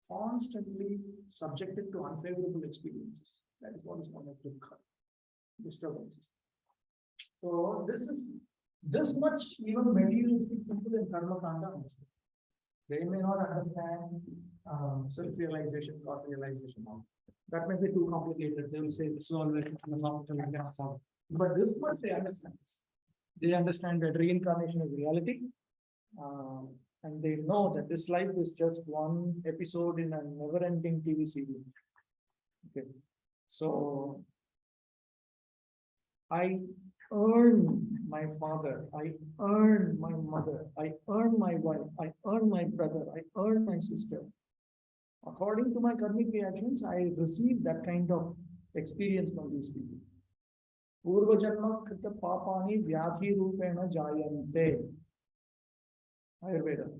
constantly subjected to unfavorable experiences. That is what is called as dukkha, disturbances. So this much even materialistic people in Karma Kanda understand. They may not understand self-realization, God-realization. That may be too complicated. They will say this is all very philosophical, I cannot follow. But this much they understand. They understand that reincarnation is reality. And they know that this life is just one episode in a never-ending TV series. Okay. So I earn my father, I earn my mother, I earn my wife, I earn my brother, I earn my sister. According to my karmic reactions, I receive that kind of experience from these people. Purva janma krita papani vyadhi rupena jayante. Ayurveda.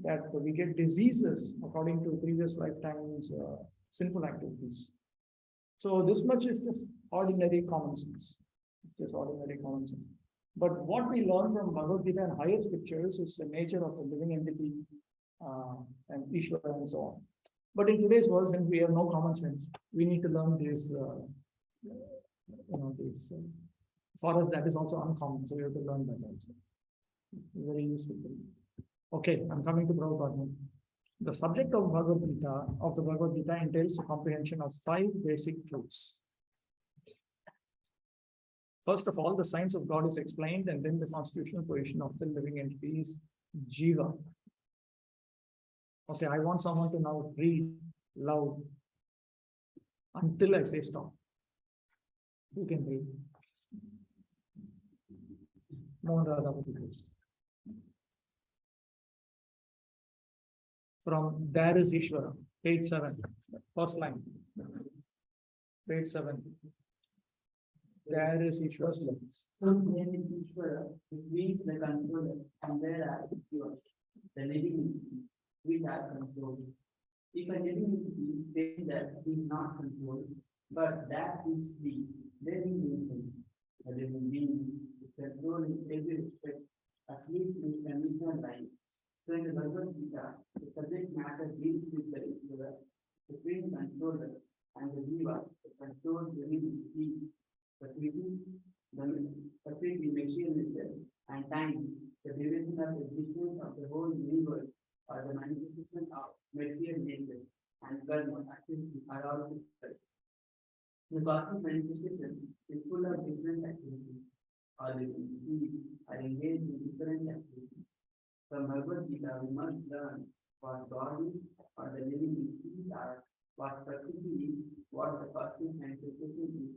That we get diseases according to previous lifetimes, sinful activities. So this much is just ordinary common sense. It's just ordinary common sense. But what we learn from Bhagavad Gita and higher scriptures is the nature of the living entity and Ishvara and so on. But in today's world, since we have no common sense, we need to learn this. For us, that is also uncommon. So we have to learn that also. Very useful. Okay, I'm coming to Prabhupada. The subject of the Bhagavad Gita entails a comprehension of 5 basic truths. First of all, the science of God is explained, and then the constitutional position of the living entity is Jiva. Okay, I want someone to now read loud until I say stop. Who can read? Mohan Radha, please. From There is Ishvara, page 7, first line. Page 7. There is Ishvara. From there is Ishvara, which means the controller, and there are yours, the living entities, which are controlled. If a living entity says that he is not controlled, but that is free, then he means the living being is controlled in every respect, at least in conditional life. So in the Bhagavad Gita, the subject matter deals with the supreme controller and the jivas, the controlled living entity, the materialism and time, the duration of existence of the whole universe, or the manifestation of material nature and karma activity are all different. The cosmic manifestation is full of different activities. All living entities are engaged in different activities. From Bhagavad Gita, we must learn what God is, what the living entities are, what Prakriti is, what the cosmic manifestation is,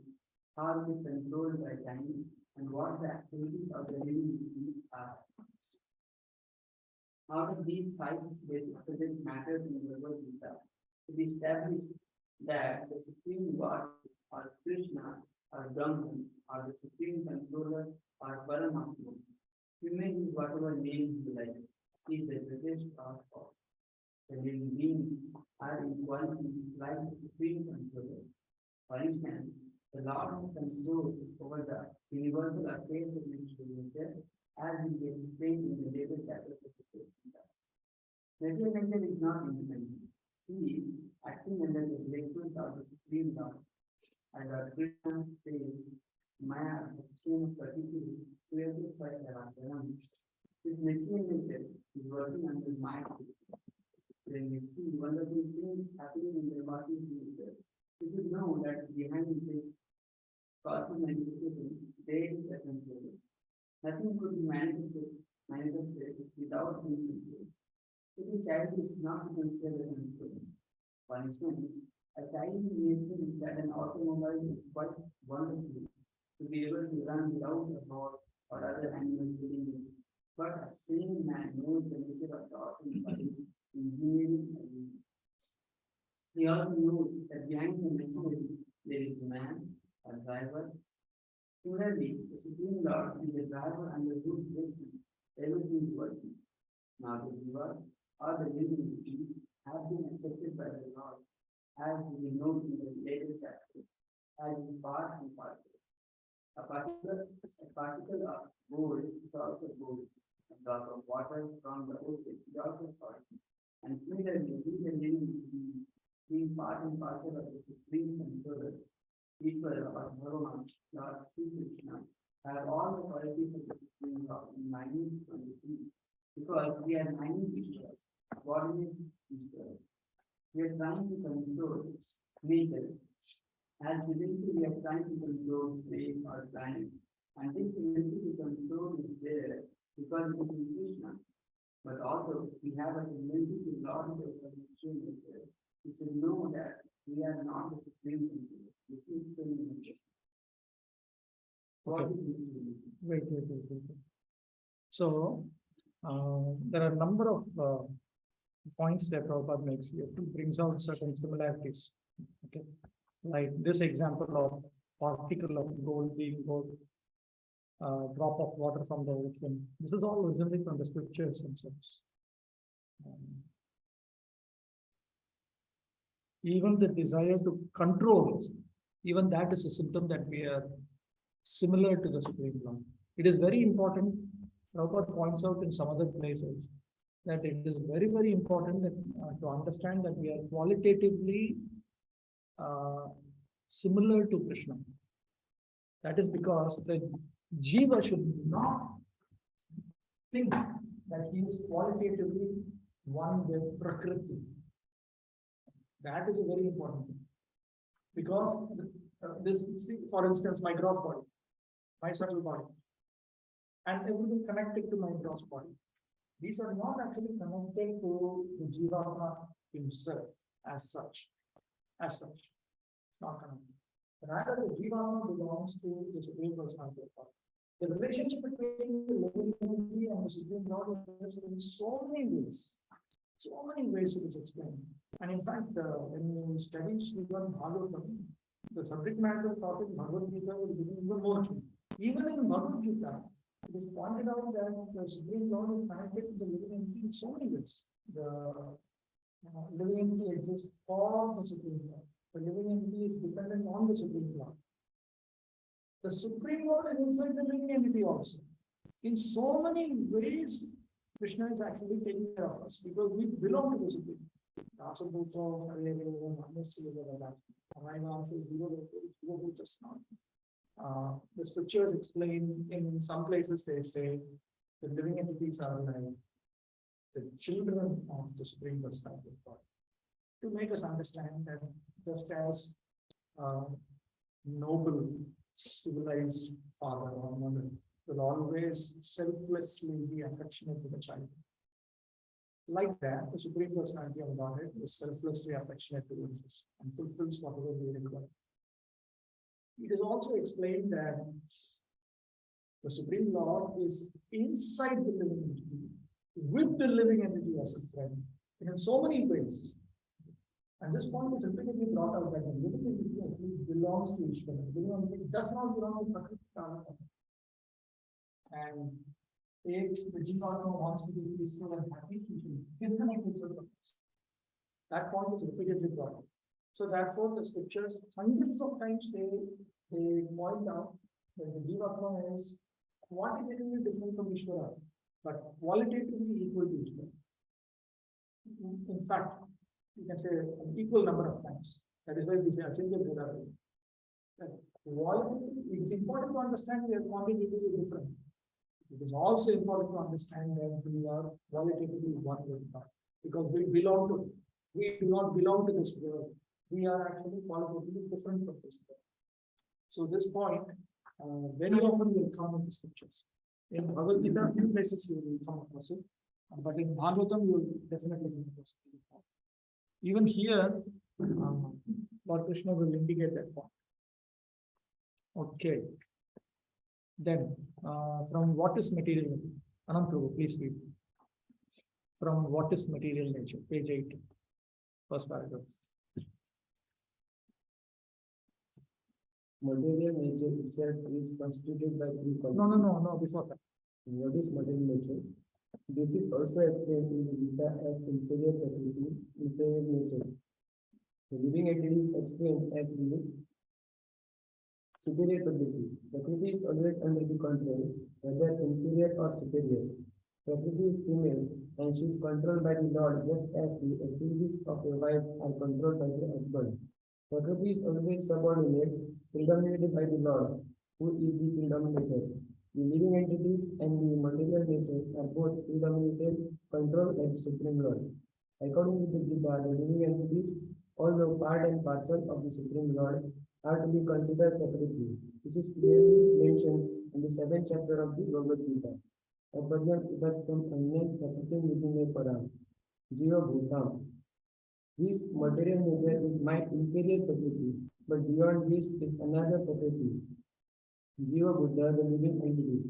how it is controlled by time, and what the activities of the living entities are. Out of these 5 basic subject matters in the Bhagavad Gita, it is established that the Supreme God, or Krishna, or Brahman, or the Supreme Controller, or Paramatma, you may use whatever name you like, is the British God of the living beings are in quality like the Supreme Controller. For instance, the Lord of control over the universal affairs of nature, as is explained in the later chapter of the Gita. Material nature is not independent. She is acting under the directions of the Supreme Lord. As our Krishna says, Maya Bhakti Prakriti Swayati Swayatarantaram. This material nature is working under my direction. When we see wonderful things happening in the cosmic nature, we should know that behind this cosmic manifestation, there is a controller. Nothing could be manifested without being controlled. If a child is not considered a controller, for instance, a child imagines that an automobile is quite wonderful to be able to run without a horse or other animals within it. But a sane man knows the nature of the automobile, engineering, and he also knows that behind the machinery there is a man, a driver. Similarly, the Supreme Lord is the driver under whose direction everything is working. Now the jiva or the living entity have been accepted by the Lord, as we know in the later chapter, as part and parcel. A particle of gold is also gold. A drop of water from the ocean is also salt. And similarly, we the living entity, being part and parcel of the Supreme Controller, Ishvara or Bhagavan, Lord Sri Krishna, have all the qualities of the Supreme Lord in mining from the sea. Because we are mining Ishvara, bodily Ishvara. We are trying to control nature. As eventually we are trying to control space or planet. And this ability to control is there because it is in Krishna. But also we have a tendency to love the connection nature. We should know that we are not the supreme controller. This is the nature. Okay. Wait. So, there are a number of points that Prabhupada makes here. He brings out certain similarities. Okay. Like this example of particle of gold being gold, drop of water from the ocean. This is all originally from the scriptures themselves. Even the desire to control, even that is a symptom that we are similar to the Supreme Lord. It is very important, Prabhupada points out in some other places, that it is very, very important that to understand that we are qualitatively similar to Krishna. That is because the jiva should not think that he is qualitatively one with Prakriti. That is a very important thing. Because this, see, for instance, my gross body, my subtle body, and everything connected to my gross body. these are not actually connected to the Jivatma himself as such. Not connected. Rather, the Jivatma belongs to the Supreme Personality of God. The relationship between the living entity and the Supreme Lord is in so many ways. So many ways it is explained. And in fact, when you study Vidvan Bhagavatam, the subject matter of topic Bhagavad Gita will be even more clear. Even in Bhagavad Gita, it is pointed out that the Supreme Lord is connected to the living entity in so many ways. The living entity exists for the Supreme Lord. The living entity is dependent on the Supreme Lord. The Supreme Lord is inside the living entity also. In so many ways, Krishna is actually taking care of us because we belong to the Supreme. The scriptures explain, in some places they say the living entities are like the children of the Supreme Personality of God. To make us understand that just as noble, civilized father or mother will always selflessly be affectionate to the child. Like that, the Supreme Personality of Godhead is selflessly affectionate to us and fulfills whatever we require. It is also explained that the Supreme Lord is inside the living entity, with the living entity as a friend, in so many ways. And this point is repeatedly brought out that the living entity actually belongs to Ishvara. The living entity does not belong to Prakriti. And if the Jivatma wants to be peaceful and happy, he should disconnect himself from this. That point is repeatedly brought out. So therefore, the scriptures hundreds of times they point out that the Jivatma is quantitatively different from Ishvara, but qualitatively equal to Ishvara. In fact, you can say an equal number of times. That is why we say Achintya Bheda. It is important to understand that quantitatively is different. It is also important to understand that we are qualitatively one with God, because we do not belong to this world. We are actually qualitatively different from this world. So this point, very often will come in the scriptures. In Bhagavad Gita, a few places you will come across it, but in Bhagavatam you will definitely come across it. Even here, Lord Krishna will indicate that point. Okay. Then, from what is material nature? Anand Prabhu, please read. From what is material nature? Page 8, first paragraph. Material nature itself is constituted by three qualities. No, before that. What is material nature? This is also explained in the Gita as inferior property, inferior nature. The living entity is explained as superior property. Prakriti is always under the control, whether inferior or superior. Prakriti is female and she is controlled by the Lord just as the activities of a wife are controlled by the husband. Prakriti is always subordinate, predominated by the Lord, who is the predominator. The living entities and the material nature are both predominated, controlled by the Supreme Lord. According to the Gita, the living entities, although part and parcel of the Supreme Lord, are to be considered separately. This is clearly mentioned in the 7th chapter of the Bhagavad Gita. Abhadyam idastam anne prakriti nitine param. Jiva bhutam. This material nature is my inferior prakriti, but beyond this is another prakriti. Jiva Buddha, the living entities.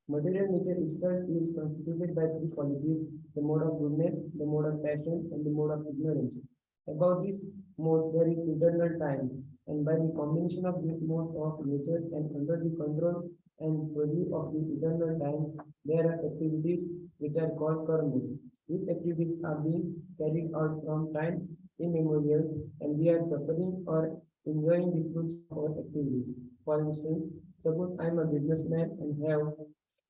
Material nature itself is constituted by three qualities: the mode of goodness, the mode of passion, and the mode of ignorance. About these modes there is eternal time, and by the combination of these modes of nature and under the control and purview of the eternal time, there are activities which are called karma. These activities are being carried out from time immemorial, and we are suffering or enjoying the fruits of our activities. For instance, suppose I am a businessman and have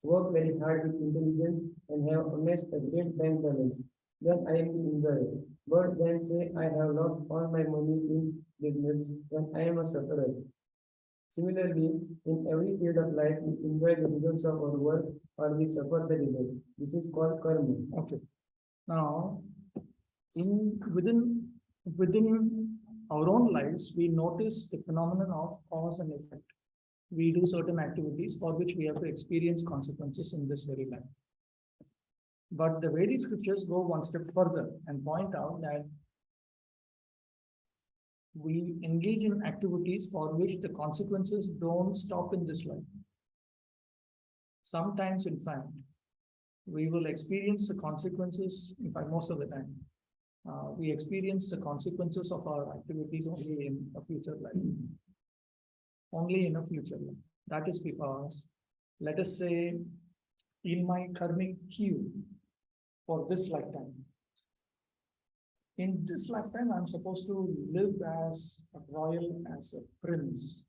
worked very hard with intelligence and have amassed a great bank balance. Then I am the enjoyer. But then say I have lost all my money in business, then I am a sufferer. Similarly, in every field of life, we enjoy the results of our work or we suffer the result. This is called karma. Okay. Now, within our own lives, we notice the phenomenon of cause and effect. We do certain activities for which we have to experience consequences in this very life. But the Vedic scriptures go one step further and point out that we engage in activities for which the consequences don't stop in this life. Sometimes, in fact, we will experience the consequences, in fact, most of the time, we experience the consequences of our activities only in a future life. Only in a future life. That is because, let us say, in my karmic queue for this lifetime, in this lifetime, I'm supposed to live as a royal, as a prince.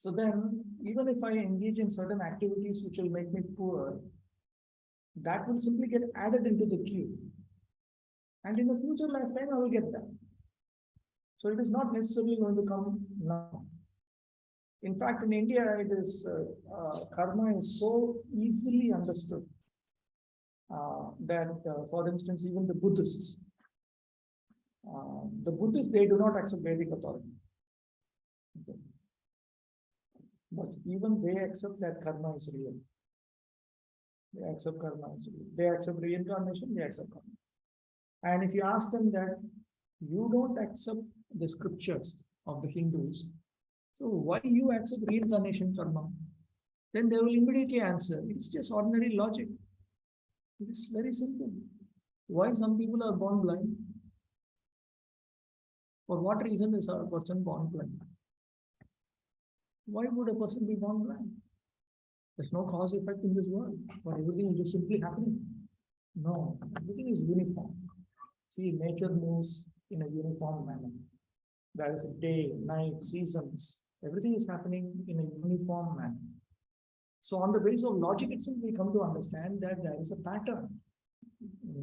So then, even if I engage in certain activities which will make me poor, that will simply get added into the queue. And in a future lifetime, I will get that. So it is not necessarily going to come now. In fact, in India, it is karma is so easily understood that, for instance, even the Buddhists, they do not accept Vedic authority. Okay. But even they accept that karma is real. They accept karma is real. They accept reincarnation, they accept karma. And if you ask them that you don't accept the scriptures of the Hindus, so why you accept reincarnation karma? Then they will immediately answer, it's just ordinary logic. It's very simple. Why some people are born blind? For what reason is a person born blind? Why would a person be born blind? There's no cause effect in this world, but everything is just simply happening. No, everything is uniform. See, nature moves in a uniform manner. There is a day, night, seasons. Everything is happening in a uniform manner. So on the basis of logic itself, we come to understand that there is a pattern.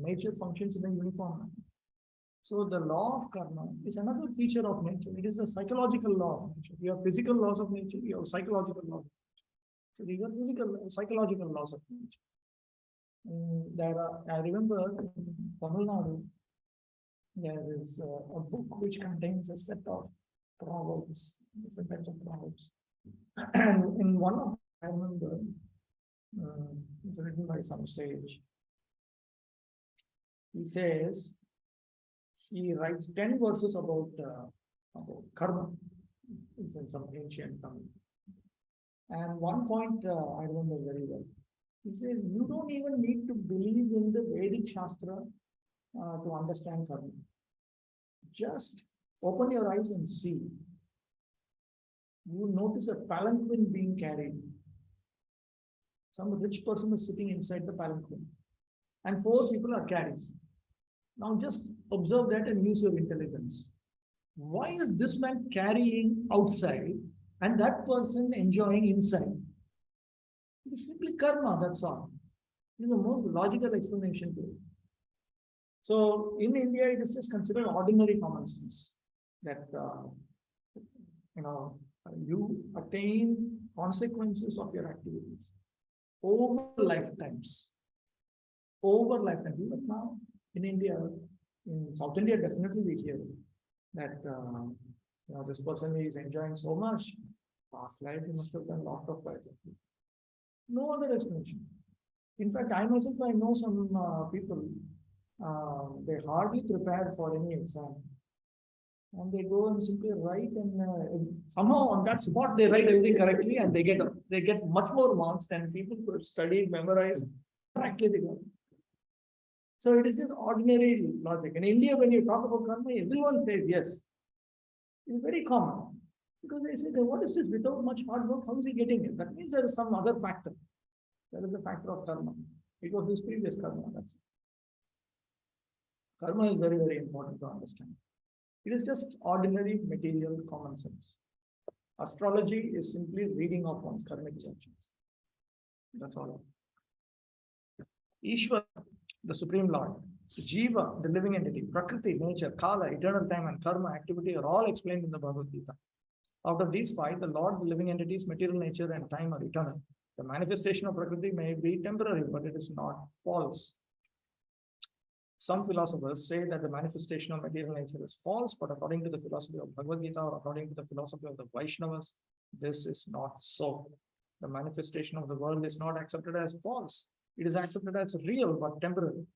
Nature functions in a uniform manner. So the law of karma is another feature of nature. It is a psychological law of nature. You have physical laws of nature, you have psychological laws. So these are physical, psychological laws of nature. I remember in Tamil Nadu, there is a book which contains a set of proverbs, different types of proverbs. And in one of them, I remember, it's written by some sage. He says, he writes 10 verses about karma. It's in some ancient Tamil. And one point I remember very well. He says, you don't even need to believe in the Vedic Shastra to understand karma. Just open your eyes and see. You notice a palanquin being carried. Some rich person is sitting inside the palanquin, and 4 people are carrying. Now just observe that and use your intelligence. Why is this man carrying outside and that person enjoying inside? It is simply karma, that's all. It is the most logical explanation to it. So in India, it is just considered ordinary common sense that you attain consequences of your activities over lifetimes. Over lifetime. Even now in India, in South India, definitely we hear that this person is enjoying so much. Past life, he must have done a lot of price. No other explanation. In fact, I myself, I know some people, they hardly prepare for any exam. And they go and simply write, and somehow on that spot they write everything correctly, and they get much more marks than people who have studied, memorized. Correctly they go. So it is just ordinary logic. In India, when you talk about karma, everyone says yes. It's very common. Because they say, what is this? Without much hard work, how is he getting it? That means there is some other factor. There is the factor of karma. It was his previous karma. That's it. Karma is very, very important to understand. It is just ordinary material common sense. Astrology is simply reading of one's karmic actions. That's all. Ishwar, the Supreme Lord, Jiva, the living entity, Prakriti, nature, Kala, eternal time, and Karma, activity are all explained in the Bhagavad Gita. Out of these 5, the Lord, the living entities, material nature, and time are eternal. The manifestation of Prakriti may be temporary, but it is not false. Some philosophers say that the manifestation of material nature is false, but according to the philosophy of Bhagavad Gita or according to the philosophy of the Vaishnavas, this is not so. The manifestation of the world is not accepted as false. It is accepted as real but temporary.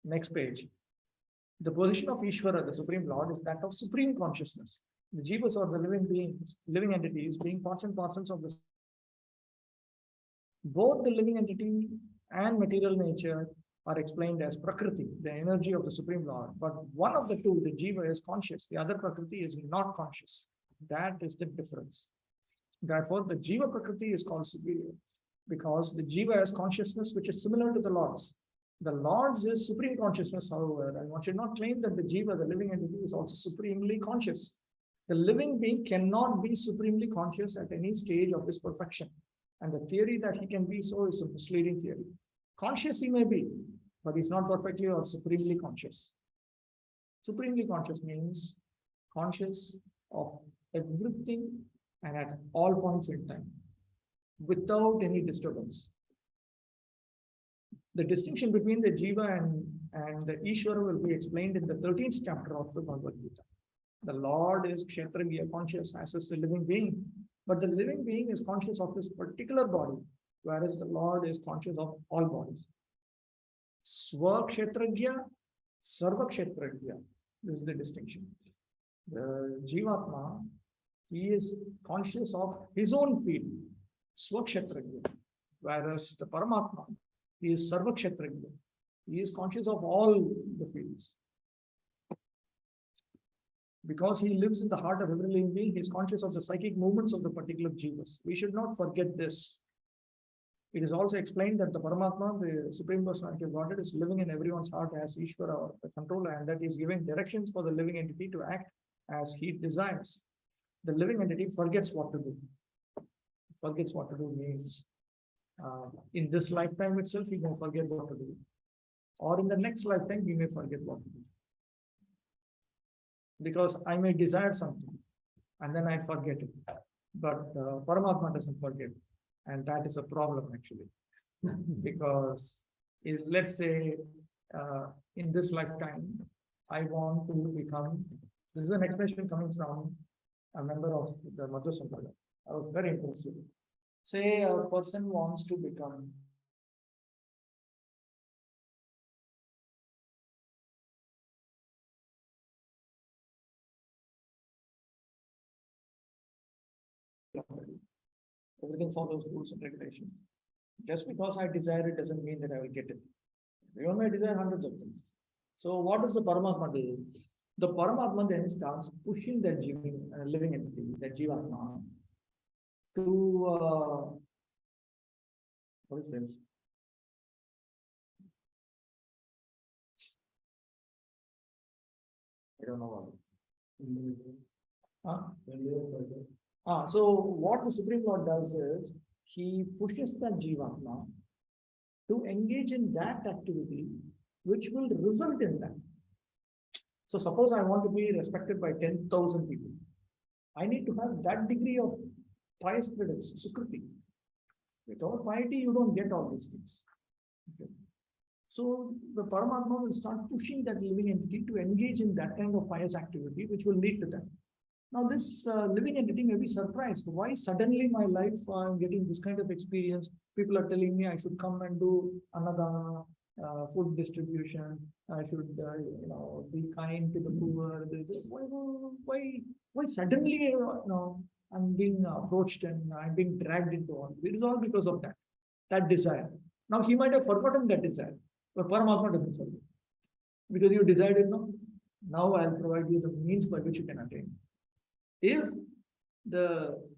Next page. The position of Ishvara, the Supreme Lord, is that of supreme consciousness. The jivas or the living beings, living entities, being parts and parcels of this. Both the living entity and material nature are explained as Prakriti, the energy of the Supreme Lord. But one of the two, the jiva, is conscious. The other Prakriti is not conscious. That is the difference. Therefore, the jiva Prakriti is called superior because the jiva has consciousness which is similar to the Lord's. The Lord's is supreme consciousness, however, and one should not claim that the jiva, the living entity, is also supremely conscious. The living being cannot be supremely conscious at any stage of his perfection. And the theory that he can be so is a misleading theory. Conscious he may be, but he's not perfectly or supremely conscious. Supremely conscious means conscious of everything and at all points in time, without any disturbance. The distinction between the jiva and the Ishvara will be explained in the 13th chapter of the Bhagavad Gita. The Lord is Kshetragya, conscious, as is the living being. But the living being is conscious of his particular body, whereas the Lord is conscious of all bodies. Swakshetragya, Sarvakshetragya. This is the distinction. The Jivatma, he is conscious of his own field, Swakshetragya, whereas the Paramatma, he is Sarvakshetragya. He is conscious of all the fields. Because he lives in the heart of every living being, he is conscious of the psychic movements of the particular jivas. We should not forget this. It is also explained that the Paramatma, the Supreme Personality of Godhead, is living in everyone's heart as Ishvara, or the controller, and that he is giving directions for the living entity to act as he desires. The living entity forgets what to do. Forgets what to do means in this lifetime itself, he may forget what to do. Or in the next lifetime, he may forget what to do. Because I may desire something and then I forget it. But Paramatma doesn't forget. And that is a problem actually. Because if, let's say in this lifetime, I want to become, this is an expression coming from a member of the Madhya Sampradaya. I was very impressed with it. Say a person wants to become everything follows rules and regulations. Just because I desire it doesn't mean that I will get it. You may desire hundreds of things. So what does the Paramatma do? The Paramatma then starts pushing that living entity, that Jivatma, to what is this? I don't know what it is. So what the Supreme Lord does is he pushes that Jivatma to engage in that activity which will result in that. So suppose I want to be respected by 10,000 people. I need to have that degree of pious credits, sukriti. Without piety, you don't get all these things. Okay. So the Paramatma will start pushing that living entity to engage in that kind of pious activity which will lead to that. Now this living entity may be surprised. Why suddenly my life I'm getting this kind of experience? People are telling me I should come and do annadana, food distribution. I should be kind to the poor. Why suddenly I'm being approached and I'm being dragged into all. It is all because of that desire. Now he might have forgotten that desire, but Paramatma doesn't forget. Because you desired it now. Now I'll provide you the means by which you can attain. If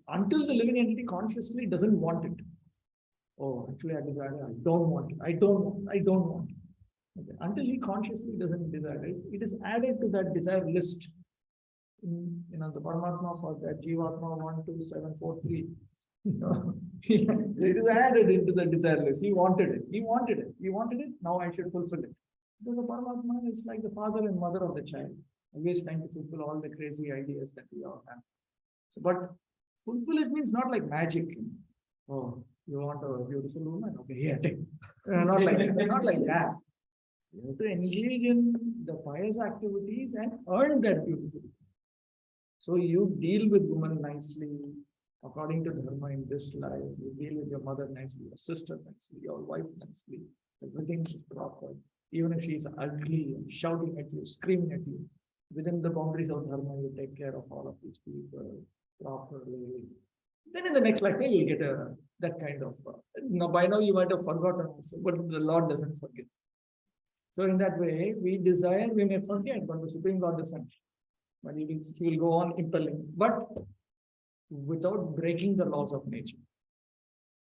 until the living entity consciously doesn't want it. Oh, actually I desire it. I don't want it. I don't want it. Okay. Until he consciously doesn't desire it, it is added to that desire list. The Paramatma for that Jivatma 1, 2, 7, 4, 3. It is added into the desire list. He wanted it. Now I should fulfill it. Because the Paramatma is like the father and mother of the child, always trying to fulfill all the crazy ideas that we all have. So, but fulfill it means not like magic. Oh, you want a beautiful woman? Okay, here, take. Not like that. You have to engage in the pious activities and earn that beautifully. So you deal with women nicely, according to dharma in this life. You deal with your mother nicely, your sister nicely, your wife nicely. Everything is proper. Even if she is ugly and shouting at you, screaming at you, within the boundaries of dharma, you take care of all of these people properly. Then in the next lifetime, you'll get that kind of. Now, by now, you might have forgotten also, but the Lord doesn't forget. So, in that way, we desire, we may forget, but the Supreme Lord doesn't. But he will go on impelling, but without breaking the laws of nature.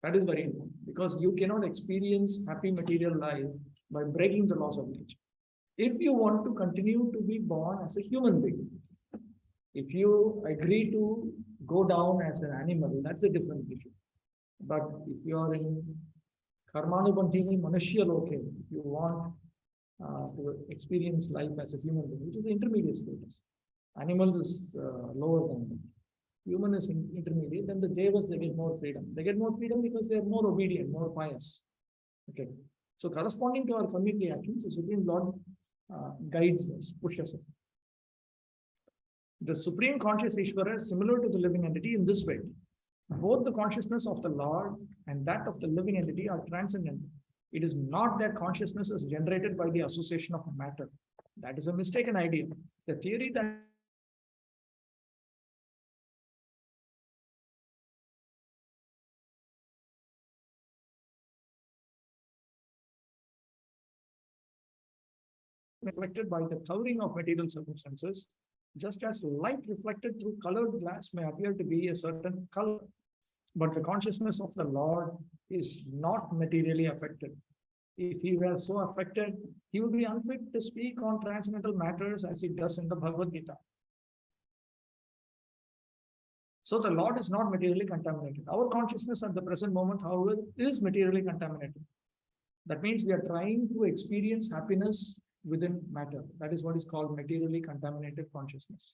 That is very important because you cannot experience happy material life by breaking the laws of nature. If you want to continue to be born as a human being, if you agree to go down as an animal, that's a different issue. But if you are in karmanubandhini manashya loke, you want to experience life as a human being, which is the intermediate status. Animals is lower than that. Human is intermediate, then the devas, they get more freedom. They get more freedom because they are more obedient, more pious. Okay. So corresponding to our community actions, the Supreme Lord guides us, pushes us. The Supreme Conscious Ishvara is similar to the living entity in this way. Both the consciousness of the Lord and that of the living entity are transcendent. It is not that consciousness is generated by the association of matter. That is a mistaken idea. The theory that reflected by the coloring of material circumstances, just as light reflected through colored glass may appear to be a certain color. But the consciousness of the Lord is not materially affected. If he were so affected, he would be unfit to speak on transcendental matters as he does in the Bhagavad Gita. So the Lord is not materially contaminated. Our consciousness at the present moment, however, is materially contaminated. That means we are trying to experience happiness within matter. That is what is called materially contaminated consciousness.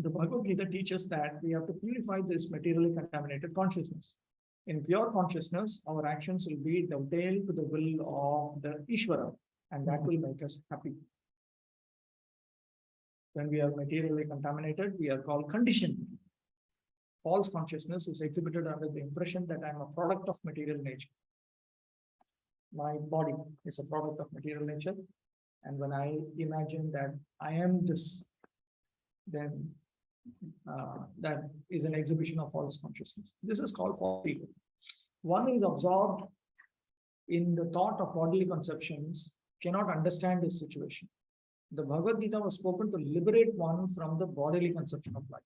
The Bhagavad Gita teaches that we have to purify this materially contaminated consciousness. In pure consciousness, our actions will be dovetailed to the will of the Ishvara, and that will make us happy. When we are materially contaminated, we are called conditioned. False consciousness is exhibited under the impression that I am a product of material nature. My body is a product of material nature, and when I imagine that I am this, then that is an exhibition of false consciousness. This is called false ego. One is absorbed in the thought of bodily conceptions, cannot understand this situation. The Bhagavad Gita was spoken to liberate one from the bodily conception of life.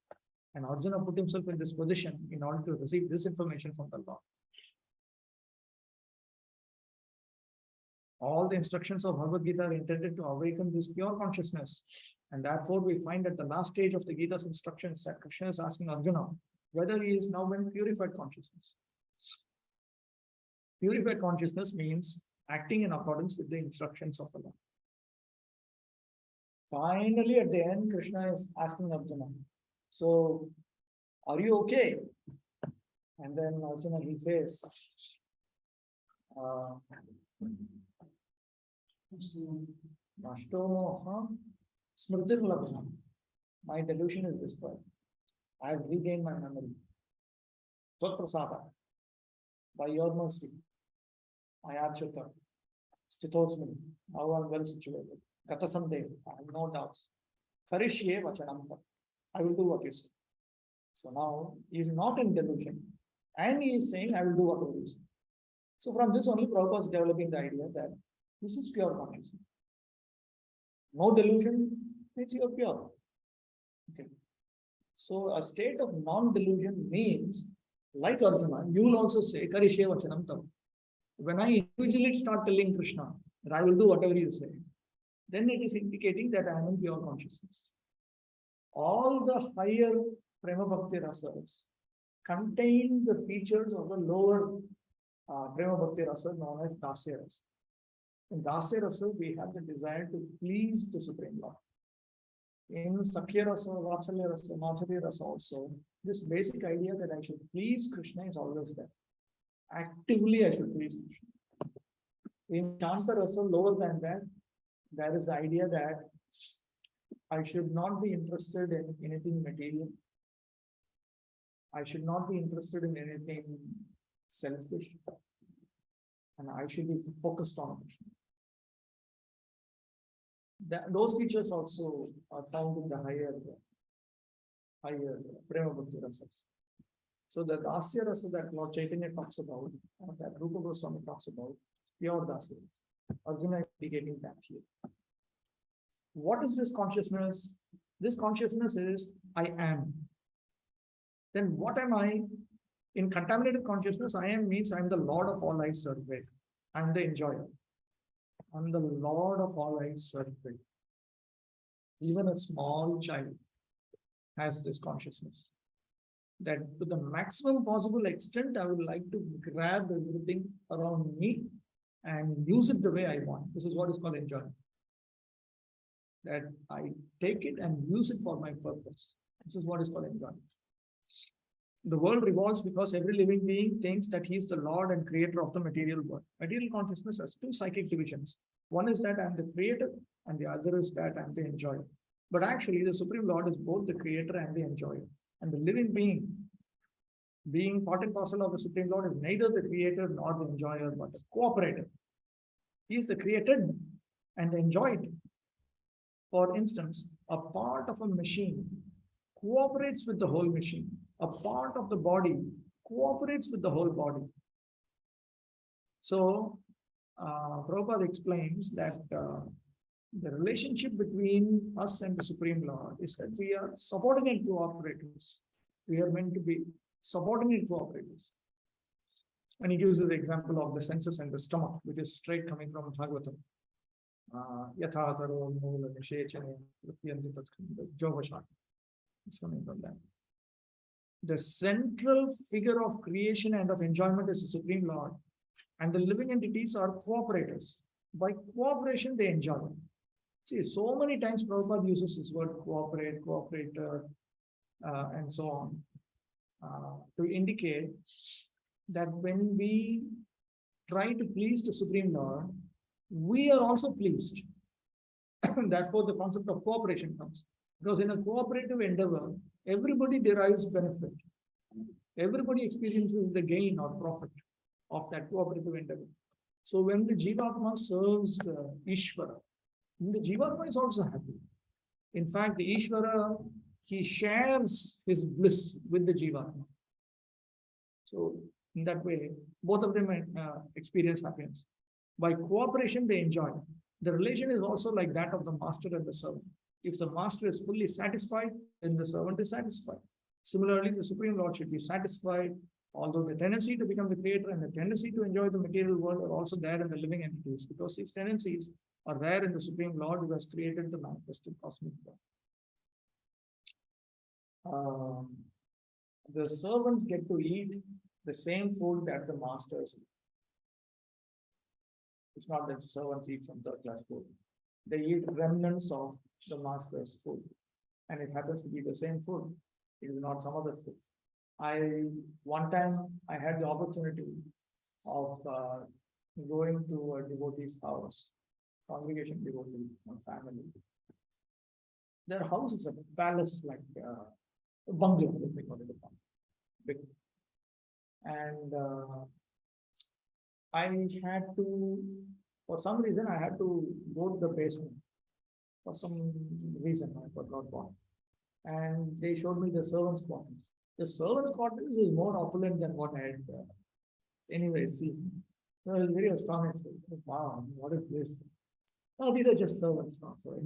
And Arjuna put himself in this position in order to receive this information from the Lord. All the instructions of Bhagavad Gita are intended to awaken this pure consciousness. And therefore, we find at the last stage of the Gita's instructions that Krishna is asking Arjuna whether he is now in purified consciousness. Purified consciousness means acting in accordance with the instructions of the Lord. Finally, at the end, Krishna is asking Arjuna, so, are you okay? And then Arjuna, he says, my delusion is this way. I have regained my memory. By your mercy, I Achyuta, Stithosmini, now I am well situated. Gatasandev, I have no doubts. Karishye Vachanamta, I will do what you say. So now he is not in delusion, and he is saying, I will do what you say. So from this only, Prabhupada is developing the idea that this is pure consciousness. No delusion means you are pure. Okay. So a state of non-delusion means, like Arjuna, you will also say, Karishye Vachanam Tam. When I usually start telling Krishna that I will do whatever you say, then it is indicating that I am in pure consciousness. All the higher Prema Bhakti rasas contain the features of the lower Prema Bhakti rasa known as Dasya rasa. In Dasya rasa, we have the desire to please the Supreme Lord. In Sakhya rasa, Vatsalya rasa, Madhurya rasa also, this basic idea that I should please Krishna is always there. Actively I should please Krishna. In Shanta rasa, lower than that, there is the idea that I should not be interested in anything material. I should not be interested in anything selfish. And I should be focused on Krishna. Those features also are found in the higher Prema Bhakti Rasas. So the Dasya Rasa that Lord Chaitanya talks about, or that Rupa Goswami talks about, pure Dasya Rasa. Arjuna is indicating that here. What is this consciousness? This consciousness is I am. Then what am I? In contaminated consciousness, I am means I am the Lord of all I serve. I am the enjoyer. I am the Lord of all I serve. Even a small child has this consciousness. That to the maximum possible extent, I would like to grab everything around me and use it the way I want. This is what is called enjoyment. That I take it and use it for my purpose. This is what is called enjoyment. The world revolves because every living being thinks that he is the Lord and creator of the material world. Material consciousness has two psychic divisions. One is that I am the creator, and the other is that I am the enjoyer. But actually, the Supreme Lord is both the creator and the enjoyer. And the living being part and parcel of the Supreme Lord, is neither the creator nor the enjoyer, but a cooperator. He is the created and the enjoyed. For instance, a part of a machine cooperates with the whole machine. A part of the body cooperates with the whole body. So, Prabhupada explains that the relationship between us and the Supreme Lord is that we are subordinate cooperators. We are meant to be subordinate cooperators. And he gives the example of the senses and the stomach, which is straight coming from Bhagavatam. Yathataro Mula Nishechane Jovashan. It's coming from that. The central figure of creation and of enjoyment is the Supreme Lord, and the living entities are cooperators. By cooperation, they enjoy. See, so many times Prabhupada uses this word cooperate, cooperator, and so on, to indicate that when we try to please the Supreme Lord, we are also pleased. Therefore, the concept of cooperation comes. Because in a cooperative endeavor, everybody derives benefit. Everybody experiences the gain or profit of that cooperative endeavor. So when the Jivatma serves Ishvara, the Jivatma is also happy. In fact, the Ishvara, he shares his bliss with the Jivatma. So in that way, both of them experience happiness. By cooperation, they enjoy. The relation is also like that of the master and the servant. If the master is fully satisfied, then the servant is satisfied. Similarly, the Supreme Lord should be satisfied, although the tendency to become the creator and the tendency to enjoy the material world are also there in the living entities, because these tendencies are there in the Supreme Lord who has created the manifested cosmic world. The servants get to eat the same food that the masters eat. It's not that the servants eat some third-class food. They eat remnants of the master's food, and it happens to be the same food. It is not some other food. One time I had the opportunity of going to a devotee's house, congregation devotee, one family. Their house is a palace, like a bungalow, let me call it a bungalow. Big. And I had to, for some reason, I had to go to the basement. For some reason, I forgot what. And they showed me the servants' quarters. The servants' quarters is more opulent than what I had anyway seen. So I was very astonished. Wow, what is this? Oh, these are just servants, not so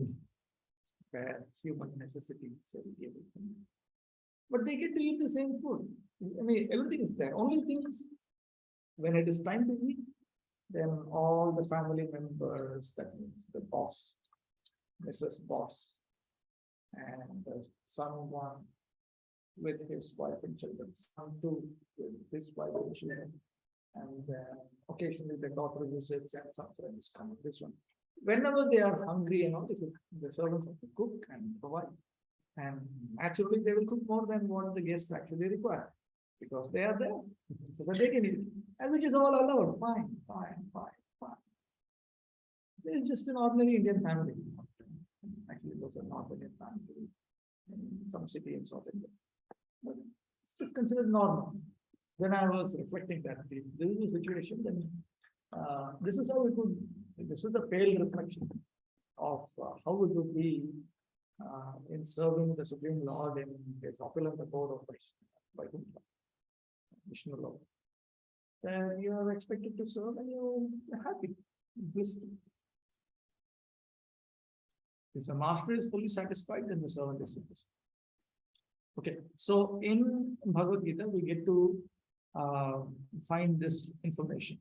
human necessities. But they get to eat the same food. I mean, everything is there. Only thing is, when it is time to eat, then all the family members, that means the boss, Mrs. Boss, and someone with his wife and children, some too with his wife and children, and occasionally the daughter visits and some friends come. This one, whenever they are hungry and all, the servants have to cook and provide, and naturally they will cook more than what the guests actually require, because they are there, so that they can eat, and which is all allowed. Fine. It's just an ordinary Indian family. Actually, it was a North Indian family in some city in South India. But it's just considered normal. Then I was reflecting that if this is the situation, then this is how it would. This is a pale reflection of how it would be in serving the Supreme Lord in his opulent abode of Vaikuntha, Vishnu Lord. Then you are expected to serve and you're happy, blissful. If the master is fully satisfied, then the servant is satisfied. Okay, so in Bhagavad Gita, we get to find this information.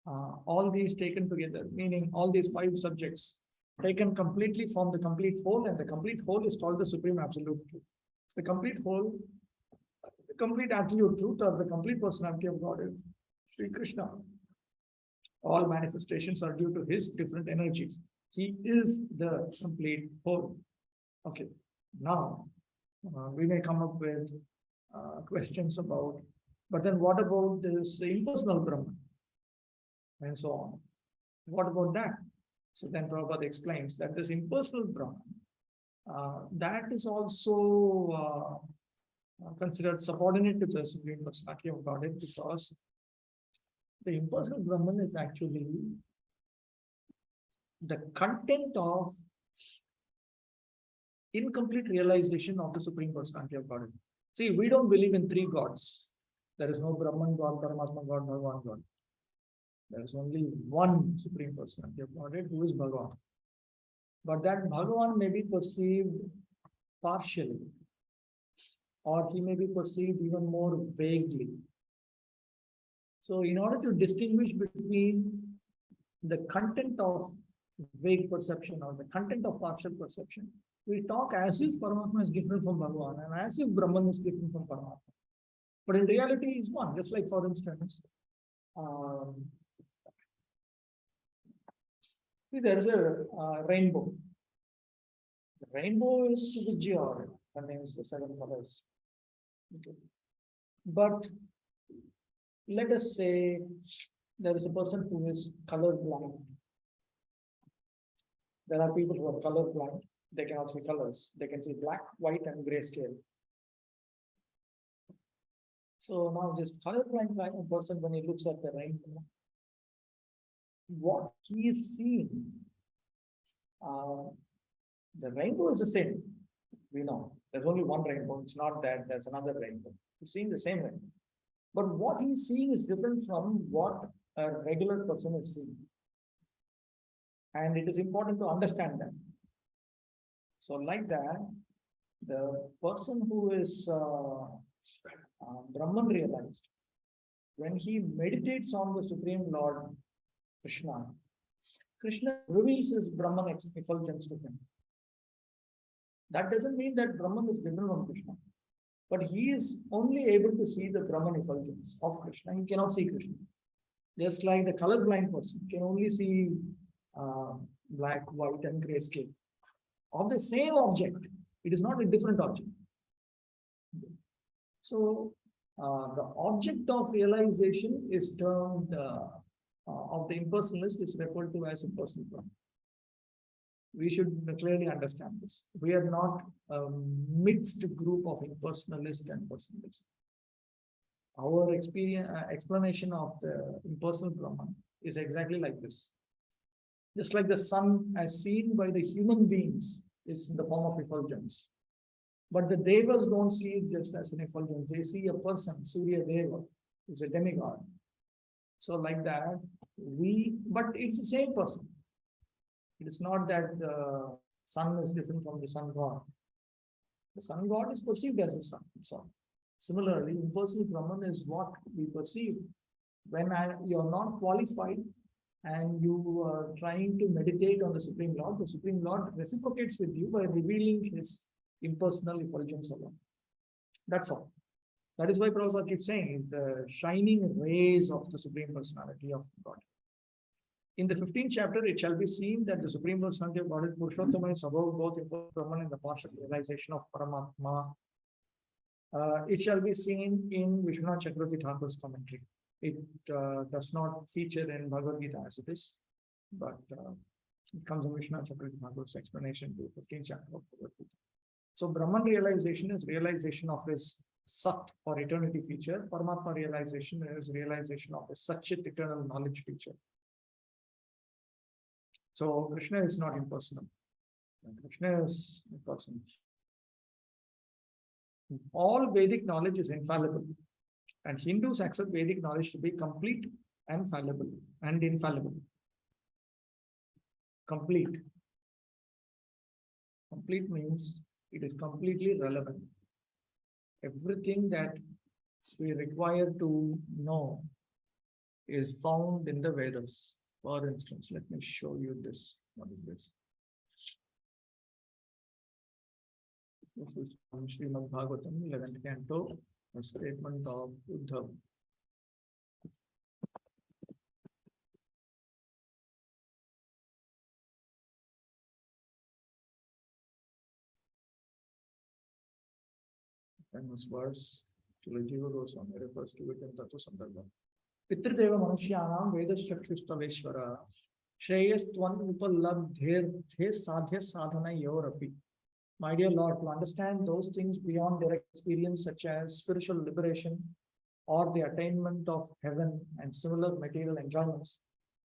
All these taken together, meaning all these 5 subjects taken completely form the complete whole, and the complete whole is called the Supreme Absolute Truth. The complete whole, the complete absolute truth, or the complete personality of God is Sri Krishna. All manifestations are due to his different energies. He is the complete whole. Okay, now we may come up with questions about, but then what about this impersonal Brahman? And so on. What about that? So then Prabhupada explains that this impersonal Brahman, that is also considered subordinate to the Supreme Personality of Godhead, because the impersonal Brahman is actually the content of incomplete realization of the Supreme Personality of Godhead. See, we don't believe in 3 gods. There is no Brahman God, Paramatma God, Bhagavan God. There is only one Supreme Personality of Godhead, who is Bhagavan. But that Bhagavan may be perceived partially, or he may be perceived even more vaguely. So in order to distinguish between the content of vague perception or the content of partial perception, we talk as if Paramatma is different from Bhagavan and as if Brahman is different from Paramatma. But in reality, is one. Just like, for instance, see, there is a rainbow. The rainbow is Vijaya, contains the 7 colors. Okay. But let us say there is a person who is colorblind. There are people who are colorblind. They cannot see colors. They can see black, white, and grayscale. So now this colorblind person, when he looks at the rainbow, what he is seeing, the rainbow is the same. We know there's only one rainbow. It's not that there's another rainbow. He's seeing the same rainbow. But what he's seeing is different from what a regular person is seeing. And it is important to understand that. So like that, the person who is Brahman realized, when he meditates on the Supreme Lord Krishna, Krishna reveals his Brahman effulgence to him. That doesn't mean that Brahman is different from Krishna, but he is only able to see the Brahman effulgence of Krishna. He cannot see Krishna. Just like the colorblind person can only see black, white, and grayscale of the same object. It is not a different object. So the object of realization is termed of the impersonalist is referred to as impersonal Brahman. We should clearly understand this. We are not a mixed group of impersonalists and personalists. Our explanation of the impersonal Brahman is exactly like this. Just like the sun as seen by the human beings is in the form of effulgence. But the Devas don't see it just as an effulgence. They see a person, Surya Deva, who's a demigod. So like that, but it's the same person. It is not that the sun is different from the sun god. The sun god is perceived as a sun. So similarly, impersonal Brahman is what we perceive when you're not qualified and you are trying to meditate on the Supreme Lord. The Supreme Lord reciprocates with you by revealing his impersonal effulgence alone. That's all. That is why Prabhupada keeps saying the shining rays of the Supreme Personality of God. In the 15th chapter, it shall be seen that the Supreme Personality of Godhead, Purushottama, is above both Brahman and the partial realization of Paramatma. It shall be seen in Vishwanath Chakravarti Thakur's commentary. It does not feature in Bhagavad Gita as it is. but it comes in Vishnu Chakravarti's explanation to 15th chapter of Bhagavad Gita. So Brahman realization is realization of his Sat or eternity feature. Paramatma realization is realization of his Satchit eternal knowledge feature. So Krishna is not impersonal. Krishna is impersonal. All Vedic knowledge is infallible, and Hindus accept Vedic knowledge to be complete and fallible and infallible. Complete. Complete means it is completely relevant. Everything that we require to know is found in the Vedas. For instance, let me show you this. What is this? This is from Srimad Bhagavatam, 11th canto, a statement of Uddhava. Famous verse, Jiva Goswami refers to it in Tattva Sandarbha. Pitrideva Manushyanam Vedaschakshustaveshvara Shreyastvan Upalabdhir Sadhya Sadhana Yorapi. My dear Lord, to understand those things beyond direct experience, such as spiritual liberation or the attainment of heaven and similar material enjoyments,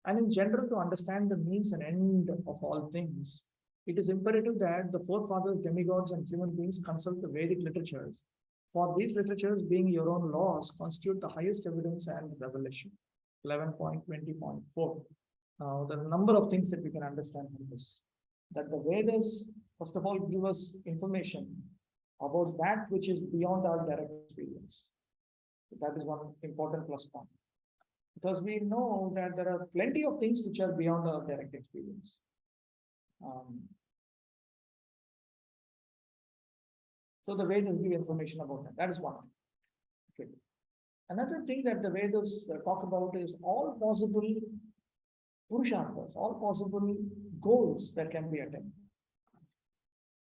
and in general to understand the means and end of all things, it is imperative that the forefathers, demigods, and human beings consult the Vedic literatures. For these literatures, being your own laws, constitute the highest evidence and revelation. 11.20.4. Now, there are a number of things that we can understand from this. That the Vedas, first of all, give us information about that which is beyond our direct experience. That is one important plus point. Because we know that there are plenty of things which are beyond our direct experience. So the Vedas give information about that. That is one. Okay. Another thing that the Vedas talk about is all possible purusharthas, all possible goals that can be attained,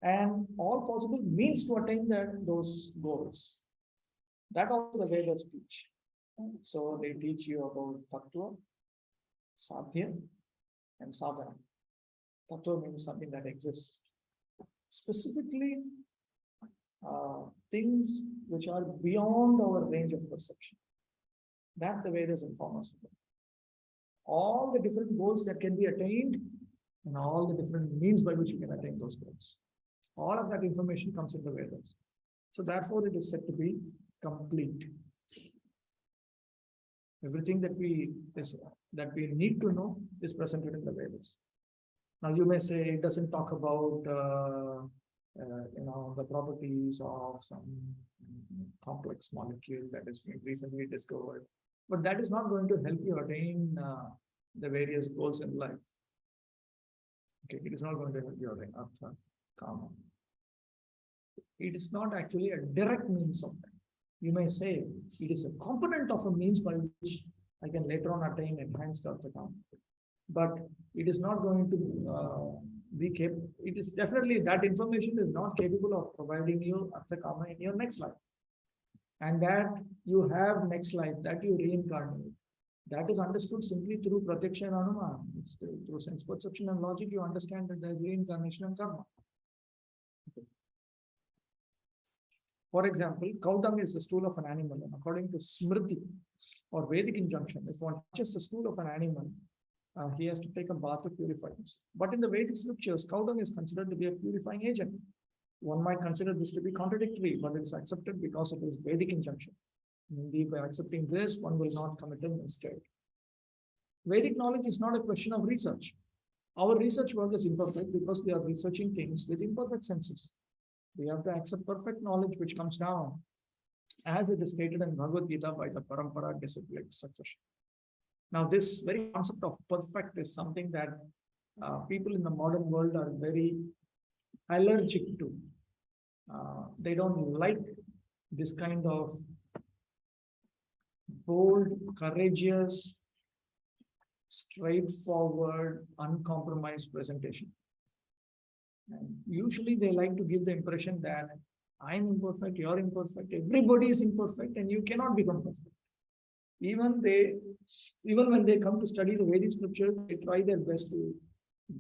and all possible means to attain those goals. That also the Vedas teach. So they teach you about tattva, sadhya, and sadhana. Tattva means something that exists. Specifically, things which are beyond our range of perception. That the Vedas inform us about. All the different goals that can be attained and all the different means by which you can attain those goals. All of that information comes in the Vedas. So therefore, it is said to be complete. Everything that we need to know is presented in the Vedas. Now you may say it doesn't talk about the properties of some complex molecule that has been recently discovered, but that is not going to help you attain the various goals in life. Okay, it is not going to help you attain artha, kama. It is not actually a direct means of that. You may say it is a component of a means by which I can later on attain enhanced artha, kama. But it is not going to be capable. It is definitely that information is not capable of providing you artha, kama in your next life. And that you have next life, that you reincarnate. That is understood simply through pratyaksha and anumana. Through sense perception and logic, you understand that there is reincarnation and karma. Okay. For example, cow dung is the stool of an animal, and according to Smriti or Vedic injunction, if one touches the stool of an animal, he has to take a bath to purify himself. But in the Vedic scriptures, cow dung is considered to be a purifying agent. One might consider this to be contradictory, but it is accepted because it is Vedic injunction. Indeed, by accepting this, one will not commit a mistake. Vedic knowledge is not a question of research. Our research work is imperfect because we are researching things with imperfect senses. We have to accept perfect knowledge which comes down, as it is stated in Bhagavad Gita by the Parampara disciplic succession. Now, this very concept of perfect is something that people in the modern world are very allergic to. They don't like this kind of bold, courageous, straightforward, uncompromised presentation. And usually they like to give the impression that I'm imperfect, you're imperfect, everybody is imperfect, and you cannot become perfect. even when they come to study the Vedic scriptures, they try their best to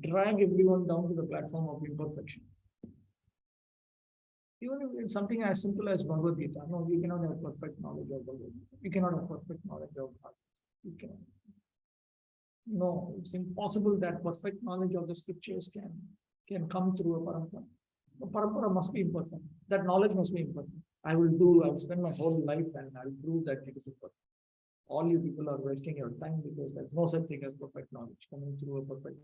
drag everyone down to the platform of imperfection. Even if it's something as simple as Bhagavad Gita, no, you cannot have perfect knowledge of Bhagavad Gita. You cannot have perfect knowledge of Bhagavad. You cannot. No, it's impossible that perfect knowledge of the scriptures can come through a parampara. The parampara must be imperfect. That knowledge must be imperfect. I will spend my whole life and I'll prove that it is imperfect. All you people are wasting your time because there's no such thing as perfect knowledge coming through a perfect.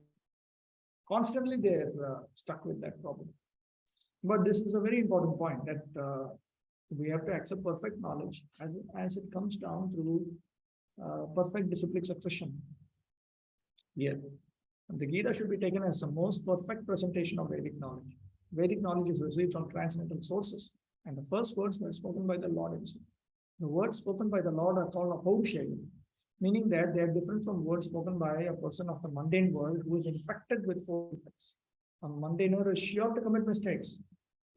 Constantly they're stuck with that problem. But this is a very important point that we have to accept perfect knowledge as it comes down through perfect disciplic succession. Here, the Gita should be taken as the most perfect presentation of Vedic knowledge. Vedic knowledge is received from transcendental sources, and the first words were spoken by the Lord himself. The words spoken by the Lord are called Apaushaya, meaning that they are different from words spoken by a person of the mundane world who is infected with four defects. A mundaner is sure to commit mistakes,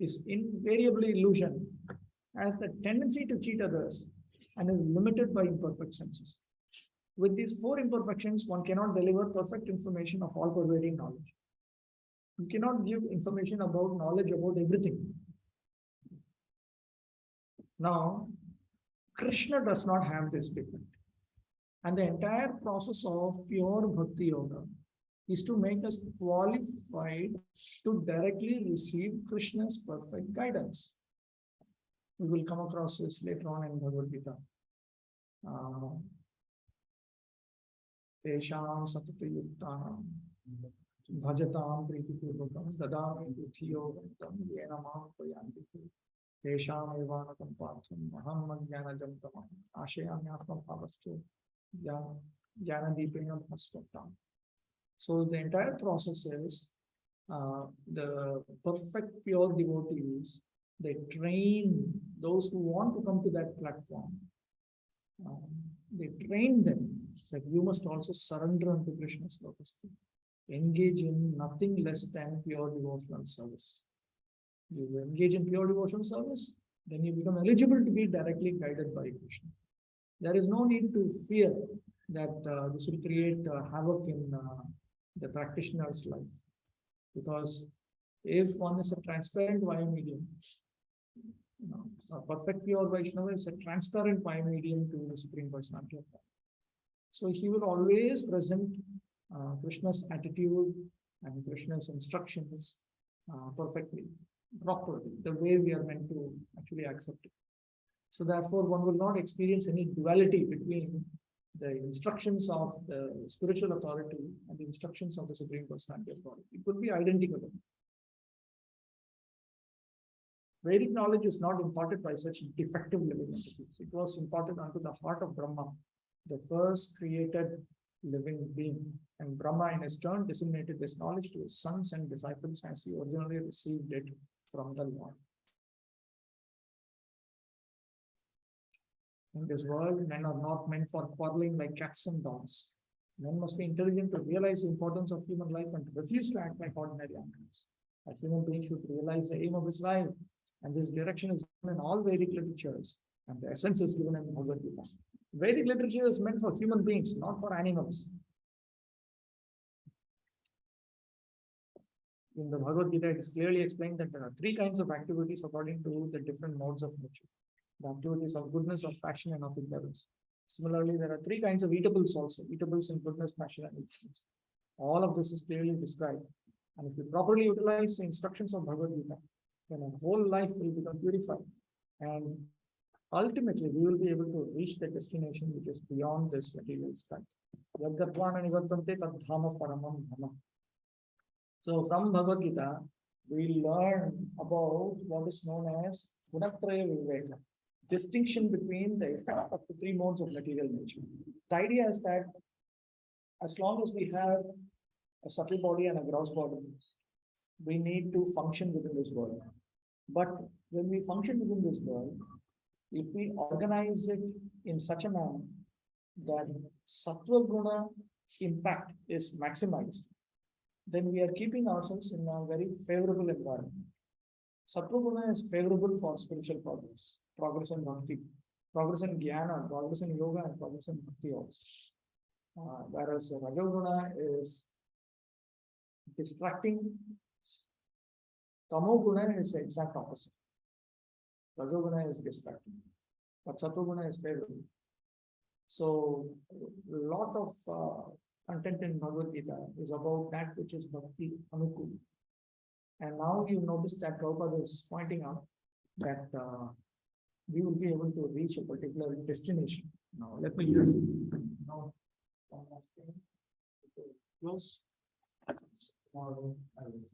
is invariably illusion, has the tendency to cheat others, and is limited by imperfect senses. With these four imperfections, one cannot deliver perfect information of all pervading knowledge. You cannot give information about knowledge about everything. Now, Krishna does not have this defect. And the entire process of pure Bhakti Yoga is to make us qualified to directly receive Krishna's perfect guidance. We will come across this later on in Bhagavad Gita. Tesham satati yuktanam bhajatam pritipurvakam dadami buddhiyogam yena mam prayanti tesham evanakam partham aham jnanajam tamam ashayamyatmam pavastu jnanadipena bhasvatam. So the entire process is the perfect pure devotees, they train those who want to come to that platform. They train them that you must also surrender unto Krishna's lotus feet. Engage in nothing less than pure devotional service. You engage in pure devotional service, then you become eligible to be directly guided by Krishna. There is no need to fear that this will create havoc in the practitioner's life. Because if one is a transparent via medium, a perfect pure Vaishnava is a transparent via medium to the Supreme Personality of God. So he will always present Krishna's attitude and Krishna's instructions perfectly, properly, the way we are meant to actually accept it. So therefore, one will not experience any duality between the instructions of the spiritual authority and the instructions of the Supreme Personality of God. It will be identical. Vedic knowledge is not imparted by such defective living entities. It was imparted unto the heart of Brahma, the first created living being. And Brahma in his turn disseminated this knowledge to his sons and disciples as he originally received it from the Lord. In this world, men are not meant for quarreling like cats and dogs. Men must be intelligent to realize the importance of human life and refuse to act like ordinary animals. A human being should realize the aim of his life, and this direction is given in all Vedic literatures, and the essence is given in Bhagavad Gita. Vedic literature is meant for human beings, not for animals. In the Bhagavad Gita, it is clearly explained that there are three kinds of activities according to the different modes of nature. The activities of goodness, of passion, and of ignorance. Similarly, there are three kinds of eatables also, eatables in goodness, passion, and ignorance. All of this is clearly described. And if you properly utilize the instructions of Bhagavad Gita, then our whole life will become purified. And ultimately, we will be able to reach the destination which is beyond this material state. So from Bhagavad Gita, we learn about what is known as Gunatraya Viveka, distinction between the effect of the three modes of material nature. The idea is that as long as we have a subtle body and a gross body, we need to function within this world. But when we function within this world, if we organize it in such a manner that Sattva Guna impact is maximized, then we are keeping ourselves in a very favorable environment. Sattva Guna is favorable for spiritual progress in Bhakti. progress in jnana, progress in yoga, and progress in bhakti also. Whereas Rajoguna is distracting, Tamoguna is the exact opposite. Rajoguna is distracting, but Satoguna is favorable. So, a lot of content in Bhagavad Gita is about that which is Bhakti Anukul. And now you notice that Prabhupada is pointing out that we will be able to reach a particular destination. Now, let me just now one last thing. Close. Tomorrow I will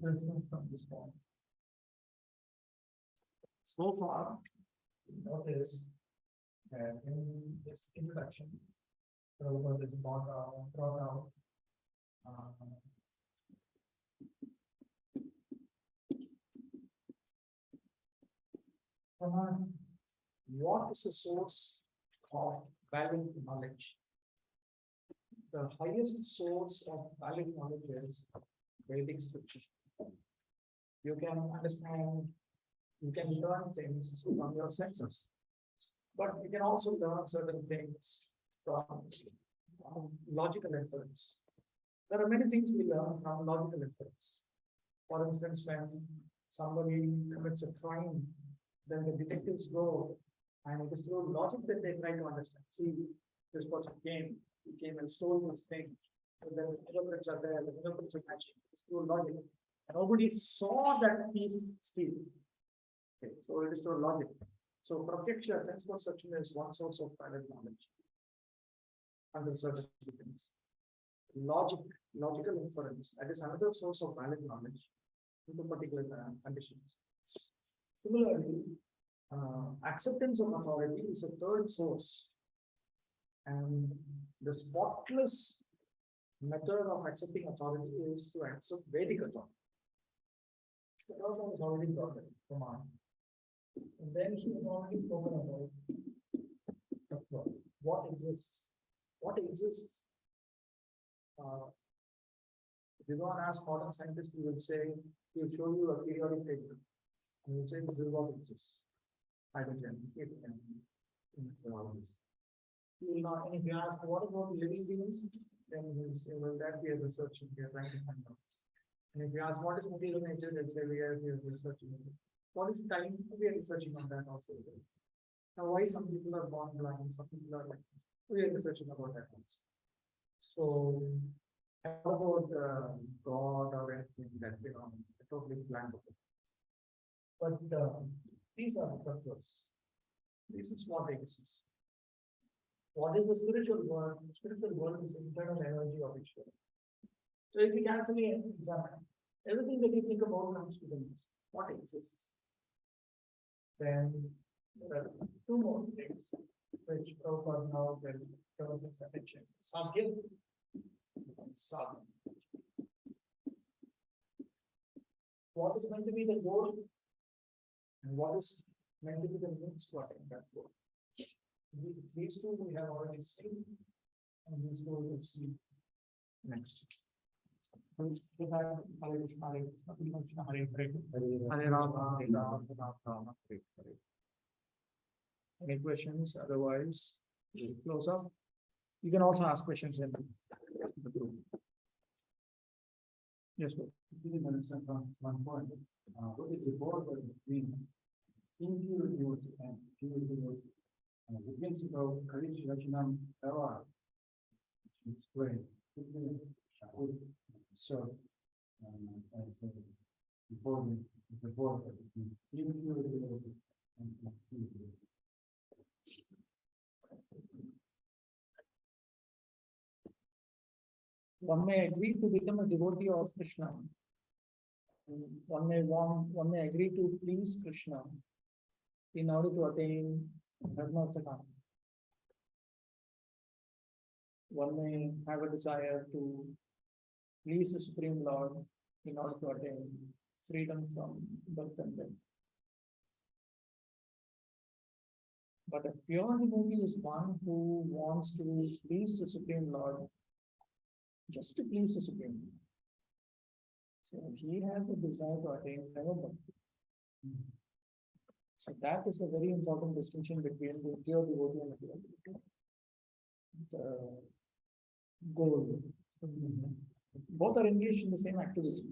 present from this point. So far, notice that in this introduction, Prabhupada is brought out what is the source of valid knowledge? The highest source of valid knowledge is Vedic scripture. You can understand, you can learn things from your senses, but you can also learn certain things from logical inference. There are many things we learn from logical inference. For instance, when somebody commits a crime, then the detectives go and it is through logic that they try to understand. See, this person came, he came and stole this thing. And then the fingerprints are there, the fingerprints are matching. It's through logic. And nobody saw that thief steal. Okay, so it is through logic. So Pratyaksha, sense perception is one source of valid knowledge under certain things. Logical inference, that is another source of valid knowledge into particular conditions. Similarly, acceptance of authority is a third source. And the spotless method of accepting authority is to accept Vedic authority. The person is already brought it, command. And then he has already spoken about what exists. What exists? If you go and ask modern scientists, he will say, he'll show you a periodic table. And he'll say, this is what exists. Hydrogen, helium, all this. He will not, and if you ask, what about living beings? Then he will say, well, that we are researching, we are trying to find out. And if you ask, what is material nature? They'll say, we are researching. What is time? We are researching on that also. Now, why some people are born blind, some people are like this? We are researching about that also. So, how about God or anything that totally blank. But these are the purpose. This is what exists. What is the spiritual world? The spiritual world is internal energy of Ishvara. So if you carefully examine, everything that you think about comes to the next. What exists? Then there are two more things which Prabhupada now will cover this attention. Sadhya and sadhana. What is going to be the goal? And what is meant to be the means to attain that goal? These two we have already seen, and these two we will see next. Hare Rama, Hare Rama, Hare Hare. Any questions? Otherwise, we'll close up. You can also ask questions in the group. Yes, sir. One point. What is the border between impure devotees and pure devotees? The principle of Karichi Rachinam Dava, which explained, so, the border between impure devotees and pure devotees. One may agree to become a devotee of Krishna. One may agree to please Krishna in order to attain Dharmartha. One may have a desire to please the Supreme Lord in order to attain freedom from birth and death. But a pure devotee is one who wants to please the Supreme Lord just to please the Supreme Lord. So he has a desire to attain Bhakti. So that is a very important distinction between the pure devotee and the pure devotee. The goal. Both are engaged in the same activity,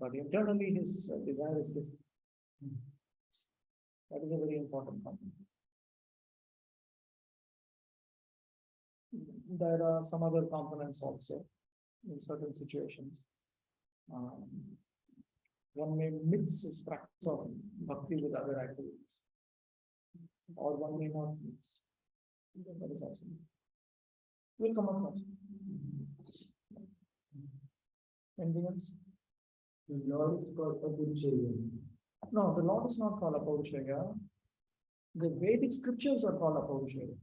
but internally his desire is different. That is a very important component. There are some other components also in certain situations. One may mix his practice of bhakti with other activities, or one may not mix. That is also. We'll come across. Anything else? The Lord is called Apurusheya. No, the Lord is not called Apaurushaya. The Vedic scriptures are called Apaurushaya.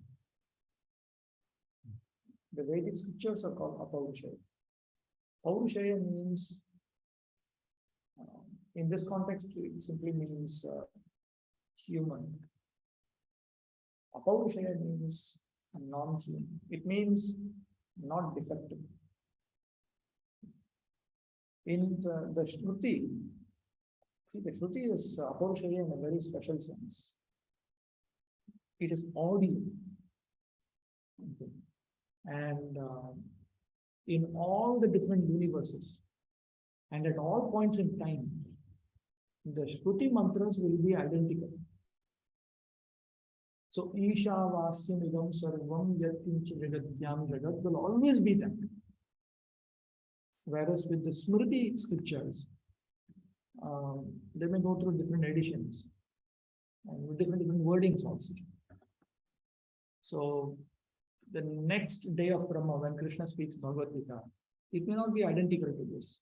The Vedic scriptures are called Apaurushaya. Paurushaya means, in this context, it simply means human. Apaurushaya means non-human. It means not defective. In the Shruti, the Shruti is Apaurushaya in a very special sense. It is audio. Okay. And in all the different universes and at all points in time, the Shruti mantras will be identical. So, Isha Vasyam Idam Sarvam Yatincha Jagatyam Jagat will always be that. Whereas with the Smriti scriptures, they may go through different editions and with different wordings also. So, the next day of Brahma, when Krishna speaks Bhagavad Gita, it may not be identical to this.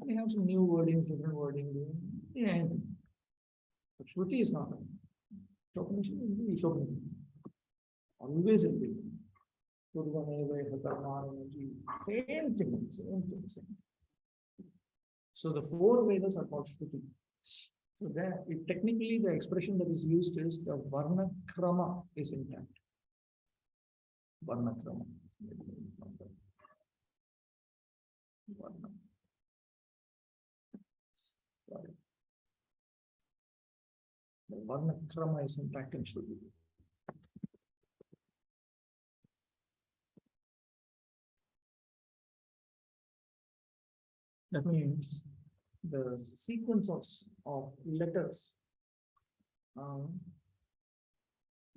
They have some new wordings, different wording, anything. But Shruti is not. Always it will be. Same thing. So the four Vedas are called Shruti. So there, technically the expression that is used is the Varna Krama is intact. Varna Krama. Varna. Sorry. The Varna Krama is intact in Shruti. That means the sequence of letters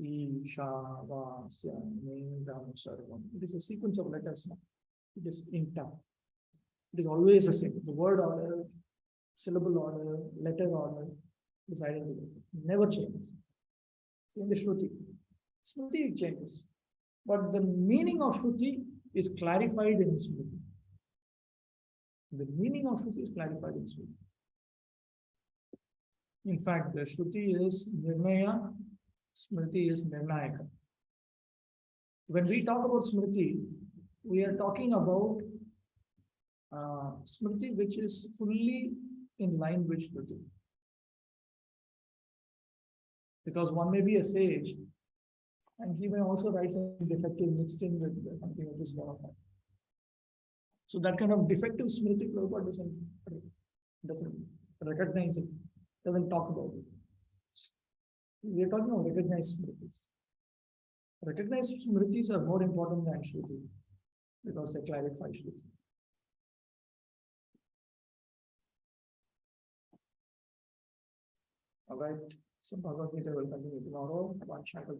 Isha, Vasya, Nindam, Sarvam. It is a sequence of letters. It is intact. It is always the same. The word order, syllable order, letter order is identical. Never changes. In the Shruti, Smriti changes. But the meaning of Shruti is clarified in Smriti. The meaning of Shruti is clarified in Smriti. In fact, the Shruti is Nirnaya, Smriti is Nirnayaka. When we talk about Smriti, we are talking about Smriti which is fully in line with Shruti. Because one may be a sage and he may also write something defective mixed in with something which is bona fide. So that kind of defective Smriti Prabhupada doesn't recognize it, doesn't talk about it. We are talking about recognized Smritis. Recognized Smritis are more important than Shruti because they clarify Shruti. All right. So Bhagavad Gita will continue tomorrow. One shackle